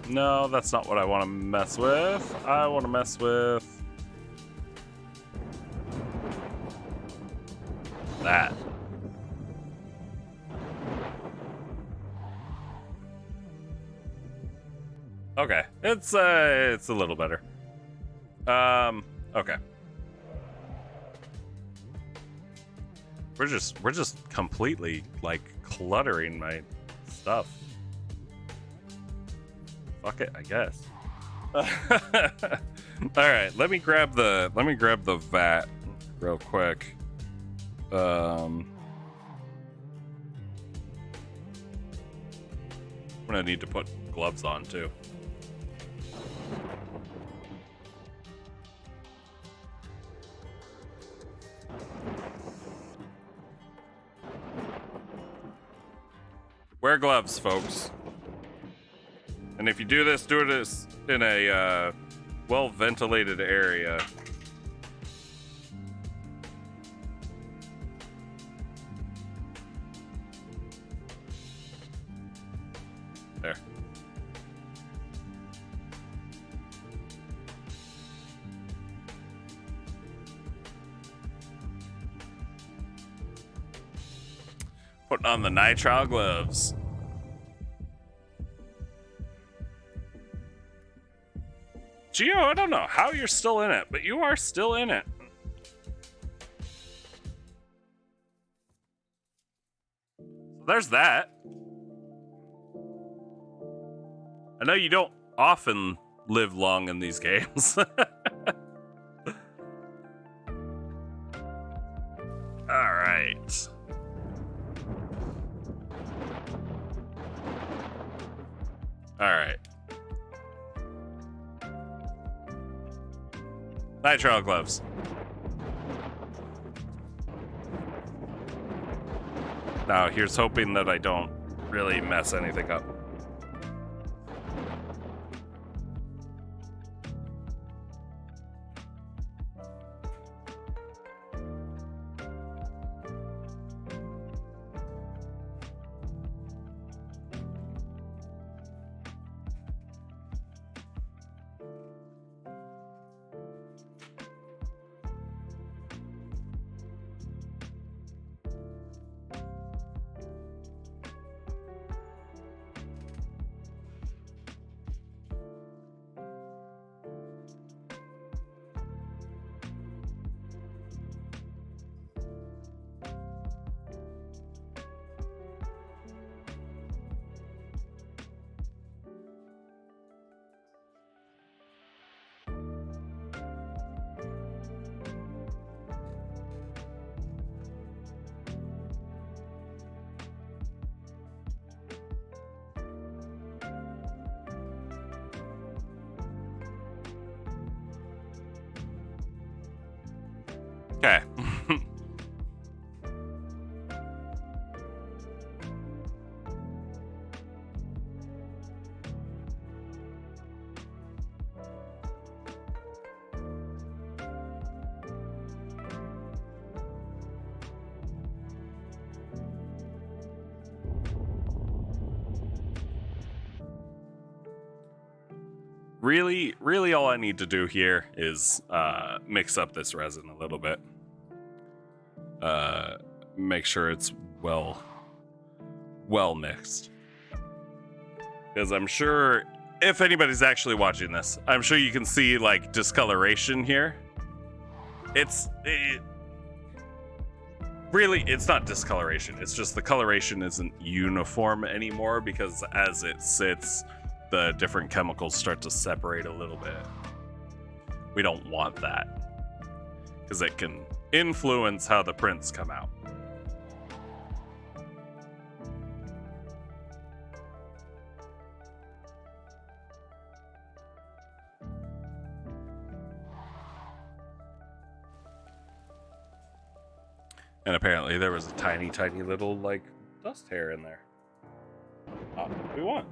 No, that's not what I want to mess with. I want to mess with that. Okay, it's a little better. Okay. We're just completely like cluttering my stuff. Fuck it, I guess. All right, let me grab the vat real quick. I'm gonna need to put gloves on too. Wear gloves, folks. And if you do it in a well-ventilated area. There. Putting on the nitrile gloves. Gio, I don't know how you're still in it, but you are still in it. So there's that. I know you don't often live long in these games. Alright. Alright. Nitrile gloves. Now, here's hoping that I don't really mess anything up. Okay. Really all I need to do here is mix up this resin a little bit. Make sure it's well mixed. Because I'm sure if anybody's actually watching this, I'm sure you can see like discoloration here. Really, it's not discoloration. It's just the coloration isn't uniform anymore because as it sits, the different chemicals start to separate a little bit. We don't want that because it can influence how the prints come out. And apparently there was a tiny little like dust hair in there. Not what we want.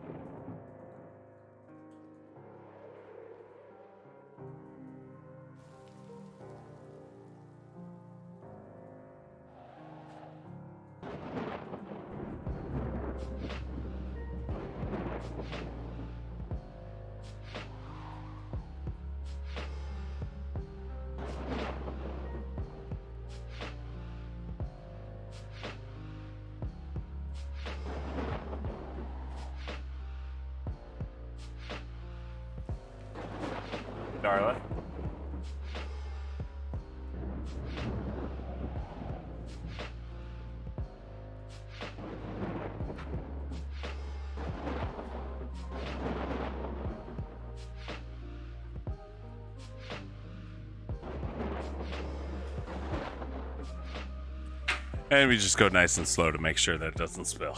Darla. And we just go nice and slow to make sure that it doesn't spill.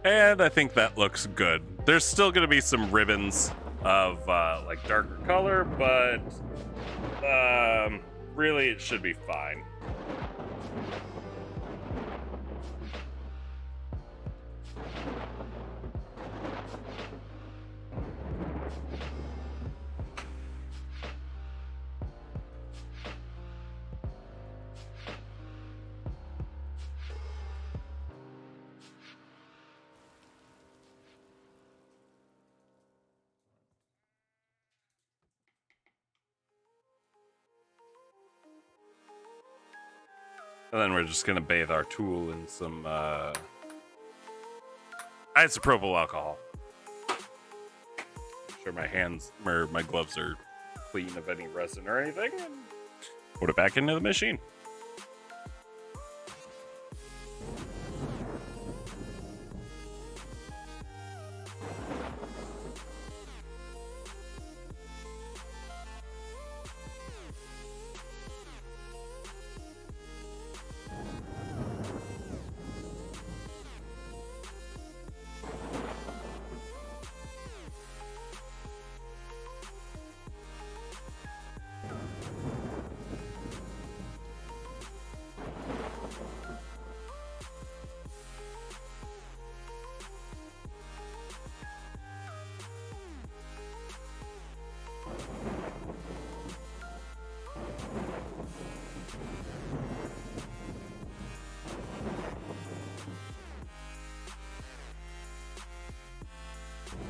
And I think that looks good. There's still going to be some ribbons of like darker color, but really it should be fine. And then we're just gonna bathe our tool in some isopropyl alcohol. Make sure my hands or my gloves are clean of any resin or anything, and put it back into the machine.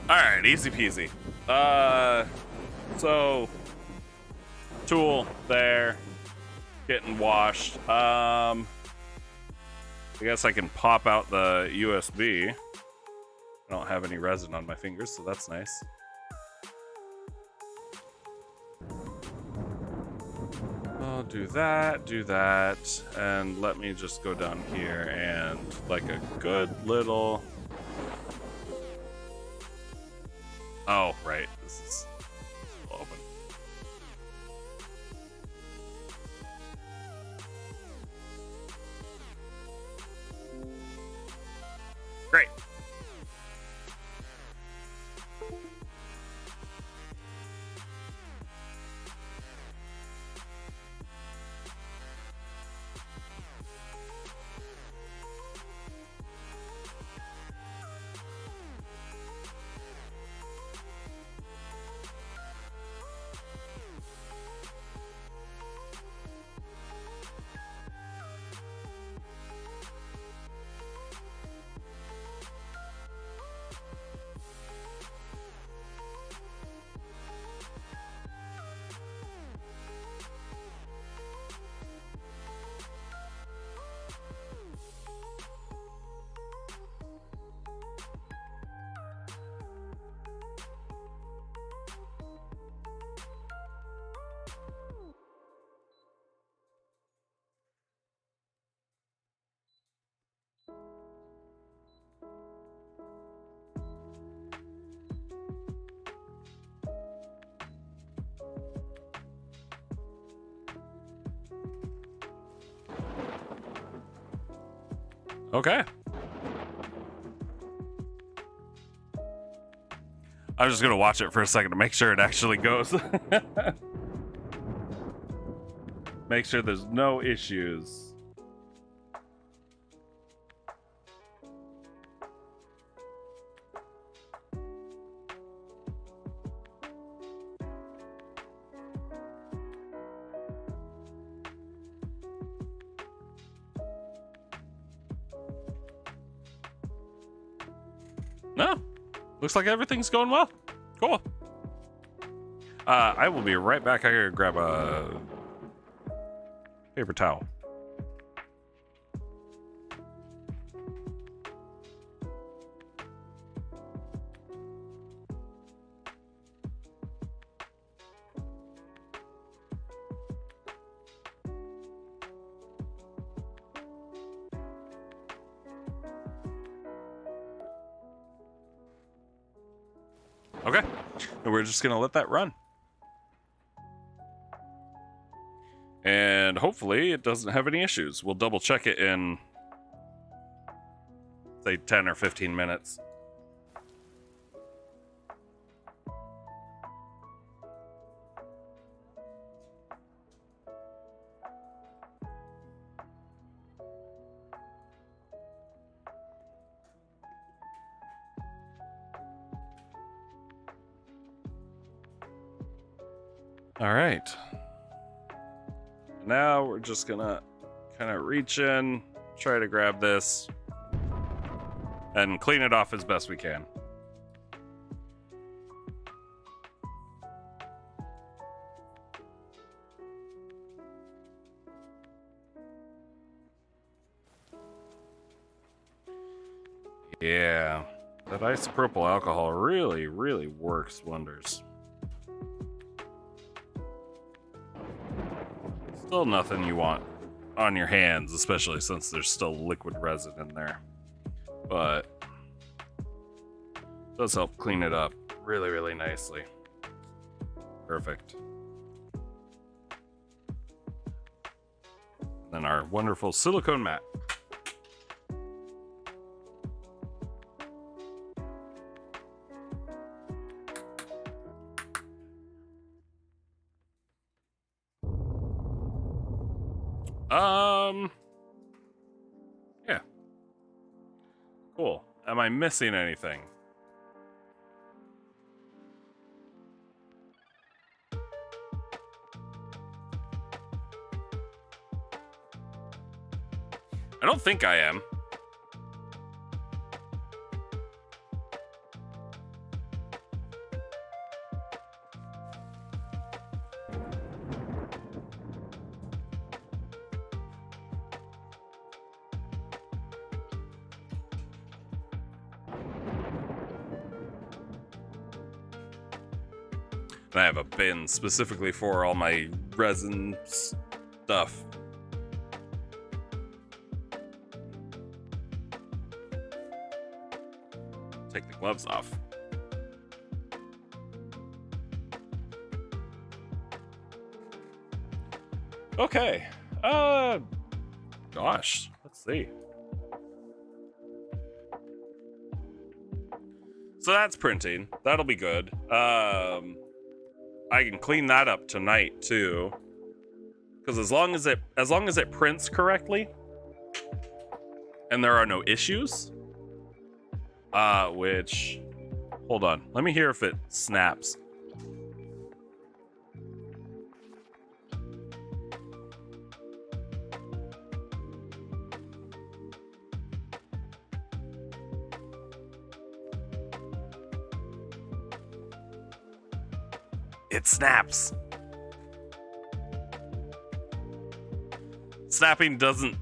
Alright, easy peasy. So tool there, getting washed. I guess I can pop out the USB. I don't have any resin on my fingers, so that's nice. I'll do that, and let me just go down here and like a good little... Oh, right. This is open. Great. Okay. I'm just gonna watch it for a second to make sure it actually goes. Make sure there's no issues. No. looks like everything's going well. Cool. I will be right back. I gotta grab a paper towel. Okay, and we're just gonna let that run. And hopefully it doesn't have any issues. We'll double check it in, say, 10 or 15 minutes. All right. Now we're just gonna kind of reach in, try to grab this, and clean it off as best we can. Yeah, that isopropyl alcohol really, really works wonders. Still nothing you want on your hands, especially since there's still liquid resin in there. But it does help clean it up really, really nicely. Perfect. Then our wonderful silicone mat. Yeah. Cool. Am I missing anything? I don't think I am. And I have a bin specifically for all my resin stuff. Take the gloves off. Okay. Gosh, let's see. So that's printing. That'll be good. I can clean that up tonight too, because as long as it prints correctly and there are no issues, which, hold on, let me hear if it snaps. It snaps. Snapping doesn't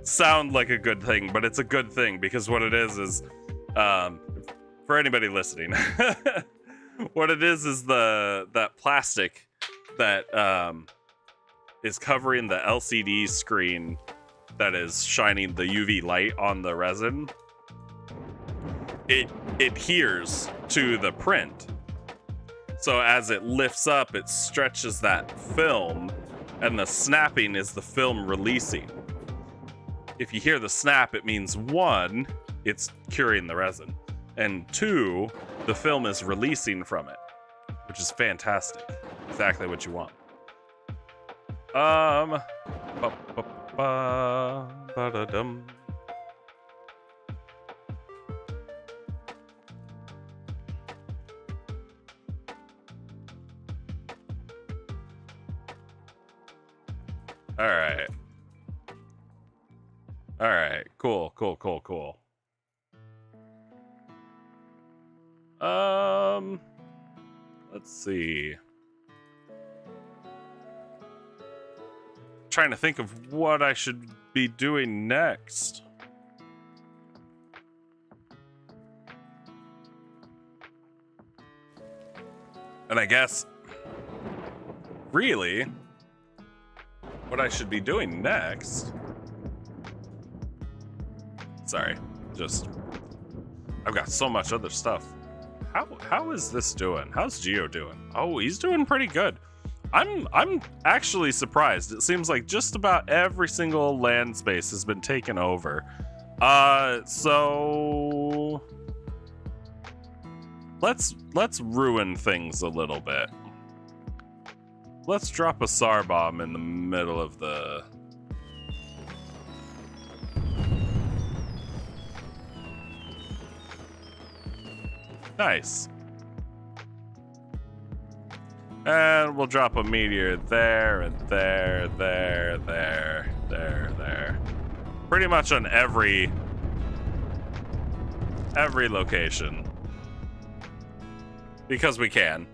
sound like a good thing, but it's a good thing, because what it is for anybody listening, what it is that plastic that is covering the LCD screen that is shining the UV light on the resin. It adheres to the print. So as it lifts up, it stretches that film, and the snapping is the film releasing. If you hear the snap, it means 1, it's curing the resin, and 2, the film is releasing from it, which is fantastic. Exactly what you want. Ba-da-dum. All right. Cool. Let's see. Trying to think of what I should be doing next. And I guess, really, what I should be doing next. Sorry, I've got so much other stuff. How is this doing? How's Geo doing? Oh, he's doing pretty good. I'm actually surprised. It seems like just about every single land space has been taken over. So let's ruin things a little bit. Let's drop a SAR bomb in the middle of the... Nice. And we'll drop a meteor there and there, there. Pretty much on every location. Because we can.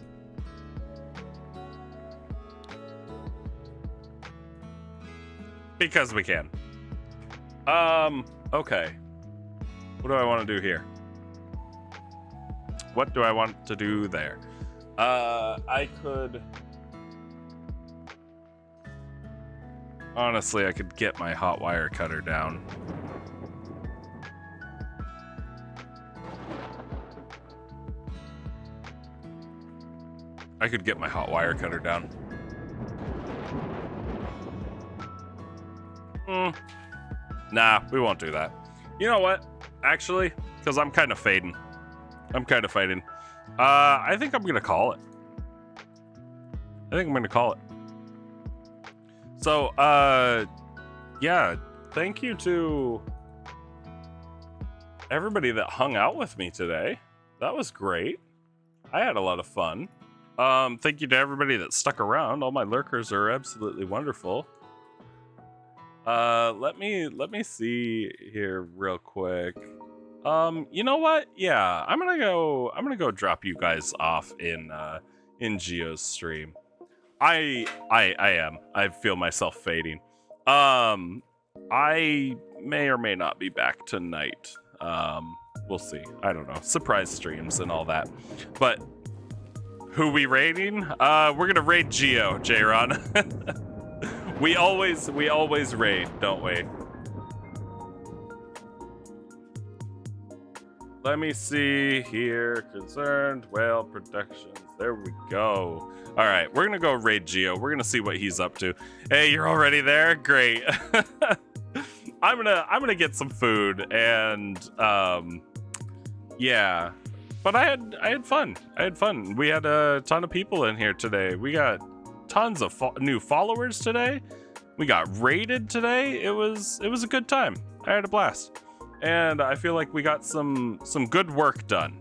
Because we can. Okay. What do I want to do here? What do I want to do there? I could... Honestly, I could get my hot wire cutter down. Nah, we won't do that. You know what? Actually, because I'm kind of fading. I think I'm gonna call it. So, yeah, thank you to everybody that hung out with me today. That was great. I had a lot of fun. Thank you to everybody that stuck around. All my lurkers are absolutely wonderful. Let me see here real quick. You know what? Yeah, I'm gonna go drop you guys off in Geo's stream. I am. I feel myself fading. I may or may not be back tonight. We'll see. I don't know. Surprise streams and all that. But who we raiding? We're gonna raid Geo, J-Ron. we always raid, don't we? Let me see here. Concerned Whale Productions. There we go. All right, we're gonna go raid Geo. We're gonna see what he's up to. Hey, you're already there? Great. I'm gonna get some food and yeah. But I had fun. We had a ton of people in here today. We got tons of new followers today. We got raided today. It was a good time. I had a blast. And I feel like we got some good work done.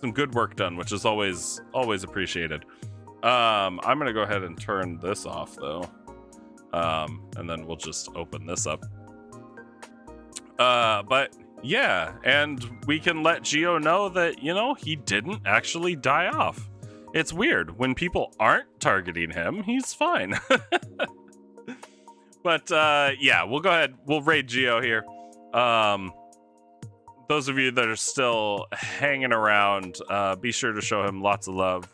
Which is always appreciated. I'm gonna go ahead and turn this off though. And then we'll just open this up. But yeah, and we can let Geo know that, you know, he didn't actually die off. It's weird. When people aren't targeting him, he's fine. But yeah, we'll go ahead. We'll raid Geo here. Those of you that are still hanging around, be sure to show him lots of love.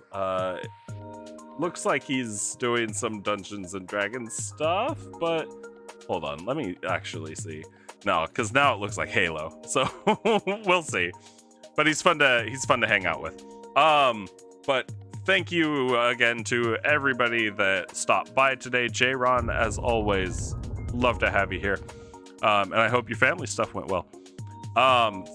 Looks like he's doing some Dungeons and Dragons stuff, but hold on, let me actually see. No, because now it looks like Halo, so we'll see. But he's fun to hang out with. But thank you again to everybody that stopped by today. J-Ron, as always, love to have you here. And I hope your family stuff went well.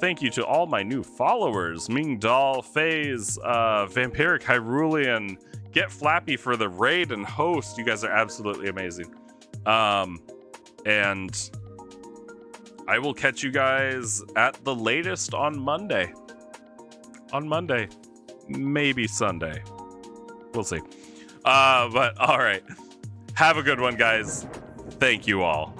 Thank you to all my new followers: Ming Doll, FaZe, Vampiric Hyrulean, Get Flappy for the raid and host. You guys are absolutely amazing. And I will catch you guys at the latest on Monday. Maybe Sunday. We'll see. But all right. Have a good one, guys. Thank you all.